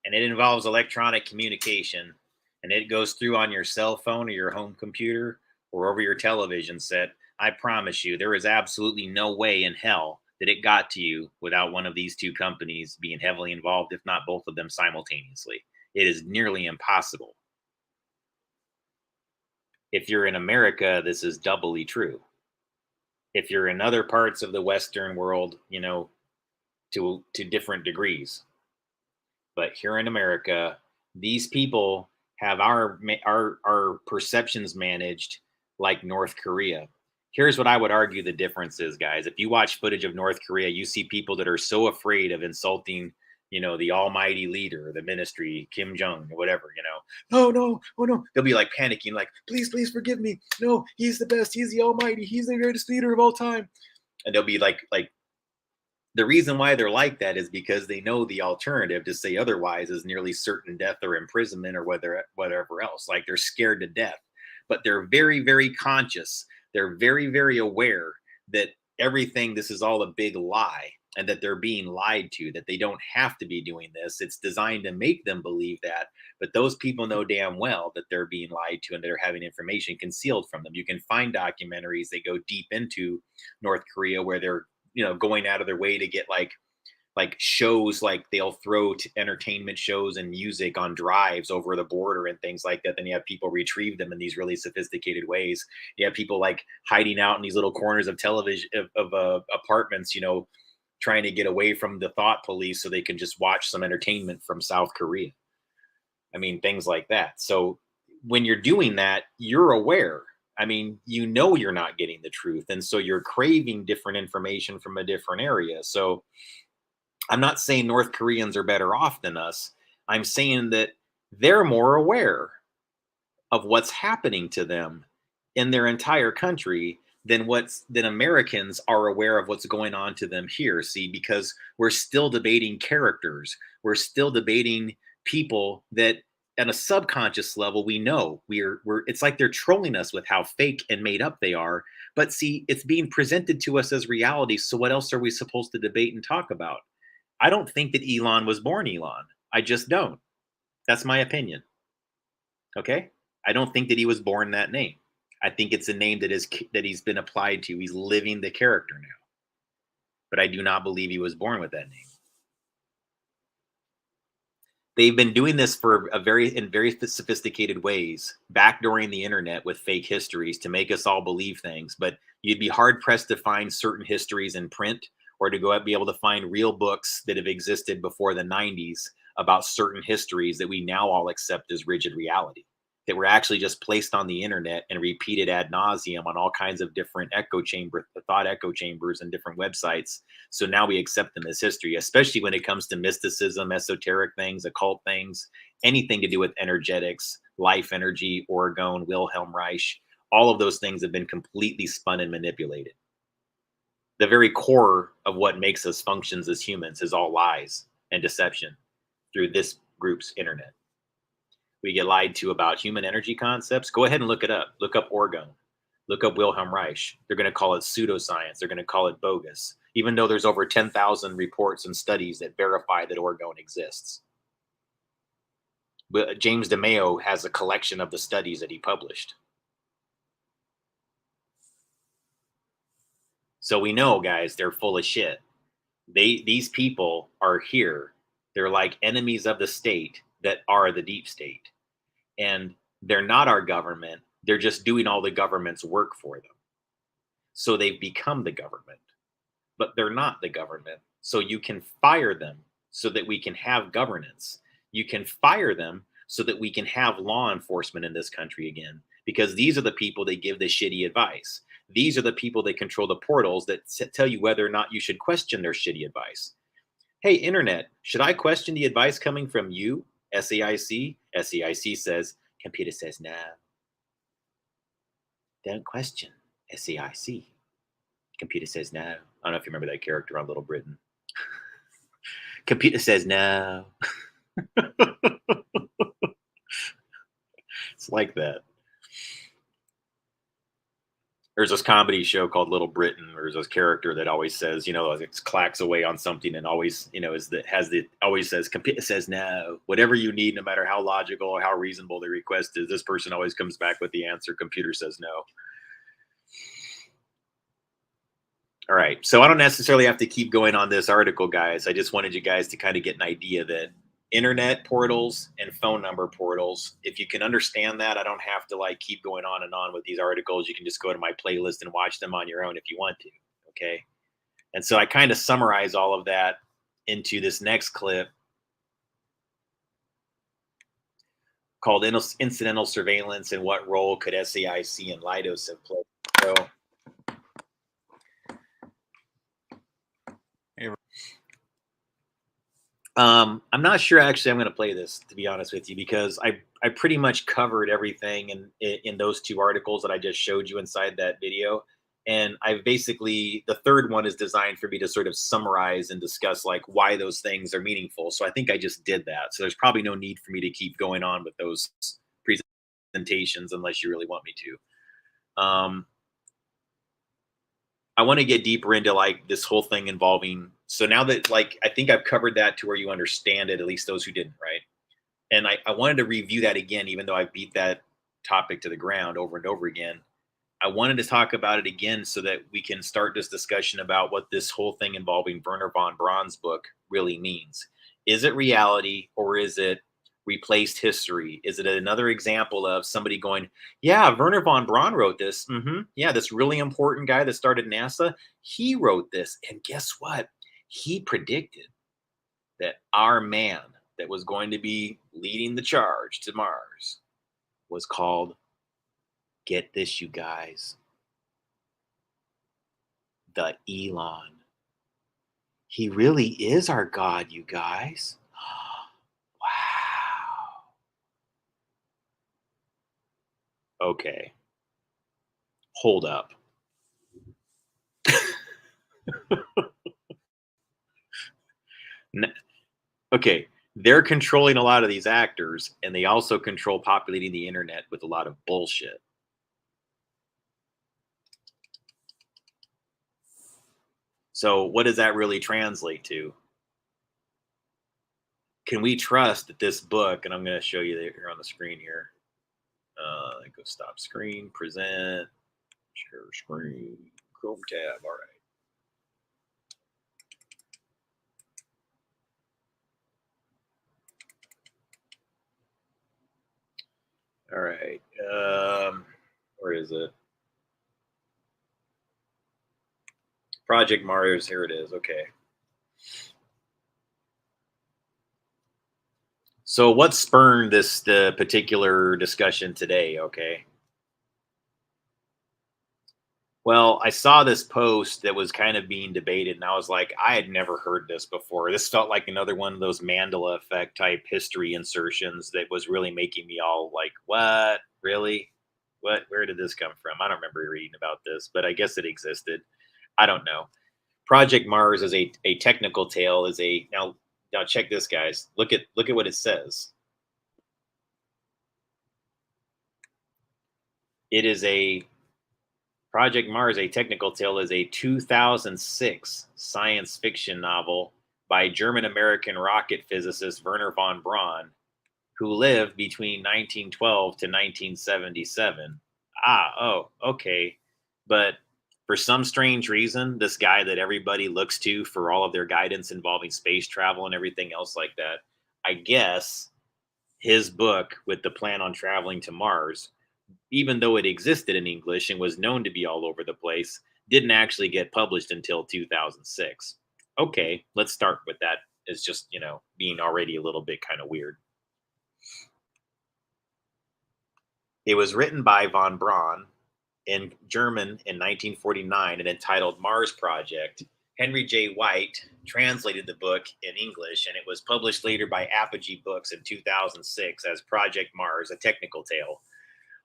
and it involves electronic communication, and it goes through on your cell phone or your home computer or over your television set, I promise you there is absolutely no way in hell that it got to you without one of these two companies being heavily involved, if not both of them simultaneously. It is nearly impossible. If you're in America, this is doubly true. If you're in other parts of the Western world, you know, to different degrees. But here in America, these people have our perceptions managed like North Korea. Here's what I would argue the difference is, guys. If you watch footage of North Korea, you see people that are so afraid of insulting, you know, the almighty leader, the ministry, Kim Jong, or whatever, you know. No, oh no. They'll be like panicking, like, please forgive me. No, he's the best. He's the almighty. He's the greatest leader of all time. And they'll be like, the reason why they're like that is because they know the alternative to say otherwise is nearly certain death or imprisonment or whatever else. Like they're scared to death, but they're very, very conscious. They're very, very aware that this is all a big lie and that they're being lied to, that they don't have to be doing this. It's designed to make them believe that. But those people know damn well that they're being lied to and they're having information concealed from them. You can find documentaries that go deep into North Korea where they're, you know, going out of their way to get like shows, like they'll throw entertainment shows and music on drives over the border and things like that. Then you have people retrieve them in these really sophisticated ways. You have people like hiding out in these little corners of television of apartments, you know, trying to get away from the thought police so they can just watch some entertainment from South Korea. I mean, things like that. So when you're doing that, you're aware. I mean, you know, you're not getting the truth. And so you're craving different information from a different area. So I'm not saying North Koreans are better off than us. I'm saying that they're more aware of what's happening to them in their entire country than Americans are aware of what's going on to them here. See, because we're still debating characters. We're still debating people that at a subconscious level, we know it's like they're trolling us with how fake and made up they are. But see, it's being presented to us as reality. So what else are we supposed to debate and talk about? I don't think that Elon was born Elon. I just don't. That's my opinion. Okay? I don't think that he was born that name. I think it's a name that he's been applied to. He's living the character now. But I do not believe he was born with that name. They've been doing this in very sophisticated ways, backdooring the internet with fake histories to make us all believe things. But you'd be hard pressed to find certain histories in print or to be able to find real books that have existed before the 90s about certain histories that we now all accept as rigid reality. that were actually just placed on the internet and repeated ad nauseum on all kinds of different thought echo chambers and different websites. So now we accept them as history, especially when it comes to mysticism, esoteric things, occult things, anything to do with energetics, life energy, orgone, Wilhelm Reich. All of those things have been completely spun and manipulated. The very core of what makes us functions as humans is all lies and deception through this group's internet. We get lied to about human energy concepts. Go ahead and look it up. Look up orgone. Look up Wilhelm Reich. They're going to call it pseudoscience. They're going to call it bogus, even though there's over 10,000 reports and studies that verify that orgone exists. But James DeMeo has a collection of the studies that he published. So we know, guys, they're full of shit. These people are here. They're like enemies of the state that are the deep state. And they're not our government. They're just doing all the government's work for them. So they've become the government, but they're not the government. So you can fire them so that we can have governance. You can fire them so that we can have law enforcement in this country again, because these are the people that give the shitty advice. These are the people that control the portals that tell you whether or not you should question their shitty advice. Hey, internet, should I question the advice coming from you? SAIC? SAIC says, computer says no. Don't question SAIC. Computer says no. I don't know if you remember that character on Little Britain. Computer says no. It's like that. There's this comedy show called Little Britain. There's this character that always says, it clacks away on something and always, always says, computer says no. Whatever you need, no matter how logical or how reasonable the request is, this person always comes back with the answer, computer says no. All right. So I don't necessarily have to keep going on this article, guys. I just wanted you guys to kind of get an idea that internet portals and phone number portals, if you can understand that, I don't have to keep going on and on with these articles. You can just go to my playlist and watch them on your own if you want to. Okay. And so I kind of summarize all of that into this next clip called Incidental Surveillance and What Role Could SAIC and Leidos have played. So I'm not sure actually I'm going to play this, to be honest with you, because I pretty much covered everything in those two articles that I just showed you inside that video. And I basically, the third one is designed for me to sort of summarize and discuss why those things are meaningful. So I think I just did that. So there's probably no need for me to keep going on with those presentations unless you really want me to. I want to get deeper into this whole thing involving. So now that I think I've covered that to where you understand it, at least those who didn't, right? And I wanted to review that again, even though I beat that topic to the ground over and over again. I wanted to talk about it again so that we can start this discussion about what this whole thing involving Wehrner Von Braun's book really means. Is it reality or is it replaced history? Is it another example of somebody going, yeah, Wehrner Von Braun wrote this. Yeah, this really important guy that started NASA, he wrote this. And guess what? He predicted that our man that was going to be leading the charge to Mars was called, get this, you guys, the Elon. He really is our God, you guys. Wow. Okay. Hold up. Okay. They're controlling a lot of these actors, and they also control populating the internet with a lot of bullshit. So what does that really translate to? Can we trust that this book, and I'm going to show you here on the screen here. Go stop screen, present, share screen, Chrome tab. All right. All right. Where is it? Project Mars. Here it is. Okay. So what spurned the particular discussion today? Okay. Well, I saw this post that was kind of being debated, and I was like, I had never heard this before. This felt like another one of those Mandala-Effect type history insertions that was really making me all like, what? Really? What? Where did this come from? I don't remember reading about this, but I guess it existed. I don't know. Project Mars is a technical tale. Is a now check this, guys. Look at what it says. It is a Project Mars, A Technical Tale is a 2006 science fiction novel by German-American rocket physicist Werner von Braun, who lived between 1912 to 1977. Oh, okay. But for some strange reason, this guy that everybody looks to for all of their guidance involving space travel and everything else like that, I guess his book with the plan on traveling to Mars, even though it existed in English and was known to be all over the place, didn't actually get published until 2006. Okay, let's start with that. It's just, being already a little bit kind of weird. It was written by von Braun in German in 1949 and entitled Mars Project. Henry J. White translated the book in English, and it was published later by Apogee Books in 2006 as Project Mars, a technical tale.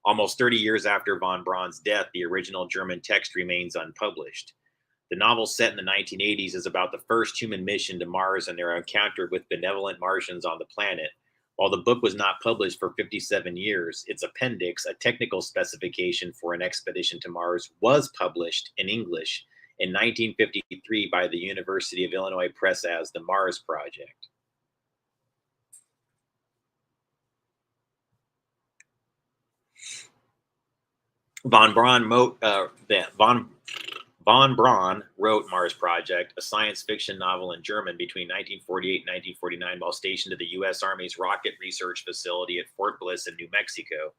Almost 30 years after von Braun's death, the original German text remains unpublished. The novel, set in the 1980s, is about the first human mission to Mars and their encounter with benevolent Martians on the planet. While the book was not published for 57 years, its appendix, a technical specification for an expedition to Mars, was published in English in 1953 by the University of Illinois Press as The Mars Project. Von Braun wrote Mars Project, a science fiction novel in German between 1948 and 1949 while stationed at the U.S. Army's Rocket Research Facility at Fort Bliss in New Mexico.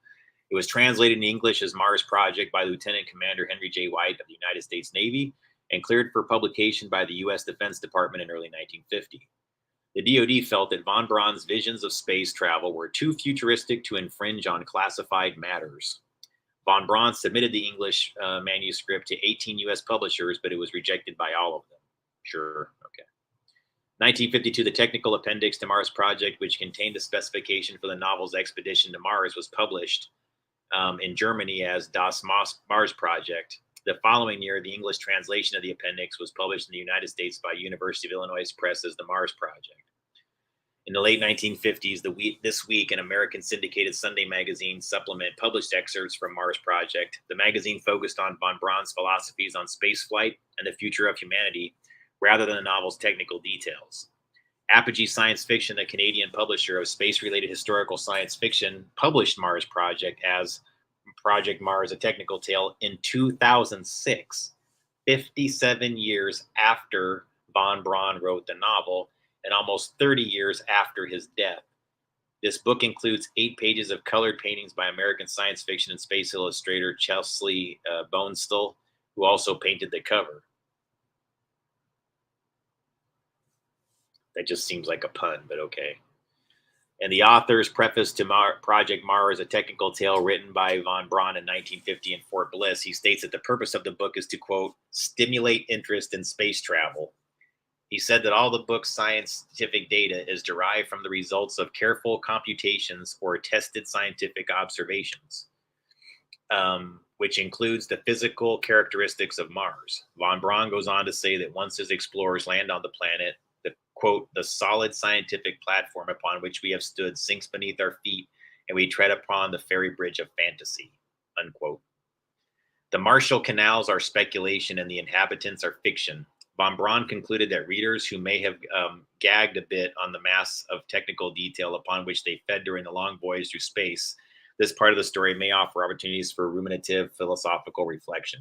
It was translated in English as Mars Project by Lieutenant Commander Henry J. White of the United States Navy and cleared for publication by the U.S. Defense Department in early 1950. The DoD felt that von Braun's visions of space travel were too futuristic to infringe on classified matters. Von Braun submitted the English manuscript to 18 U.S. publishers, but it was rejected by all of them. Sure, okay. 1952, the technical appendix to Mars Project, which contained the specification for the novel's expedition to Mars, was published in Germany as Das Mars Project. The following year, the English translation of the appendix was published in the United States by University of Illinois Press as the Mars Project. In the late 1950s, This Week, an American syndicated Sunday magazine supplement, published excerpts from Mars Project. The magazine focused on von Braun's philosophies on spaceflight and the future of humanity, rather than the novel's technical details. Apogee Science Fiction, a Canadian publisher of space-related historical science fiction, published Mars Project as Project Mars, a technical tale in 2006, 57 years after von Braun wrote the novel, and almost 30 years after his death. This book includes 8 pages of colored paintings by American science fiction and space illustrator Chesley Bonestell, who also painted the cover. That just seems like a pun, but okay. And the author's preface to Project Mars, a technical tale written by von Braun in 1950 in Fort Bliss, he states that the purpose of the book is to, quote, stimulate interest in space travel. He said that all the book's scientific data is derived from the results of careful computations or tested scientific observations, which includes the physical characteristics of Mars. Von Braun goes on to say that once his explorers land on the planet, the, quote, the solid scientific platform upon which we have stood sinks beneath our feet, and we tread upon the fairy bridge of fantasy, unquote. The Martial canals are speculation and the inhabitants are fiction. Von Braun concluded that readers who may have gagged a bit on the mass of technical detail upon which they fed during the long voyage through space, this part of the story may offer opportunities for ruminative philosophical reflection.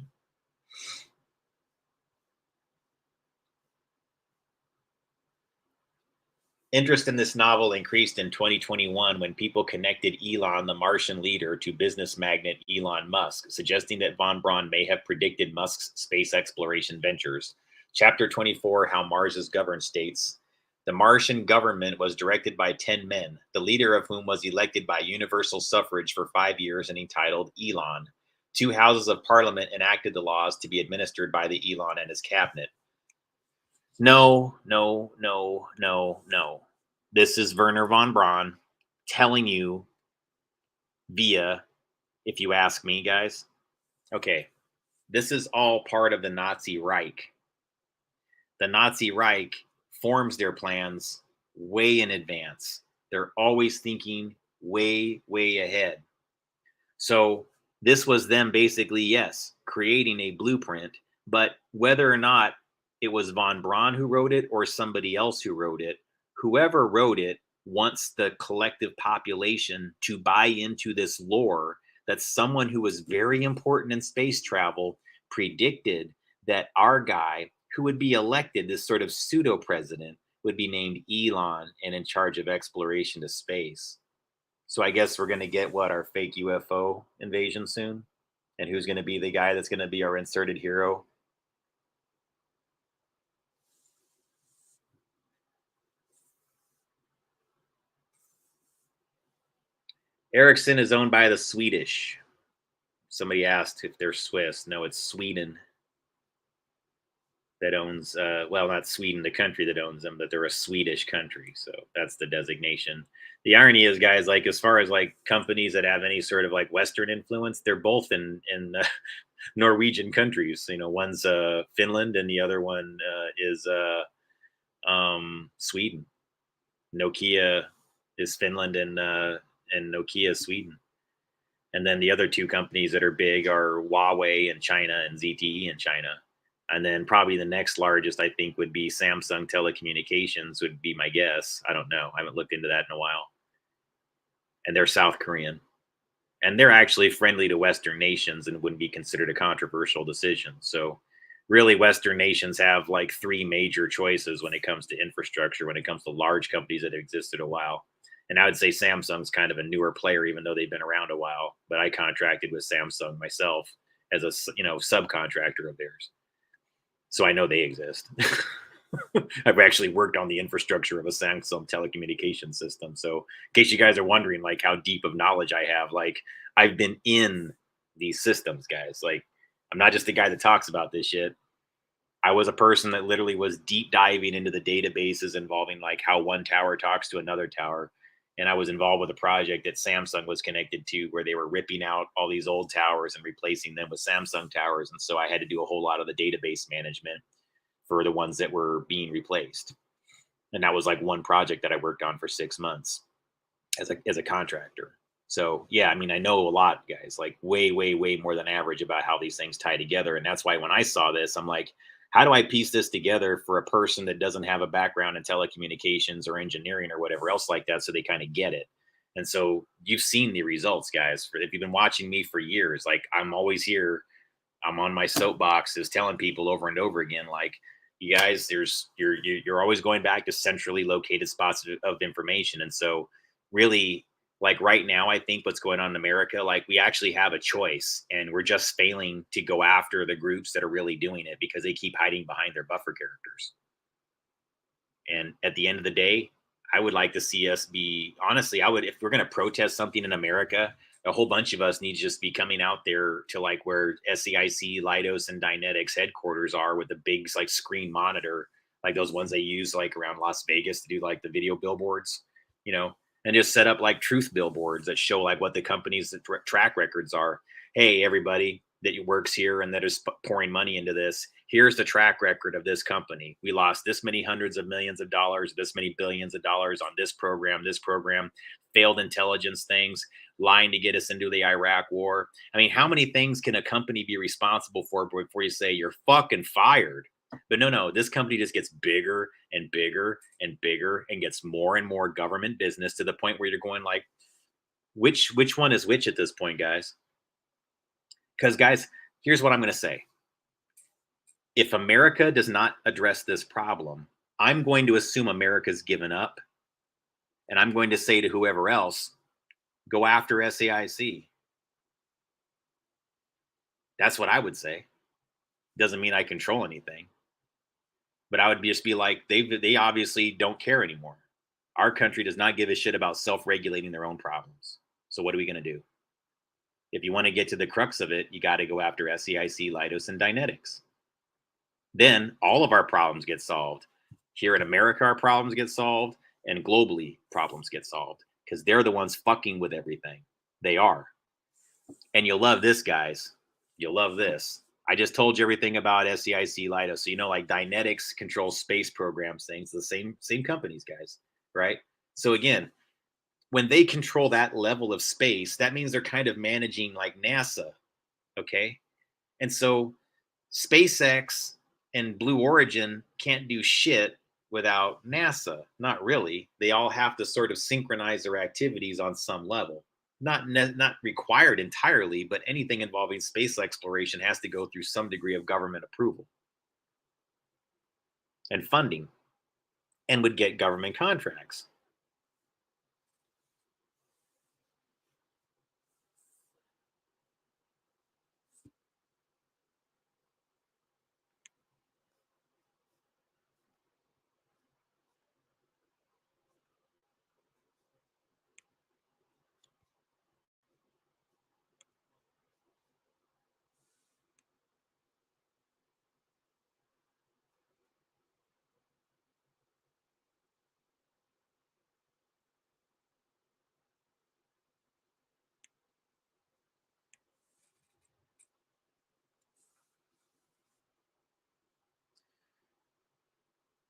Interest in this novel increased in 2021 when people connected Elon, the Martian leader, to business magnate Elon Musk, suggesting that von Braun may have predicted Musk's space exploration ventures. Chapter 24, How Mars is Governed, states, The Martian government was directed by 10 men, the leader of whom was elected by universal suffrage for 5 years and entitled Elon. 2 houses of parliament enacted the laws to be administered by the Elon and his cabinet. No, no, no, no, no. This is Wehrner Von Braun telling you via, if you ask me, guys. Okay, this is all part of the Nazi Reich. The Nazi Reich forms their plans way in advance. They're always thinking way, way ahead. So this was them basically, yes, creating a blueprint, but whether or not it was Von Braun who wrote it or somebody else who wrote it, whoever wrote it wants the collective population to buy into this lore that someone who was very important in space travel predicted that our guy who would be elected, this sort of pseudo president, would be named Elon and in charge of exploration to space. So I guess we're going to get what, our fake UFO invasion soon? And who's going to be the guy that's going to be our inserted hero? Ericsson is owned by the Swedish. Somebody asked if they're Swiss. No, it's Sweden that owns, well, not Sweden, the country that owns them, but they're a Swedish country. So that's the designation. The irony is, guys, like as far as like companies that have any sort of like Western influence, they're both in Norwegian countries. You know, one's Finland and the other one is Sweden. Nokia is Finland and Nokia is Sweden. And then the other two companies that are big are Huawei in China and ZTE in China. And then probably the next largest, I think, would be Samsung Telecommunications, would be my guess. I don't know. I haven't looked into that in a while. And they're South Korean. And they're actually friendly to Western nations and wouldn't be considered a controversial decision. So really, Western nations have like three major choices when it comes to infrastructure, when it comes to large companies that have existed a while. And I would say Samsung's kind of a newer player, even though they've been around a while. But I contracted with Samsung myself as a subcontractor of theirs, so I know they exist. I've actually worked on the infrastructure of a Samsung telecommunication system. So in case you guys are wondering like how deep of knowledge I have, like I've been in these systems, guys. Like I'm not just the guy that talks about this shit. I was a person that literally was deep diving into the databases involving like how one tower talks to another tower. And I was involved with a project that Samsung was connected to where they were ripping out all these old towers and replacing them with Samsung towers. And so I had to do a whole lot of the database management for the ones that were being replaced. And that was like one project that I worked on for 6 months as a contractor. So yeah, I mean, I know a lot, guys, like way, way, way more than average about how these things tie together. And that's why when I saw this, I'm like, how do I piece this together for a person that doesn't have a background in telecommunications or engineering or whatever else like that, so they kind of get it? And so you've seen the results, guys. If you've been watching me for years, like I'm always here, I'm on my soapboxes telling people over and over again, like, you guys, you're always going back to centrally located spots of information. And so really, like right now, I think what's going on in America, like we actually have a choice and we're just failing to go after the groups that are really doing it because they keep hiding behind their buffer characters. And at the end of the day, I would like to see us be, honestly, I would, if we're going to protest something in America, a whole bunch of us need to just be coming out there to like where SAIC, Leidos, and Dynetics headquarters are with the big like screen monitor, like those ones they use like around Las Vegas to do like the video billboards, you know, and just set up like truth billboards that show like what the company's track records are. Hey, everybody that works here and that is pouring money into this, here's the track record of this company. We lost this many hundreds of millions of dollars, this many billions of dollars on this program, failed intelligence things, lying to get us into the Iraq war. I mean, how many things can a company be responsible for before you say you're fucking fired? But no, this company just gets bigger and bigger and bigger and gets more and more government business to the point where you're going like, which one is which at this point, guys? Because guys, here's what I'm going to say. If America does not address this problem, I'm going to assume America's given up. And I'm going to say to whoever else, go after SAIC. That's what I would say. Doesn't mean I control anything. But I would just be like, they obviously don't care anymore. Our country does not give a shit about self-regulating their own problems. So what are we going to do? If you want to get to the crux of it, you got to go after SAIC, Leidos, and Dynetics. Then all of our problems get solved. Here in America, our problems get solved, and globally, problems get solved because they're the ones fucking with everything. They are. And you'll love this, guys. You'll love this. I just told you everything about SAIC, Leidos. So, you know, like Dynetics controls space programs, things, the same companies, guys, right? So again, when they control that level of space, that means they're kind of managing like NASA, okay? And so SpaceX and Blue Origin can't do shit without NASA. Not really. They all have to sort of synchronize their activities on some level. Not required entirely, but anything involving space exploration has to go through some degree of government approval and funding and would get government contracts.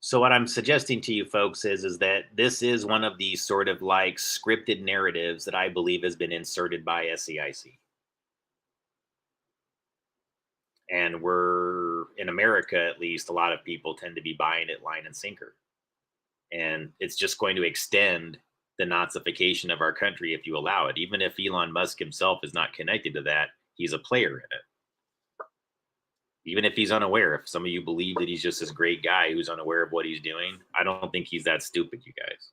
So what I'm suggesting to you folks is that this is one of these sort of like scripted narratives that I believe has been inserted by SAIC. And we're in America, at least, a lot of people tend to be buying it line and sinker. And it's just going to extend the Nazification of our country if you allow it. Even if Elon Musk himself is not connected to that, he's a player in it. Even if he's unaware, if some of you believe that he's just this great guy who's unaware of what he's doing, I don't think he's that stupid, you guys.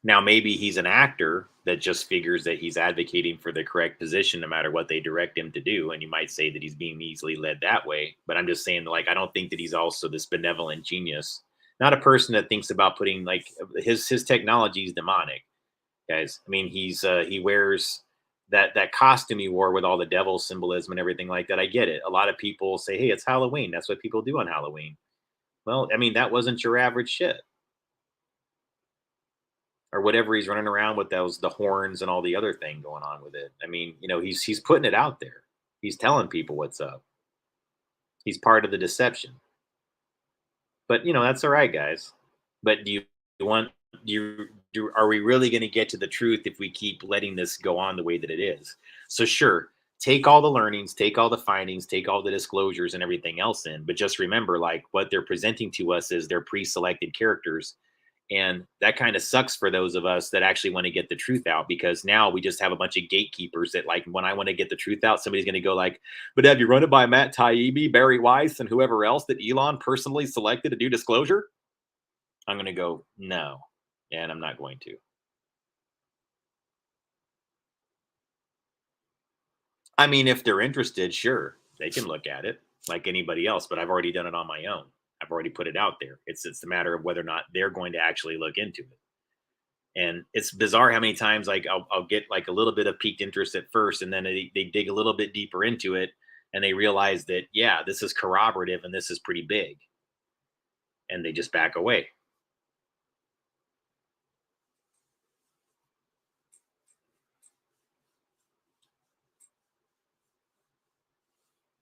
Now, maybe he's an actor that just figures that he's advocating for the correct position no matter what they direct him to do. And you might say that he's being easily led that way. But I'm just saying, like, I don't think that he's also this benevolent genius. Not a person that thinks about putting like his technology is demonic, guys. I mean, he wears that costume he wore with all the devil symbolism and everything like that. I get it. A lot of people say, hey, it's Halloween. That's what people do on Halloween. Well, I mean, that wasn't your average shit. Or whatever he's running around with those the horns and all the other thing going on with it. I mean, you know, he's putting it out there. He's telling people what's up. He's part of the deception. But you know, that's all right, guys. But do you want do are we really going to get to the truth if we keep letting this go on the way that it is? So sure, take all the learnings, take all the findings, take all the disclosures and everything else in, but just remember like what they're presenting to us is their pre-selected characters. And that kind of sucks for those of us that actually want to get the truth out because now we just have a bunch of gatekeepers that like when I want to get the truth out, somebody's going to go like, but have you run it by Matt Taibbi, Barry Weiss, and whoever else that Elon personally selected to do disclosure? I'm going to go, no, and I'm not going to. I mean, if they're interested, sure, they can look at it like anybody else, but I've already done it on my own. I've already put it out there. It's a matter of whether or not they're going to actually look into it. And it's bizarre how many times like I'll get like a little bit of piqued interest at first, and then they dig a little bit deeper into it, and they realize that yeah, this is corroborative and this is pretty big, and they just back away.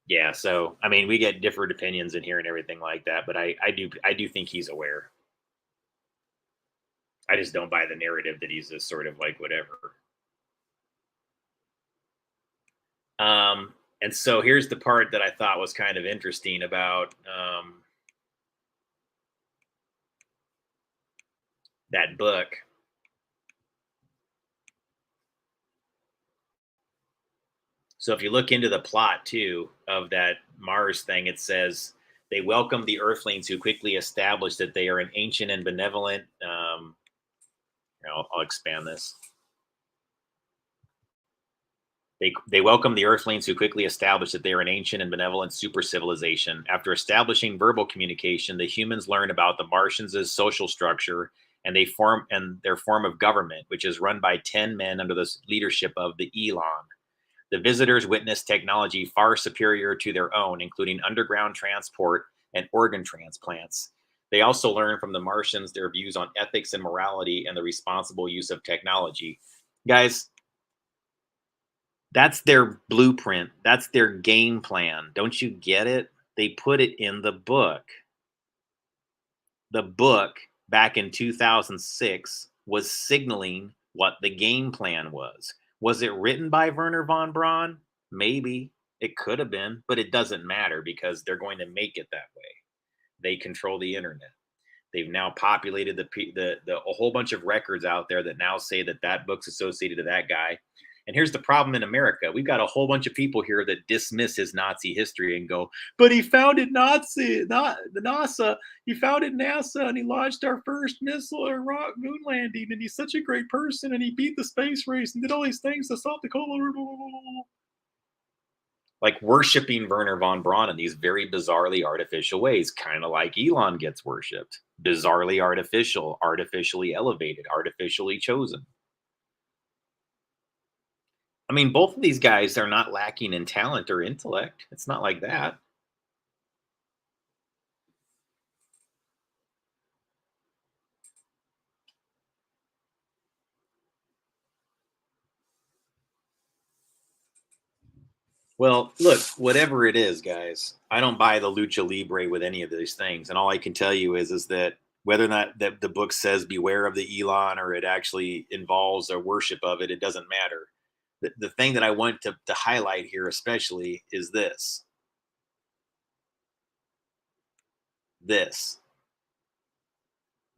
Yeah, so I mean, we get different opinions in here and everything like that, but I do think he's aware. I just don't buy the narrative that he's this sort of like whatever. And so here's the part that I thought was kind of interesting about that book. So if you look into the plot too of that Mars thing, it says they welcome the Earthlings who quickly establish that they are an ancient and benevolent. I'll expand this. They welcome the Earthlings, who quickly establish that they are an ancient and benevolent super civilization. After establishing verbal communication, the humans learn about the Martians' social structure and their form of government, which is run by 10 men under the leadership of the Elon. The visitors witness technology far superior to their own, including underground transport and organ transplants. They also learn from the Martians their views on ethics and morality and the responsible use of technology. Guys, that's their blueprint. That's their game plan. Don't you get it? They put it in the book. The book back in 2006 was signaling what the game plan was. Was it written by Werner von Braun? Maybe. It could have been, but it doesn't matter because they're going to make it that way. They control the internet. They've now populated a whole bunch of records out there that now say that that book's associated to that guy. And here's the problem in America. We've got a whole bunch of people here that dismiss his Nazi history and go, but he founded not the NASA. He founded NASA and he launched our first missile or rock moon landing. And he's such a great person and he beat the space race and did all these things to stop the Cold War. Like worshiping Werner von Braun in these very bizarrely artificial ways, kind of like Elon gets worshipped. Bizarrely artificial, artificially elevated, artificially chosen. I mean, both of these guys are not lacking in talent or intellect. It's not like that. Well, look, whatever it is, guys, I don't buy the lucha libre with any of these things. And all I can tell you is that whether or not the book says beware of the Elon or it actually involves a worship of it, it doesn't matter. The thing that I want to highlight here, especially, is this.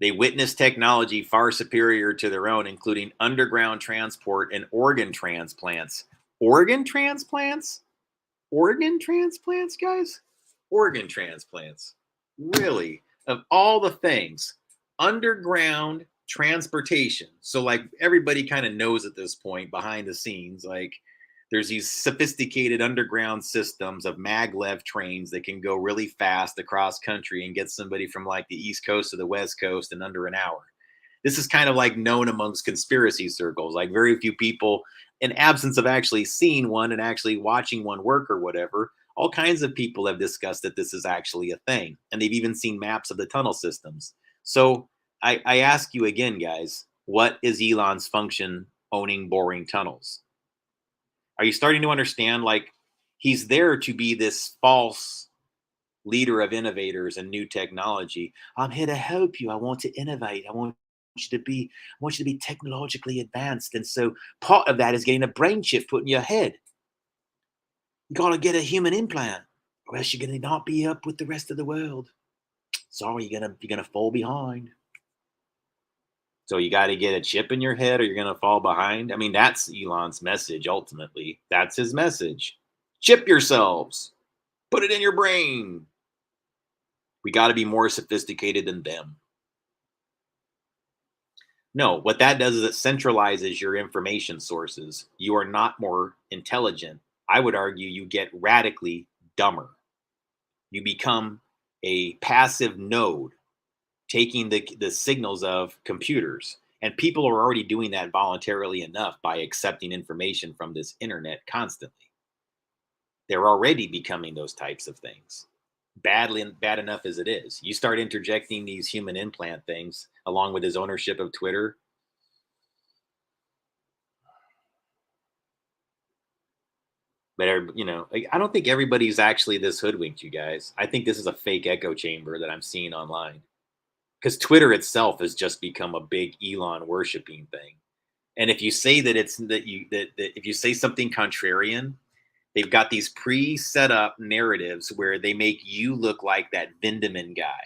They witness technology far superior to their own, including underground transport and organ transplants. Organ transplants? Organ transplants, guys? Organ transplants. Really? Of all the things, underground transportation. So, like, everybody kind of knows at this point behind the scenes, like, there's these sophisticated underground systems of maglev trains that can go really fast across country and get somebody from like the East Coast to the West Coast in under an hour. This is kind of like known amongst conspiracy circles. Like very few people, in absence of actually seeing one and actually watching one work or whatever, all kinds of people have discussed that this is actually a thing. And they've even seen maps of the tunnel systems. So I ask you again, guys, what is Elon's function owning boring tunnels? Are you starting to understand? Like, he's there to be this false leader of innovators and new technology. I'm here to help you. I want to innovate. I want you to be technologically advanced. And so part of that is getting a brain chip put in your head. You gotta get a human implant, or else you're gonna not be up with the rest of the world. Sorry, you're gonna fall behind. So you got to get a chip in your head or you're going to fall behind. I mean, that's Elon's message ultimately. That's his message. Chip yourselves. Put it in your brain. We got to be more sophisticated than them. No, what that does is it centralizes your information sources. You are not more intelligent. I would argue you get radically dumber. You become a passive node taking the signals of computers. And people are already doing that voluntarily enough by accepting information from this internet constantly. They're already becoming those types of things. Bad enough as it is. You start interjecting these human implant things along with his ownership of Twitter. But, you know, I don't think everybody's actually this hoodwinked, you guys. I think this is a fake echo chamber that I'm seeing online. Because Twitter itself has just become a big Elon worshiping thing. And if you say that if you say something contrarian, they've got these pre-set up narratives where they make you look like that Vindeman guy.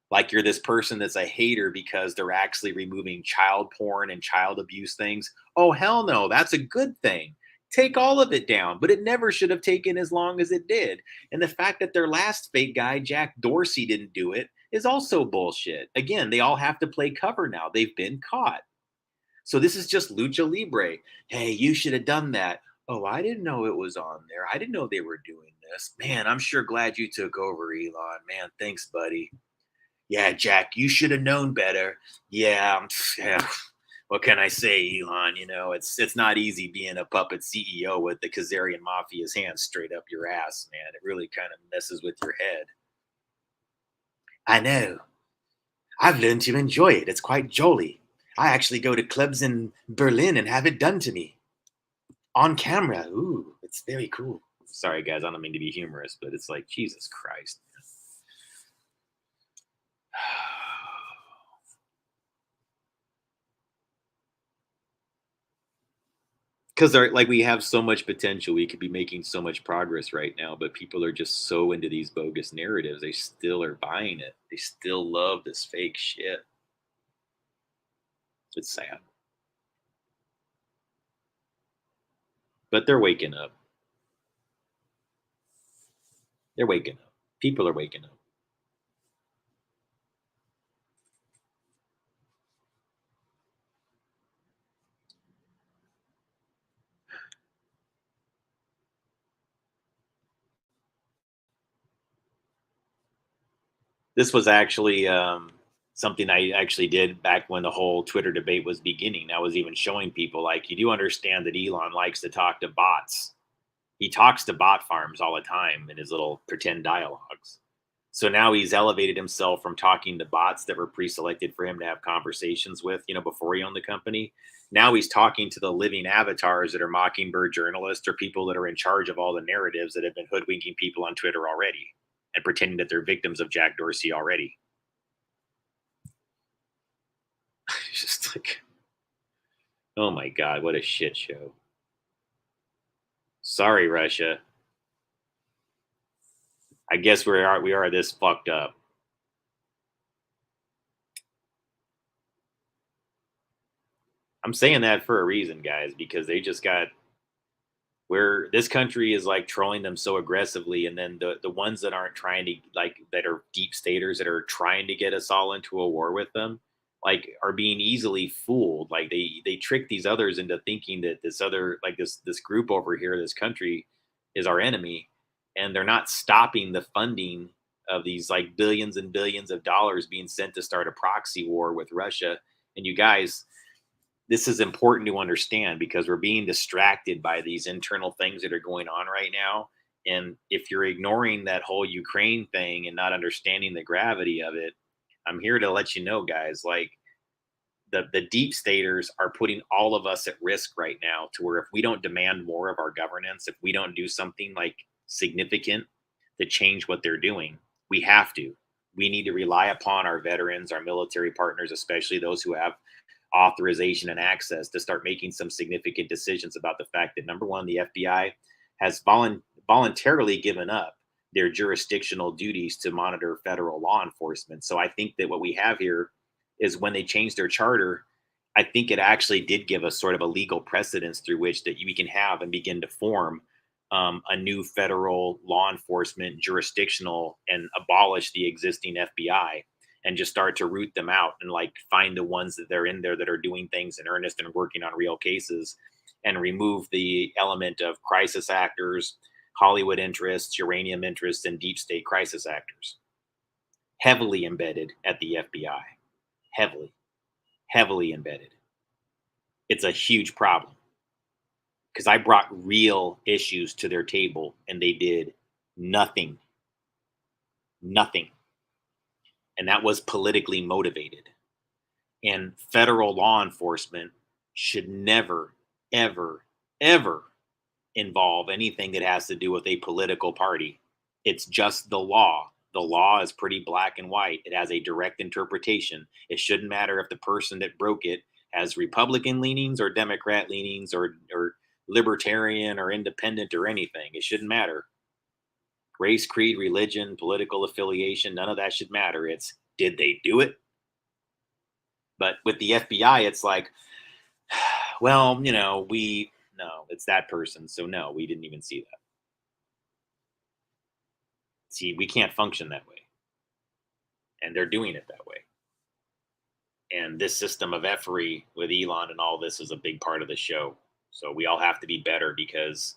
Like you're this person that's a hater because they're actually removing child porn and child abuse things. Oh, hell no, that's a good thing. Take all of it down, but it never should have taken as long as it did. And the fact that their last fake guy, Jack Dorsey, didn't do it is also bullshit. Again, they all have to play cover now. They've been caught. So this is just lucha libre. Hey, you should have done that. Oh, I didn't know it was on there. I didn't know they were doing this. Man, I'm sure glad you took over, Elon. Man, thanks, buddy. Yeah, Jack, you should have known better. Yeah, yeah. What can I say, Elon? It's not easy being a puppet CEO with the Khazarian mafia's hands straight up your ass, man. It really kind of messes with your head. I know. I've learned to enjoy it. It's quite jolly. I actually go to clubs in Berlin and have it done to me on camera. Ooh, it's very cool. Sorry, guys. I don't mean to be humorous, but it's like, Jesus Christ. Because like we have so much potential, we could be making so much progress right now, but people are just so into these bogus narratives. They still are buying it. They still love this fake shit. It's sad, but they're waking up. They're waking up. People are waking up. This was actually something I actually did back when the whole Twitter debate was beginning. I was even showing people, like, you do understand that Elon likes to talk to bots. He talks to bot farms all the time in his little pretend dialogues. So now he's elevated himself from talking to bots that were pre-selected for him to have conversations with, before he owned the company. Now he's talking to the living avatars that are Mockingbird journalists or people that are in charge of all the narratives that have been hoodwinking people on Twitter already and pretending that they're victims of Jack Dorsey already. It's just like, oh my God, what a shit show. Sorry, Russia. I guess we are this fucked up. I'm saying that for a reason, guys, because they just got where this country is like trolling them so aggressively, and then the ones that aren't trying to, like, that are deep staters that are trying to get us all into a war with them, like, are being easily fooled. Like they trick these others into thinking that this other, like, this group over here, this country, is our enemy, and they're not stopping the funding of these, like, billions and billions of dollars being sent to start a proxy war with Russia. And you guys, this is important to understand because we're being distracted by these internal things that are going on right now. And if you're ignoring that whole Ukraine thing and not understanding the gravity of it, I'm here to let you know, guys, like, the deep staters are putting all of us at risk right now, to where if we don't demand more of our governance, if we don't do something like significant to change what they're doing, we have to. We need to rely upon our veterans, our military partners, especially those who have authorization and access, to start making some significant decisions about the fact that, number one, the FBI has voluntarily given up their jurisdictional duties to monitor federal law enforcement. So I think that what we have here is, when they changed their charter, I think it actually did give us sort of a legal precedence through which that we can have and begin to form a new federal law enforcement jurisdictional, and abolish the existing FBI, and just start to root them out, and, like, find the ones that they're in there that are doing things in earnest and working on real cases, and remove the element of crisis actors, Hollywood interests, uranium interests, and deep state crisis actors, heavily embedded at the FBI, heavily, heavily embedded. It's a huge problem because I brought real issues to their table and they did nothing, nothing. And that was politically motivated. And federal law enforcement should never, ever, ever involve anything that has to do with a political party. It's just the law. The law is pretty black and white. It has a direct interpretation. It shouldn't matter if the person that broke it has Republican leanings or Democrat leanings, or libertarian or independent or anything. It shouldn't matter. Race, creed, religion, political affiliation, none of that should matter. It's, did they do it? But with the FBI, it's like, well, no, it's that person. So no, we didn't even see that. See, we can't function that way. And they're doing it that way. And this system of effery with Elon and all this is a big part of the show. So we all have to be better, because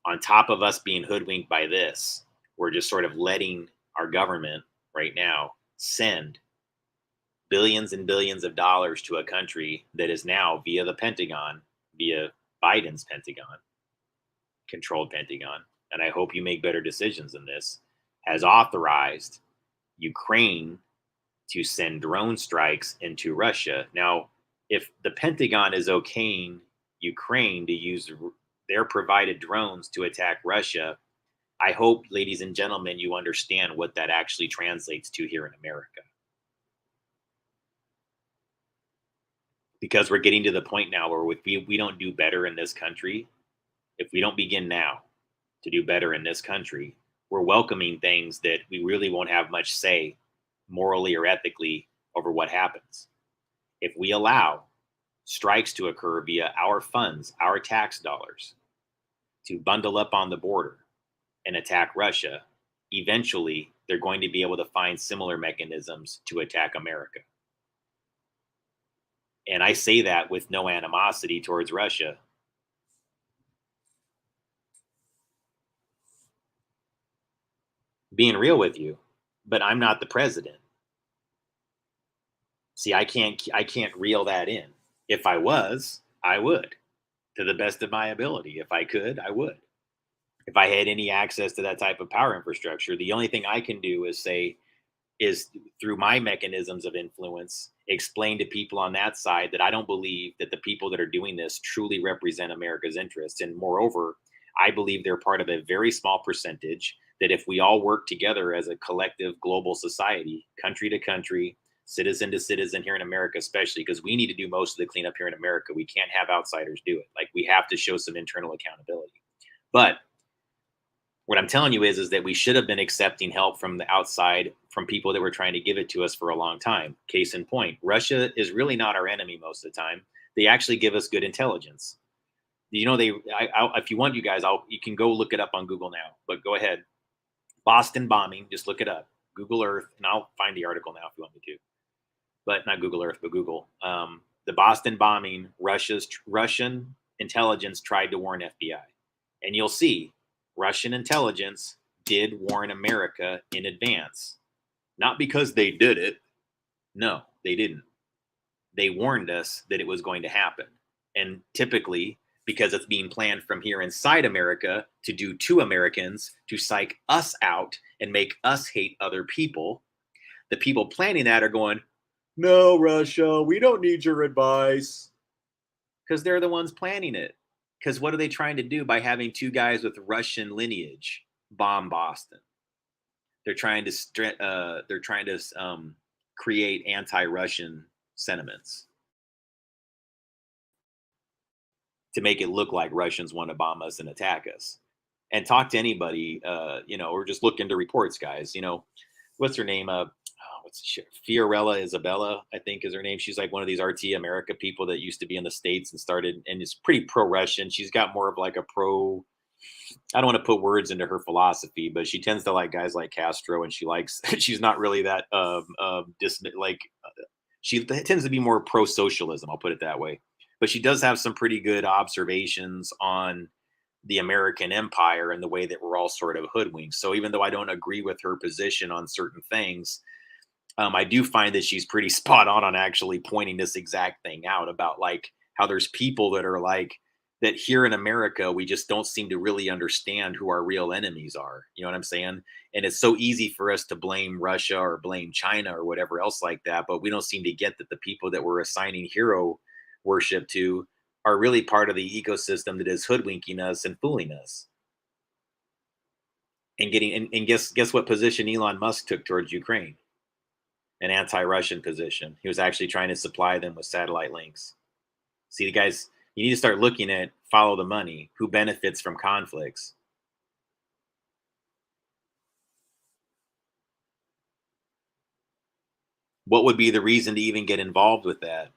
on top of us being hoodwinked by this, we're just sort of letting our government right now send billions and billions of dollars to a country that is now, via the Pentagon, via Biden's Pentagon, controlled Pentagon, and I hope you make better decisions than this, has authorized Ukraine to send drone strikes into Russia. Now, if the Pentagon is okaying Ukraine to use their provided drones to attack Russia, I hope, ladies and gentlemen, you understand what that actually translates to here in America. Because we're getting to the point now where if we don't do better in this country, if we don't begin now to do better in this country, we're welcoming things that we really won't have much say morally or ethically over what happens. If we allow strikes to occur via our funds, our tax dollars, to bundle up on the border and attack Russia, eventually they're going to be able to find similar mechanisms to attack America. And I say that with no animosity towards Russia. Being real with you, but I'm not the president. See, I can't reel that in. If I was, I would, to the best of my ability. If I could, I would. If I had any access to that type of power infrastructure, the only thing I can do is through my mechanisms of influence, explain to people on that side that I don't believe that the people that are doing this truly represent America's interests. And moreover, I believe they're part of a very small percentage, that if we all work together as a collective global society, country to country, citizen to citizen here in America, especially, because we need to do most of the cleanup here in America. We can't have outsiders do it. Like, we have to show some internal accountability. But what I'm telling you is that we should have been accepting help from the outside, from people that were trying to give it to us for a long time. Case in point, Russia is really not our enemy most of the time. They actually give us good intelligence. You know, if you want, you guys, you can go look it up on Google now, but go ahead. Boston bombing, just look it up. Google Earth, and I'll find the article now if you want me to. But not Google Earth, but Google. The Boston bombing, Russian intelligence tried to warn FBI. And you'll see Russian intelligence did warn America in advance. Not because they did it. No, they didn't. They warned us that it was going to happen. And typically, because it's being planned from here inside America to do to Americans, to psych us out and make us hate other people, the people planning that are going, no, Russia, we don't need your advice. Because they're the ones planning it. Because what are they trying to do by having two guys with Russian lineage bomb Boston? They're trying to create anti-Russian sentiments to make it look like Russians want to bomb us and attack us. And talk to anybody, or just look into reports, guys. What's her name? Fiorella Isabella, I think is her name. She's like one of these RT America people that used to be in the States and started, and is pretty pro-Russian. She's got more of like a pro, I don't want to put words into her philosophy, but she tends to like guys like Castro, and she's not really that, she tends to be more pro-socialism, I'll put it that way. But she does have some pretty good observations on the American empire and the way that we're all sort of hoodwinked. So even though I don't agree with her position on certain things, I do find that she's pretty spot on actually pointing this exact thing out about like how there's people that are like that here in America, we just don't seem to really understand who our real enemies are. You know what I'm saying? And it's so easy for us to blame Russia or blame China or whatever else like that. But we don't seem to get that the people that we're assigning hero worship to are really part of the ecosystem that is hoodwinking us and fooling us. And guess what position Elon Musk took towards Ukraine? An anti-Russian position. He was actually trying to supply them with satellite links. See, the guys, you need to start looking at follow the money. Who benefits from conflicts? What would be the reason to even get involved with that?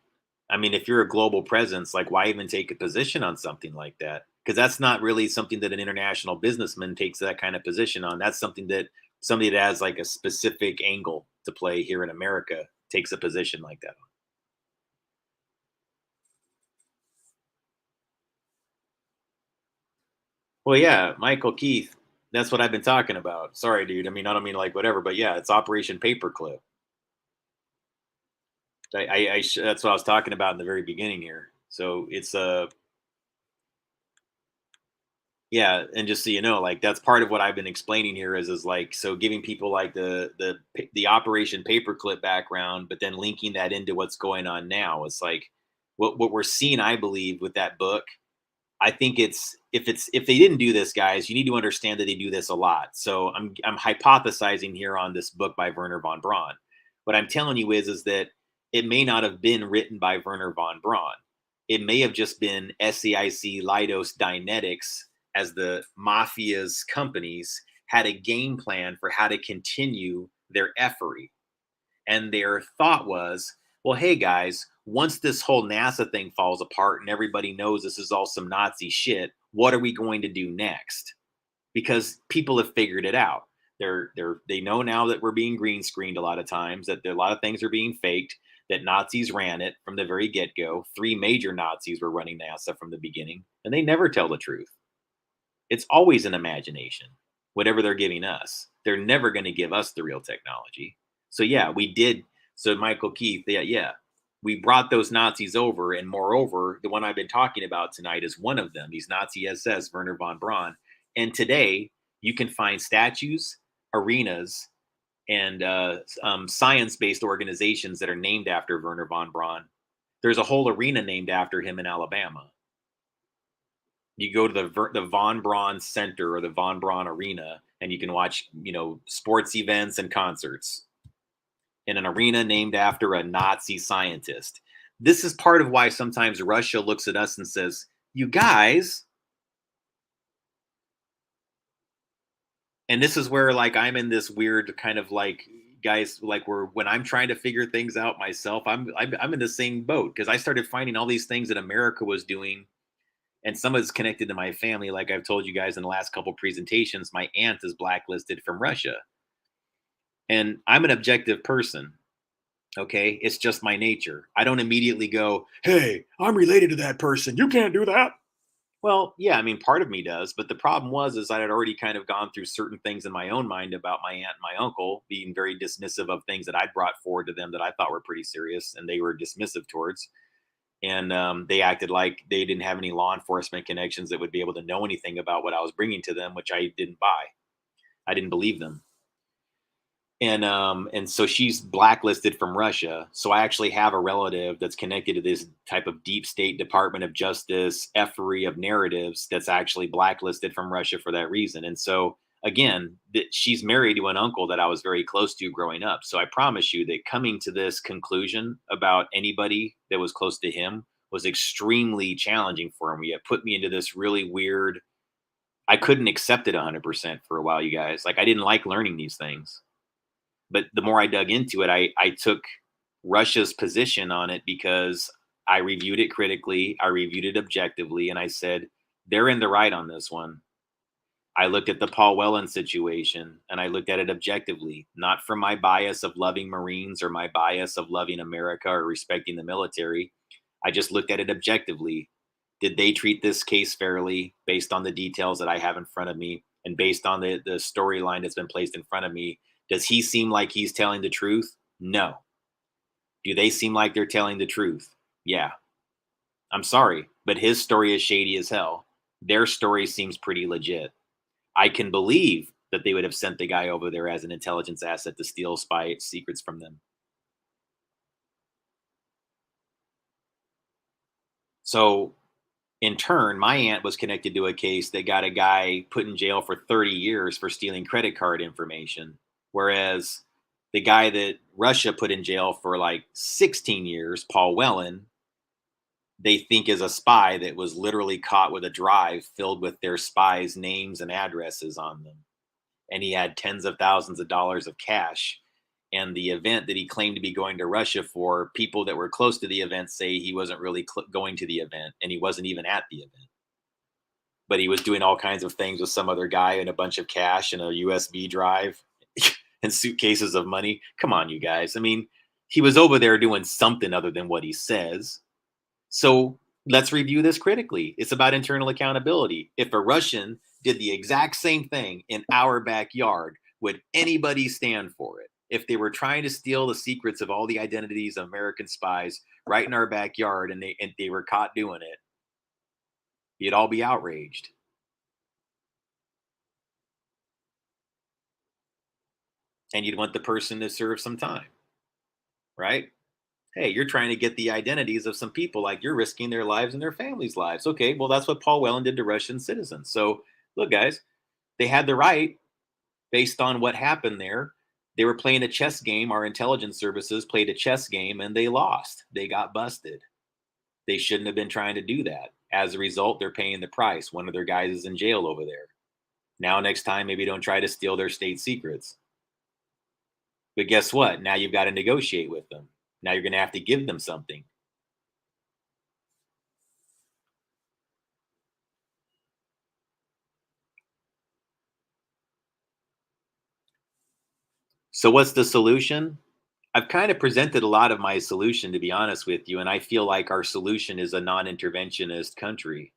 I mean, if you're a global presence, like why even take a position on something like that? Because that's not really something that an international businessman takes that kind of position on. That's something that somebody that has like a specific angle to play here in America takes a position like that. Well, yeah, Michael Keith. That's what I've been talking about. Sorry, dude. I mean, I don't mean like whatever, but yeah, it's Operation Paperclip. That's what I was talking about in the very beginning here. So it's yeah, and just so you know, like that's part of what I've been explaining here is like so giving people like the Operation Paperclip background, but then linking that into what's going on now. It's like what we're seeing, I believe, with that book. I think it's if they didn't do this, guys, you need to understand that they do this a lot. So I'm hypothesizing here on this book by Werner von Braun. What I'm telling you is that it may not have been written by Werner von Braun. It may have just been SAIC, Leidos, Dynetics as the mafia's companies had a game plan for how to continue their effery. And their thought was, well, hey guys, once this whole NASA thing falls apart and everybody knows this is all some Nazi shit, what are we going to do next? Because people have figured it out. They know now that we're being green screened a lot of times, that a lot of things are being faked, that Nazis ran it from the very get go. 3 major Nazis were running NASA from the beginning, and they never tell the truth. It's always an imagination, whatever they're giving us. They're never going to give us the real technology. So yeah, we did. So Michael Keith, yeah, we brought those Nazis over, and moreover, the one I've been talking about tonight is one of them. He's Nazi SS, Werner von Braun. And today, you can find statues, arenas, and science-based organizations that are named after Werner von Braun. There's a whole arena named after him in Alabama. You go to the Von Braun Center or the Von Braun Arena, and you can watch, sports events and concerts in an arena named after a Nazi scientist. This is part of why sometimes Russia looks at us and says, "You guys," and this is where like I'm in this weird kind of like guys like when I'm trying to figure things out myself, I'm in the same boat because I started finding all these things that America was doing, and some of it's connected to my family. Like I've told you guys in the last couple presentations, my aunt is blacklisted from Russia, and I'm an objective person. Okay, it's just my nature. I don't immediately go, "Hey, I'm related to that person. You can't do that." Well, yeah, I mean, part of me does, but the problem is I had already kind of gone through certain things in my own mind about my aunt and my uncle being very dismissive of things that I'd brought forward to them that I thought were pretty serious, and they were dismissive towards. And they acted like they didn't have any law enforcement connections that would be able to know anything about what I was bringing to them, which I didn't buy. I didn't believe them. And so she's blacklisted from Russia. So I actually have a relative that's connected to this type of deep state Department of Justice effery of narratives that's actually blacklisted from Russia for that reason. And so again, she's married to an uncle that I was very close to growing up. So I promise you that coming to this conclusion about anybody that was close to him was extremely challenging for him. It put me into this really weird. I couldn't accept it 100% for a while, you guys. Like I didn't like learning these things. But the more I dug into it, I took Russia's position on it because I reviewed it critically, I reviewed it objectively, and I said, they're in the right on this one. I looked at the Paul Whelan situation and I looked at it objectively, not from my bias of loving Marines or my bias of loving America or respecting the military. I just looked at it objectively. Did they treat this case fairly based on the details that I have in front of me and based on the storyline that's been placed in front of me? Does he seem like he's telling the truth? No. Do they seem like they're telling the truth? Yeah. I'm sorry, but his story is shady as hell. Their story seems pretty legit. I can believe that they would have sent the guy over there as an intelligence asset to steal spy secrets from them. So, in turn, my aunt was connected to a case that got a guy put in jail for 30 years for stealing credit card information. Whereas the guy that Russia put in jail for like 16 years, Paul Whelan, they think is a spy that was literally caught with a drive filled with their spies' names and addresses on them. And he had tens of thousands of dollars of cash. And the event that he claimed to be going to Russia for, people that were close to the event say he wasn't really going to the event and he wasn't even at the event. But he was doing all kinds of things with some other guy and a bunch of cash and a USB drive and suitcases of money. Come on, you guys. I mean, he was over there doing something other than what he says. So let's review this critically. It's about internal accountability. If a Russian did the exact same thing in our backyard, would anybody stand for it? If they were trying to steal the secrets of all the identities of American spies right in our backyard and they were caught doing it, you'd all be outraged. And you'd want the person to serve some time, right? Hey, you're trying to get the identities of some people, like you're risking their lives and their families' lives. Okay, well, that's what Paul Whelan did to Russian citizens. So, look, guys, they had the right based on what happened there. They were playing a chess game. Our intelligence services played a chess game and they lost. They got busted. They shouldn't have been trying to do that. As a result, they're paying the price. One of their guys is in jail over there. Now, next time, maybe don't try to steal their state secrets. But guess what? Now you've got to negotiate with them. Now you're going to have to give them something. So what's the solution? I've kind of presented a lot of my solution, to be honest with you, and I feel like our solution is a non-interventionist country.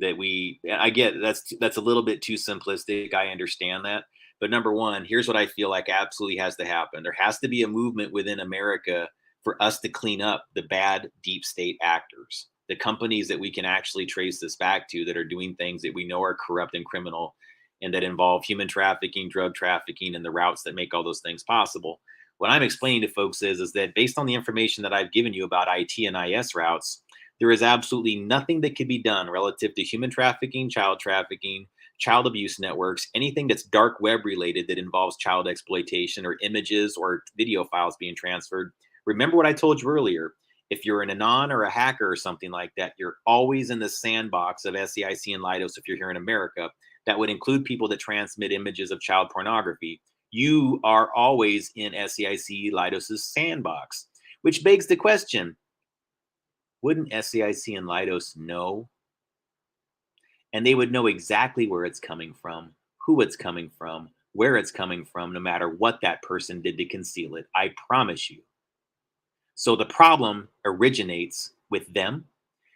I get that's a little bit too simplistic. I understand that. But number one, here's what I feel like absolutely has to happen. There has to be a movement within America for us to clean up the bad deep state actors, the companies that we can actually trace this back to that are doing things that we know are corrupt and criminal and that involve human trafficking, drug trafficking, and the routes that make all those things possible. What I'm explaining to folks is that based on the information that I've given you about IT and IS routes, there is absolutely nothing that can be done relative to human trafficking, child abuse networks, anything that's dark web related that involves child exploitation or images or video files being transferred. Remember what I told you earlier. If you're an anon or a hacker or something like that, you're always in the sandbox of SAIC and Leidos if you're here in America. That would include people that transmit images of child pornography. You are always in SAIC Leidos' sandbox, which begs the question, wouldn't SAIC and Leidos know? And they would know exactly where it's coming from, who it's coming from, where it's coming from, no matter what that person did to conceal it. I promise you. So the problem originates with them,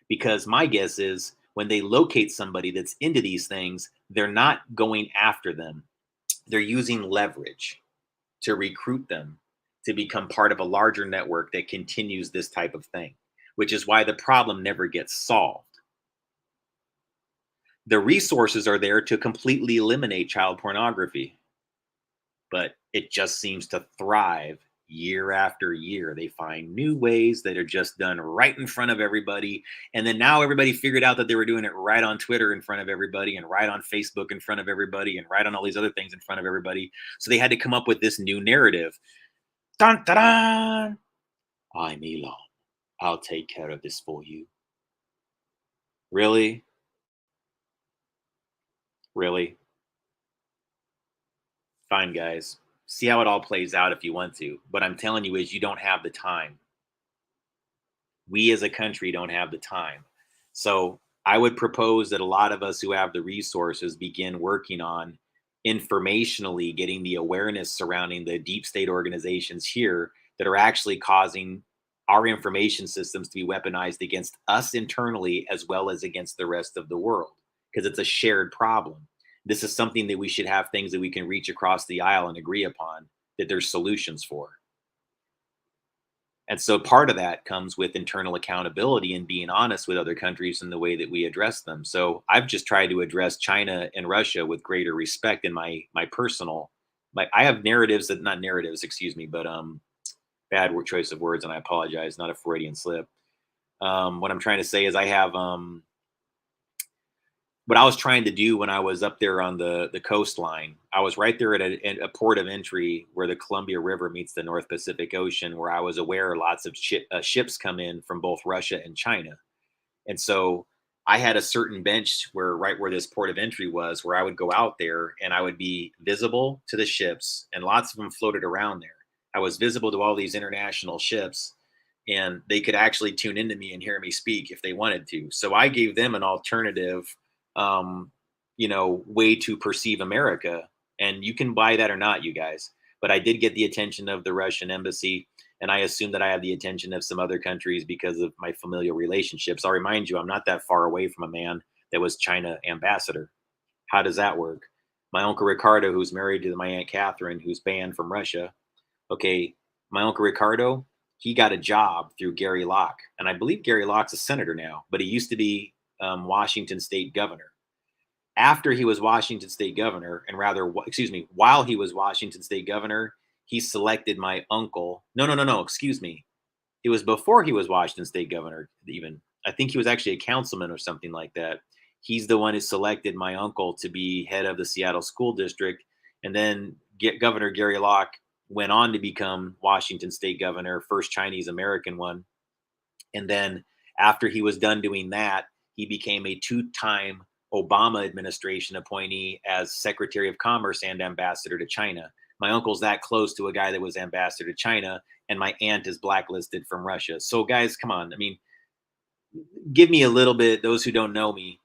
because my guess is when they locate somebody that's into these things, they're not going after them. They're using leverage to recruit them to become part of a larger network that continues this type of thing, which is why the problem never gets solved. The resources are there to completely eliminate child pornography, but it just seems to thrive year after year. They find new ways that are just done right in front of everybody. And then now everybody figured out that they were doing it right on Twitter in front of everybody and right on Facebook in front of everybody and right on all these other things in front of everybody. So they had to come up with this new narrative. Dun, dun, dun. I'm Elon. I'll take care of this for you. Really? Really? Fine, guys. See how it all plays out if you want to. What I'm telling you is you don't have the time. We as a country don't have the time. So I would propose that a lot of us who have the resources begin working on informationally getting the awareness surrounding the deep state organizations here that are actually causing our information systems to be weaponized against us internally as well as against the rest of the world, because it's a shared problem. This is something that we should have things that we can reach across the aisle and agree upon that there's solutions for. And so part of that comes with internal accountability and being honest with other countries in the way that we address them. So I've just tried to address China and Russia with greater respect in my personal, I have narratives that, not narratives, excuse me, but bad choice of words, and I apologize, not a Freudian slip. What I'm trying to say is I have what I was trying to do when I was up there on the coastline. I was right there at a port of entry where the Columbia River meets the North Pacific Ocean, where I was aware lots of ships come in from both Russia and China. And so I had a certain bench right where this port of entry was, where I would go out there and I would be visible to the ships, and lots of them floated around there. I was visible to all these international ships, and they could actually tune into me and hear me speak if they wanted to. So I gave them an alternative way to perceive America. And you can buy that or not, you guys. But I did get the attention of the Russian embassy, and I assume that I have the attention of some other countries because of my familial relationships. I'll remind you, I'm not that far away from a man that was China ambassador. How does that work? My uncle Ricardo, who's married to my Aunt Catherine, who's banned from Russia. Okay, my uncle Ricardo, he got a job through Gary Locke. And I believe Gary Locke's a senator now, but he used to be Washington state governor. After he was Washington state governor, and rather, excuse me, while he was Washington state governor, he selected my uncle. No, excuse me. It was before he was Washington state governor, even. I think he was actually a councilman or something like that. He's the one who selected my uncle to be head of the Seattle School District. And then Governor Gary Locke went on to become Washington state governor, first Chinese American one. And then after he was done doing that, he became a two-time Obama administration appointee as Secretary of Commerce and ambassador to China. My uncle's that close to a guy that was ambassador to China, and my aunt is blacklisted from Russia. So guys, come on. I mean, give me a little bit, those who don't know me,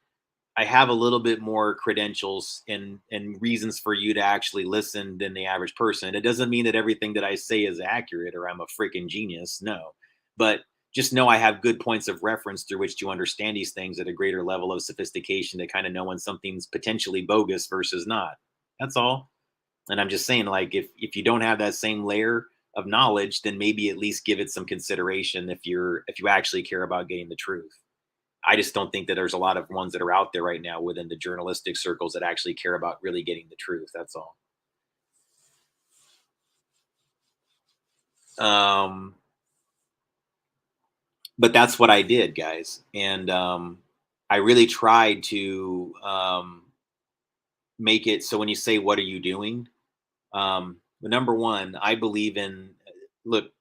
I have a little bit more credentials and reasons for you to actually listen than the average person. It doesn't mean that everything that I say is accurate or I'm a freaking genius. No, but just know I have good points of reference through which to understand these things at a greater level of sophistication to kind of know when something's potentially bogus versus not. That's all. And I'm just saying, like, if you don't have that same layer of knowledge, then maybe at least give it some consideration if you actually care about getting the truth. I just don't think that there's a lot of ones that are out there right now within the journalistic circles that actually care about really getting the truth. That's all. But that's what I did, guys. And I really tried to make it so when you say, what are you doing? Number one, I believe in, look,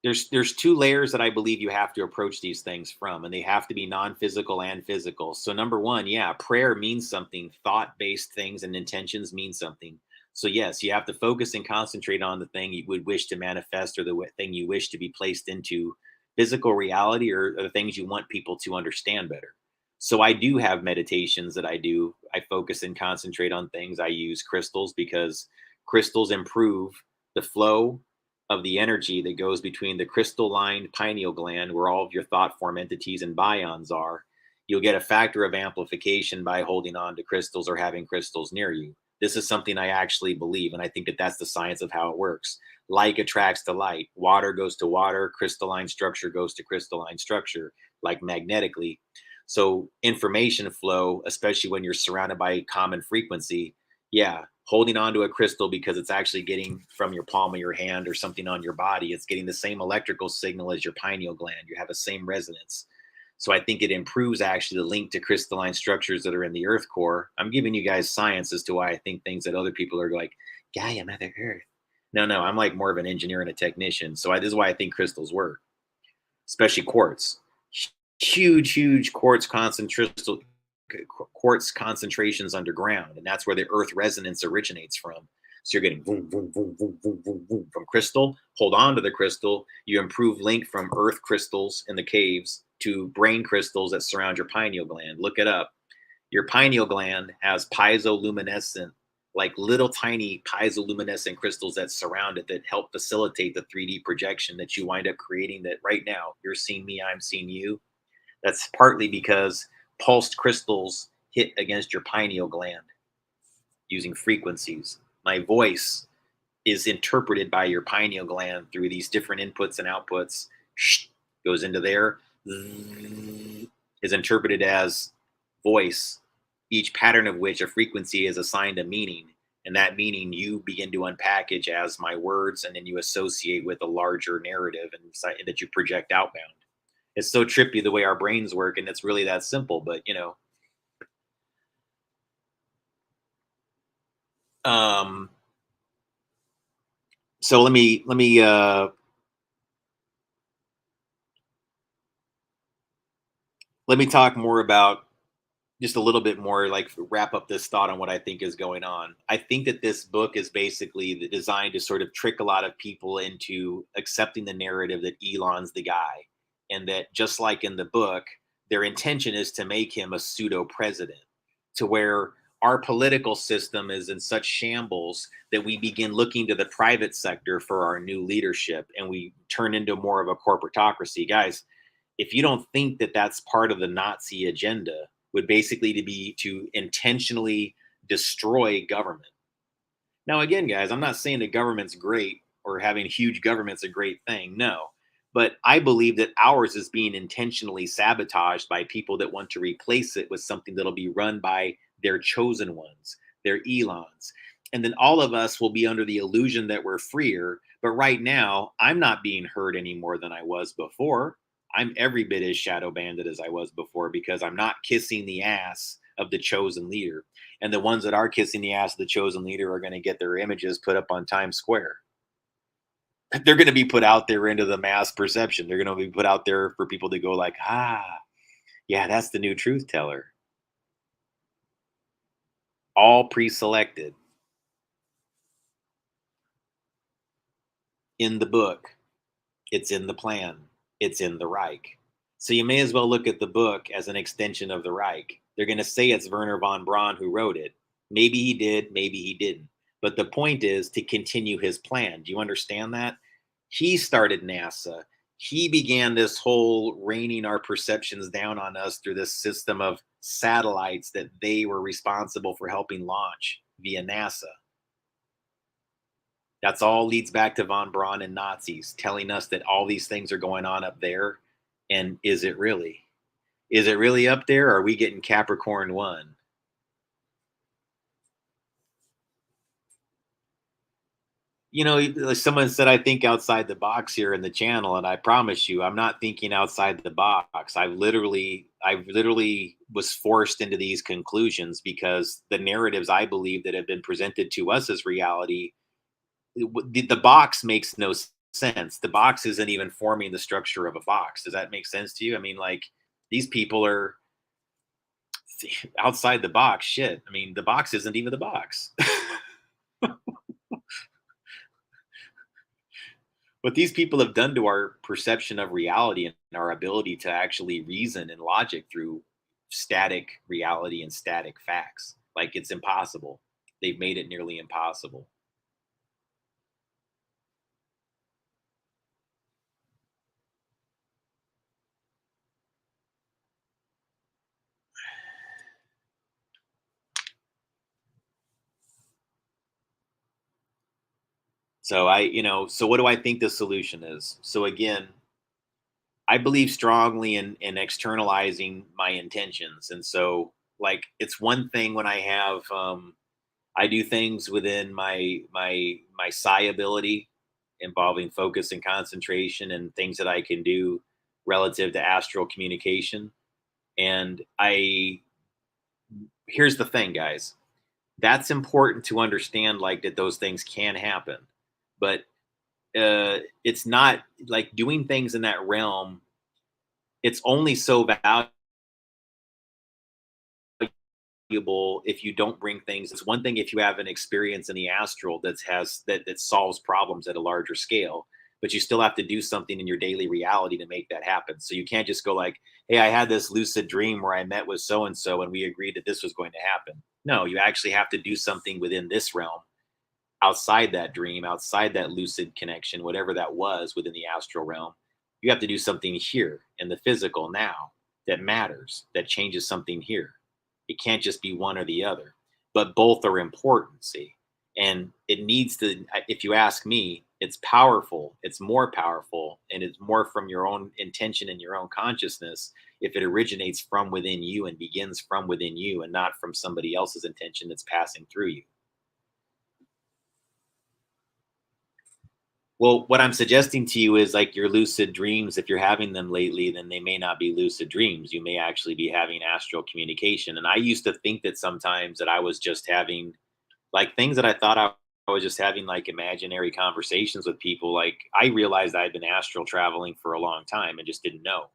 there's two layers that I believe you have to approach these things from, and they have to be non-physical and physical. So number one, yeah, prayer means something. Thought-based things and intentions mean something. So yes, you have to focus and concentrate on the thing you would wish to manifest or the thing you wish to be placed into physical reality or the things you want people to understand better. So I do have meditations that I do. I focus and concentrate on things. I use crystals because crystals improve the flow of the energy that goes between the crystal-lined pineal gland, where all of your thought form entities and bions are. You'll get a factor of amplification by holding on to crystals or having crystals near you. This is something I actually believe, and I think that that's the science of how it works. Light attracts to light. Water goes to water. Crystalline structure goes to crystalline structure, like magnetically. So information flow, especially when you're surrounded by common frequency, yeah, holding on to a crystal because it's actually getting from your palm of your hand or something on your body, it's getting the same electrical signal as your pineal gland. You have the same resonance. So I think it improves actually the link to crystalline structures that are in the earth core. I'm giving you guys science as to why I think things that other people are like, Gaia, Mother Earth. No, I'm like more of an engineer and a technician. So this is why I think crystals work, especially quartz. Huge quartz concentrations underground, and that's where the earth resonance originates from. So you're getting boom, boom, boom, boom, boom, boom, boom from crystal. Hold on to the crystal. You improve link from earth crystals in the caves to brain crystals that surround your pineal gland. Look it up. Your pineal gland has piezoluminescent, like little tiny piezoluminescent crystals that surround it that help facilitate the 3D projection that you wind up creating. That right now you're seeing me, I'm seeing you. That's partly because pulsed crystals hit against your pineal gland using frequencies. My voice is interpreted by your pineal gland through these different inputs and outputs. Goes into there, is interpreted as voice, each pattern of which a frequency is assigned a meaning. And that meaning you begin to unpackage as my words, and then you associate with a larger narrative and that you project outbound. It's so trippy the way our brains work, and it's really that simple. But so let me talk more about just a little bit more, like wrap up this thought on what I think is going on. I think that this book is basically designed to sort of trick a lot of people into accepting the narrative that Elon's the guy, and that just like in the book, their intention is to make him a pseudo president, to where our political system is in such shambles that we begin looking to the private sector for our new leadership, and we turn into more of a corporatocracy. Guys, if you don't think that that's part of the Nazi agenda, would basically be to intentionally destroy government. Now, again, guys, I'm not saying that government's great or having huge government's a great thing. No. But I believe that ours is being intentionally sabotaged by people that want to replace it with something that'll be run by their chosen ones, their Elons. And then all of us will be under the illusion that we're freer. But right now, I'm not being heard any more than I was before. I'm every bit as shadow banded as I was before because I'm not kissing the ass of the chosen leader. And the ones that are kissing the ass of the chosen leader are going to get their images put up on Times Square. They're going to be put out there into the mass perception. They're going to be put out there for people to go like, yeah, that's the new truth teller. All pre-selected in the book. It's in the plan. It's in the Reich. So you may as well look at the book as an extension of the Reich. They're going to say it's Wehrner Von Braun who wrote it. Maybe he did, maybe he didn't. But the point is to continue his plan. Do you understand that? He started NASA. He began this whole raining our perceptions down on us through this system of satellites that they were responsible for helping launch via NASA. That's all leads back to Von Braun and Nazis telling us that all these things are going on up there. And is it really? Is it really up there? Or are we getting Capricorn 1? You know, someone said, I think outside the box here in the channel. And I promise you, I'm not thinking outside the box. I literally was forced into these conclusions because the narratives I believe that have been presented to us as reality, the box makes no sense. The box isn't even forming the structure of a box. Does that make sense to you? I mean, like, these people are outside the box. Shit. I mean, the box isn't even the box. What these people have done to our perception of reality and our ability to actually reason and logic through static reality and static facts, like, it's impossible. They've made it nearly impossible. So so what do I think the solution is? So again, I believe strongly in externalizing my intentions. And so, like, it's one thing when I do things within my psi ability involving focus and concentration and things that I can do relative to astral communication. And here's the thing, guys. That's important to understand, like, that those things can happen. But it's not like doing things in that realm. It's only so valuable if you don't bring things. It's one thing if you have an experience in the astral that solves problems at a larger scale, but you still have to do something in your daily reality to make that happen. So you can't just go like, hey, I had this lucid dream where I met with so and so and we agreed that this was going to happen. No, you actually have to do something within this realm, outside that dream, outside that lucid connection, whatever that was within the astral realm. You have to do something here in the physical now that matters, that changes something here. It can't just be one or the other, but both are important, see? And it needs to, if you ask me, it's powerful. It's more powerful, and it's more from your own intention and your own consciousness if it originates from within you and begins from within you and not from somebody else's intention that's passing through you. Well, what I'm suggesting to you is, like, your lucid dreams, if you're having them lately, then they may not be lucid dreams. You may actually be having astral communication. And I used to think that sometimes that I was just having, like, things that I thought I was just having, like, imaginary conversations with people. Like, I realized I'd been astral traveling for a long time and just didn't know.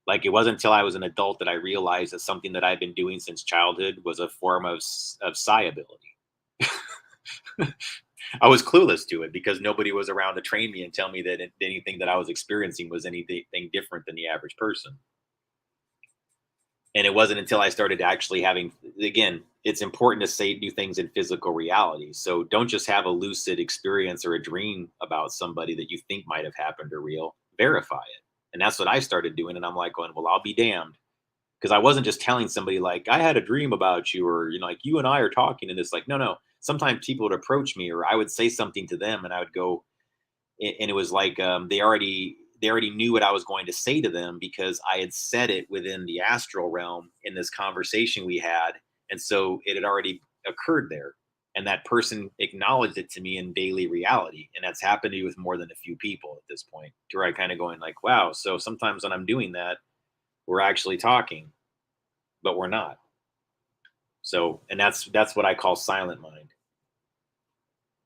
Like, it wasn't until I was an adult that I realized that something that I've been doing since childhood was a form of psi ability. I was clueless to it because nobody was around to train me and tell me that anything that I was experiencing was anything different than the average person. And it wasn't until I started actually having, again, it's important to do things in physical reality. So don't just have a lucid experience or a dream about somebody that you think might have happened or real. Verify it. And that's what I started doing. And I'm like going, well, I'll be damned. Because I wasn't just telling somebody like, I had a dream about you, or, you know, like you and I are talking, and it's like, no, no. Sometimes people would approach me, or I would say something to them, and I would go, and it was like they already knew what I was going to say to them because I had said it within the astral realm in this conversation we had, and so it had already occurred there, and that person acknowledged it to me in daily reality, and that's happened to me with more than a few people at this point, to where I kind of going like, wow. So sometimes when I'm doing that, we're actually talking, but we're not. So, and that's what I call silent mind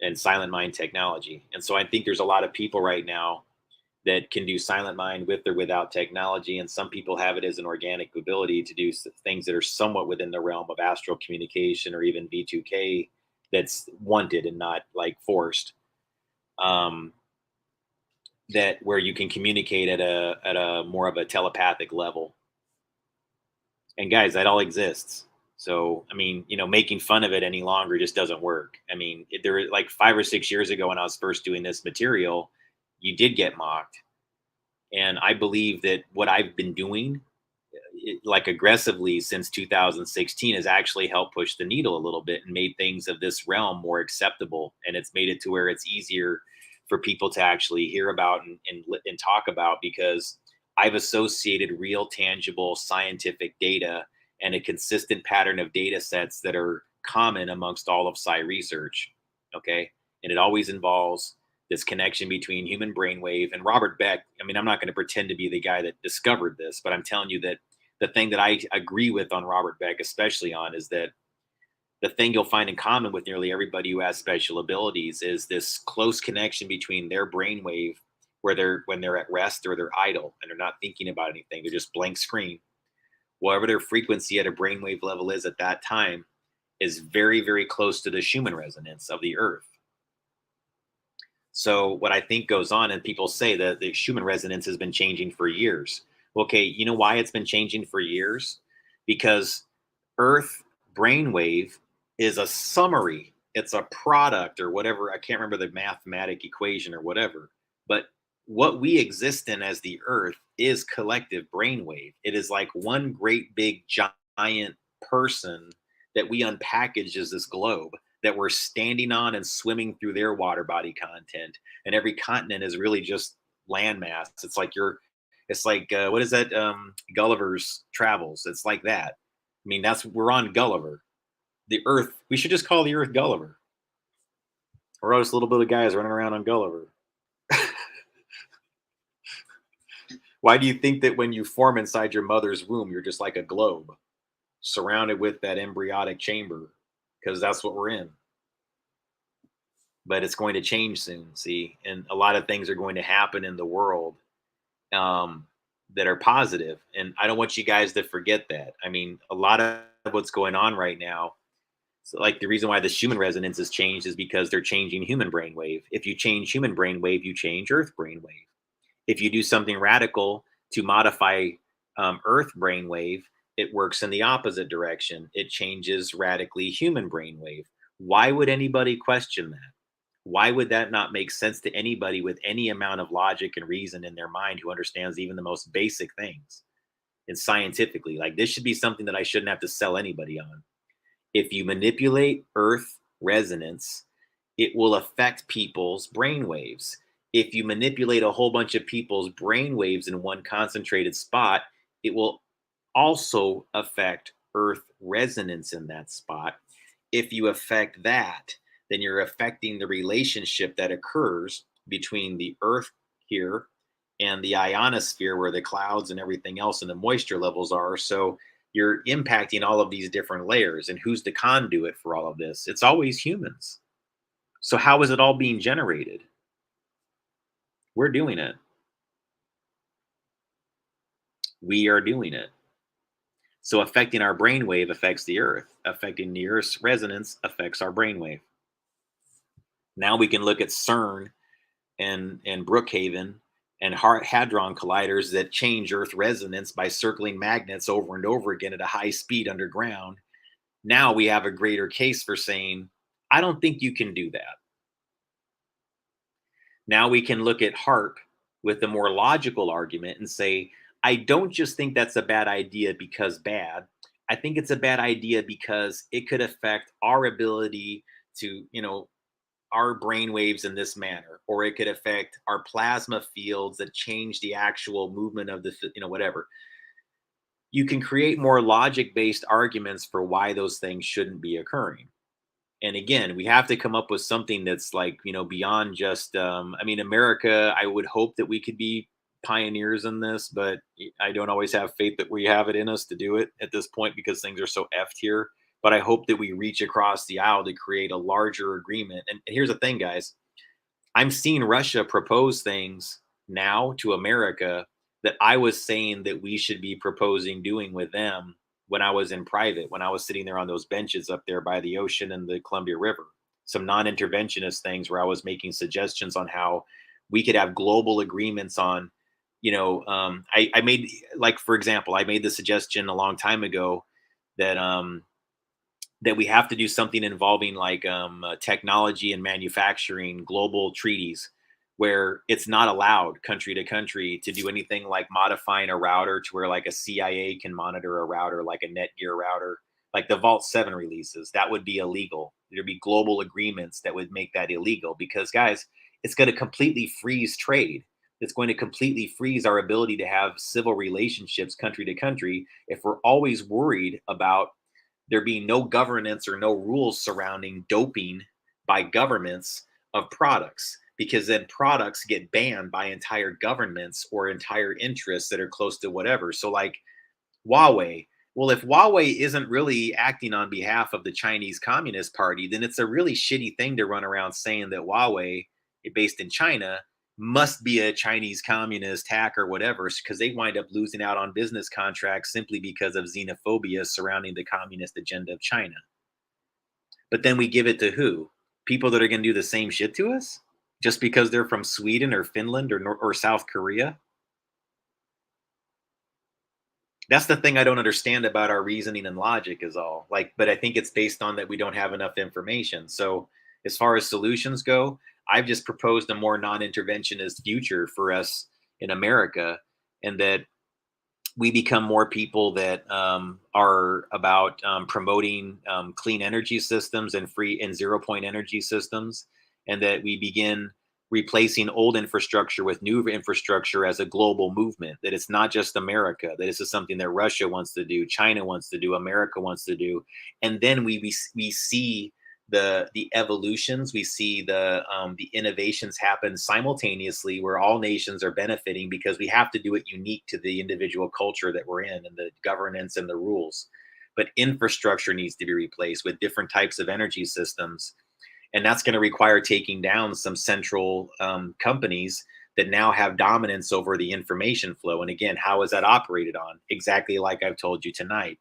and silent mind technology. And so I think there's a lot of people right now that can do silent mind with or without technology. And some people have it as an organic ability to do things that are somewhat within the realm of astral communication or even V2K that's wanted and not like forced. Um, that where you can communicate at a more of a telepathic level. And guys, that all exists. So, I mean, you know, making fun of it any longer just doesn't work. I mean, there like 5 or 6 years ago when I was first doing this material, you did get mocked. And I believe that what I've been doing, like aggressively since 2016, has actually helped push the needle a little bit and made things of this realm more acceptable. And it's made it to where it's easier for people to actually hear about and talk about, because I've associated real, tangible scientific data and a consistent pattern of data sets that are common amongst all of psi research. Okay. And it always involves this connection between human brainwave and Robert Beck. I mean, I'm not going to pretend to be the guy that discovered this, but I'm telling you that the thing that I agree with on Robert Beck, especially on, is that the thing you'll find in common with nearly everybody who has special abilities is this close connection between their brainwave, where they're when they're at rest or they're idle and they're not thinking about anything, they're just blank screen. Whatever their frequency at a brainwave level is at that time is very, very close to the Schumann resonance of the Earth. So what I think goes on, and people say that the Schumann resonance has been changing for years. Okay, you know why it's been changing for years? Because Earth brainwave is a summary. It's a product or whatever. I can't remember the mathematic equation or whatever. But what we exist in as the Earth is collective brainwave. It is like one great big giant person that we unpackage as this globe that we're standing on and swimming through their water body content. And every continent is really just landmass. It's like what is that? Gulliver's Travels. It's like that. I mean, we're on Gulliver. The Earth, we should just call the Earth Gulliver. Or else a little bit of guys running around on Gulliver. Why do you think that when you form inside your mother's womb, you're just like a globe surrounded with that embryonic chamber? Because that's what we're in. But it's going to change soon, see? And a lot of things are going to happen in the world that are positive. And I don't want you guys to forget that. I mean, a lot of what's going on right now, so like the reason why the Schumann resonance has changed is because they're changing human brainwave. If you change human brainwave, you change Earth brainwave. If you do something radical to modify Earth brainwave, it works in the opposite direction. It changes radically human brainwave. Why would anybody question that? Why would that not make sense to anybody with any amount of logic and reason in their mind who understands even the most basic things? And scientifically, like this should be something that I shouldn't have to sell anybody on. If you manipulate Earth resonance, it will affect people's brainwaves. If you manipulate a whole bunch of people's brainwaves in one concentrated spot, it will also affect Earth resonance in that spot. If you affect that, then you're affecting the relationship that occurs between the Earth here and the ionosphere, where the clouds and everything else and the moisture levels are. So you're impacting all of these different layers. And who's the conduit for all of this? It's always humans. So how is it all being generated? We're doing it. We are doing it. So affecting our brainwave affects the Earth. Affecting the Earth's resonance affects our brainwave. Now we can look at CERN and Brookhaven and hadron colliders that change Earth resonance by circling magnets over and over again at a high speed underground. Now we have a greater case for saying, I don't think you can do that. Now we can look at HARP with a more logical argument and say, I don't just think that's a bad idea because bad. I think it's a bad idea because it could affect our ability to, our brain waves in this manner, or it could affect our plasma fields that change the actual movement of the, whatever. You can create more logic based arguments for why those things shouldn't be occurring. And again, we have to come up with something that's like, beyond just, I mean, America, I would hope that we could be pioneers in this, but I don't always have faith that we have it in us to do it at this point because things are so effed here. But I hope that we reach across the aisle to create a larger agreement. And here's the thing, guys, I'm seeing Russia propose things now to America that I was saying that we should be proposing doing with them when I was in private, when I was sitting there on those benches up there by the ocean and the Columbia River. Some non-interventionist things where I was making suggestions on how we could have global agreements on, I made, like, for example, I made the suggestion a long time ago that that we have to do something involving like technology and manufacturing global treaties where it's not allowed country to country to do anything like modifying a router to where like a CIA can monitor a router, like a Netgear router, like the Vault 7 releases. That would be illegal. There'd be global agreements that would make that illegal because, guys, it's going to completely freeze trade. It's going to completely freeze our ability to have civil relationships country to country if we're always worried about there being no governance or no rules surrounding doping by governments of products, because then products get banned by entire governments or entire interests that are close to whatever. So like Huawei, well, if Huawei isn't really acting on behalf of the Chinese Communist Party, then it's a really shitty thing to run around saying that Huawei, based in China, must be a Chinese communist hack or whatever, because they wind up losing out on business contracts simply because of xenophobia surrounding the communist agenda of China. But then we give it to who? People that are going to do the same shit to us just because they're from Sweden or Finland or South Korea? That's the thing I don't understand about our reasoning and logic is all. Like, but I think it's based on that we don't have enough information. So as far as solutions go, I've just proposed a more non-interventionist future for us in America, and that we become more people that are about promoting clean energy systems and free and 0 point energy systems, and that we begin replacing old infrastructure with new infrastructure as a global movement, that it's not just America, that this is something that Russia wants to do, China wants to do, America wants to do. And then we see the evolutions, we see the innovations happen simultaneously where all nations are benefiting, because we have to do it unique to the individual culture that we're in and the governance and the rules. But infrastructure needs to be replaced with different types of energy systems, and that's going to require taking down some central companies that now have dominance over the information flow. And again, how is that operated on? Exactly like I've told you tonight.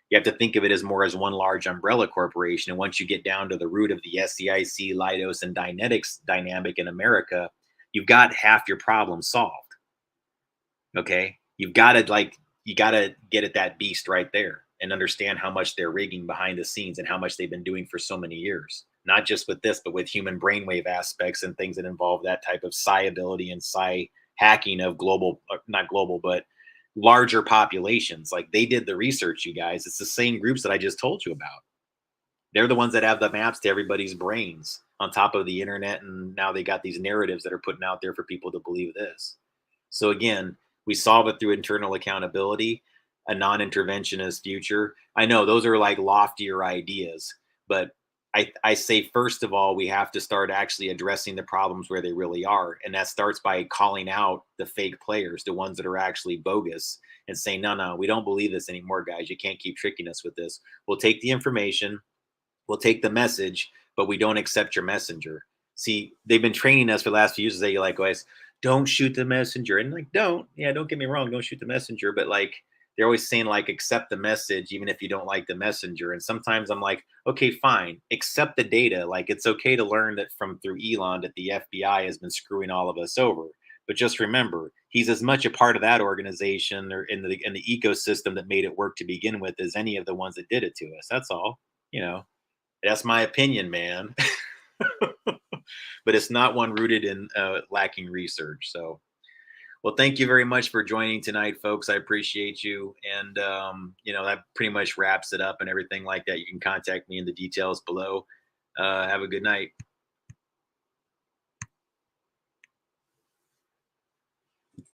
You have to think of it as more as one large umbrella corporation. And once you get down to the root of the SAIC, Leidos, and Dynetics dynamic in America, you've got half your problem solved. Okay, you got to get at that beast right there and understand how much they're rigging behind the scenes and how much they've been doing for so many years. Not just with this, but with human brainwave aspects and things that involve that type of psi ability and psi hacking of global, not global, but larger populations. Like, they did the research, you guys. It's the same groups that I just told you about. They're the ones that have the maps to everybody's brains on top of the internet. And now they got these narratives that are putting out there for people to believe this. So again, we solve it through internal accountability, a non-interventionist future. I know those are like loftier ideas, but I say, first of all, we have to start actually addressing the problems where they really are. And that starts by calling out the fake players, the ones that are actually bogus, and saying, no, we don't believe this anymore, guys. You can't keep tricking us with this. We'll take the information, we'll take the message, but we don't accept your messenger. See, they've been training us for the last few years. They like, guys, don't shoot the messenger. And like, don't get me wrong, don't shoot the messenger. But like, they're always saying like, accept the message, even if you don't like the messenger. And sometimes I'm like, okay, fine, accept the data. Like, it's okay to learn that through Elon that the FBI has been screwing all of us over. But just remember, he's as much a part of that organization or in the ecosystem that made it work to begin with as any of the ones that did it to us. That's all. That's my opinion, man. But it's not one rooted in lacking research. So Well, thank you very much for joining tonight, folks. I appreciate you. And, that pretty much wraps it up and everything like that. You can contact me in the details below. Have a good night.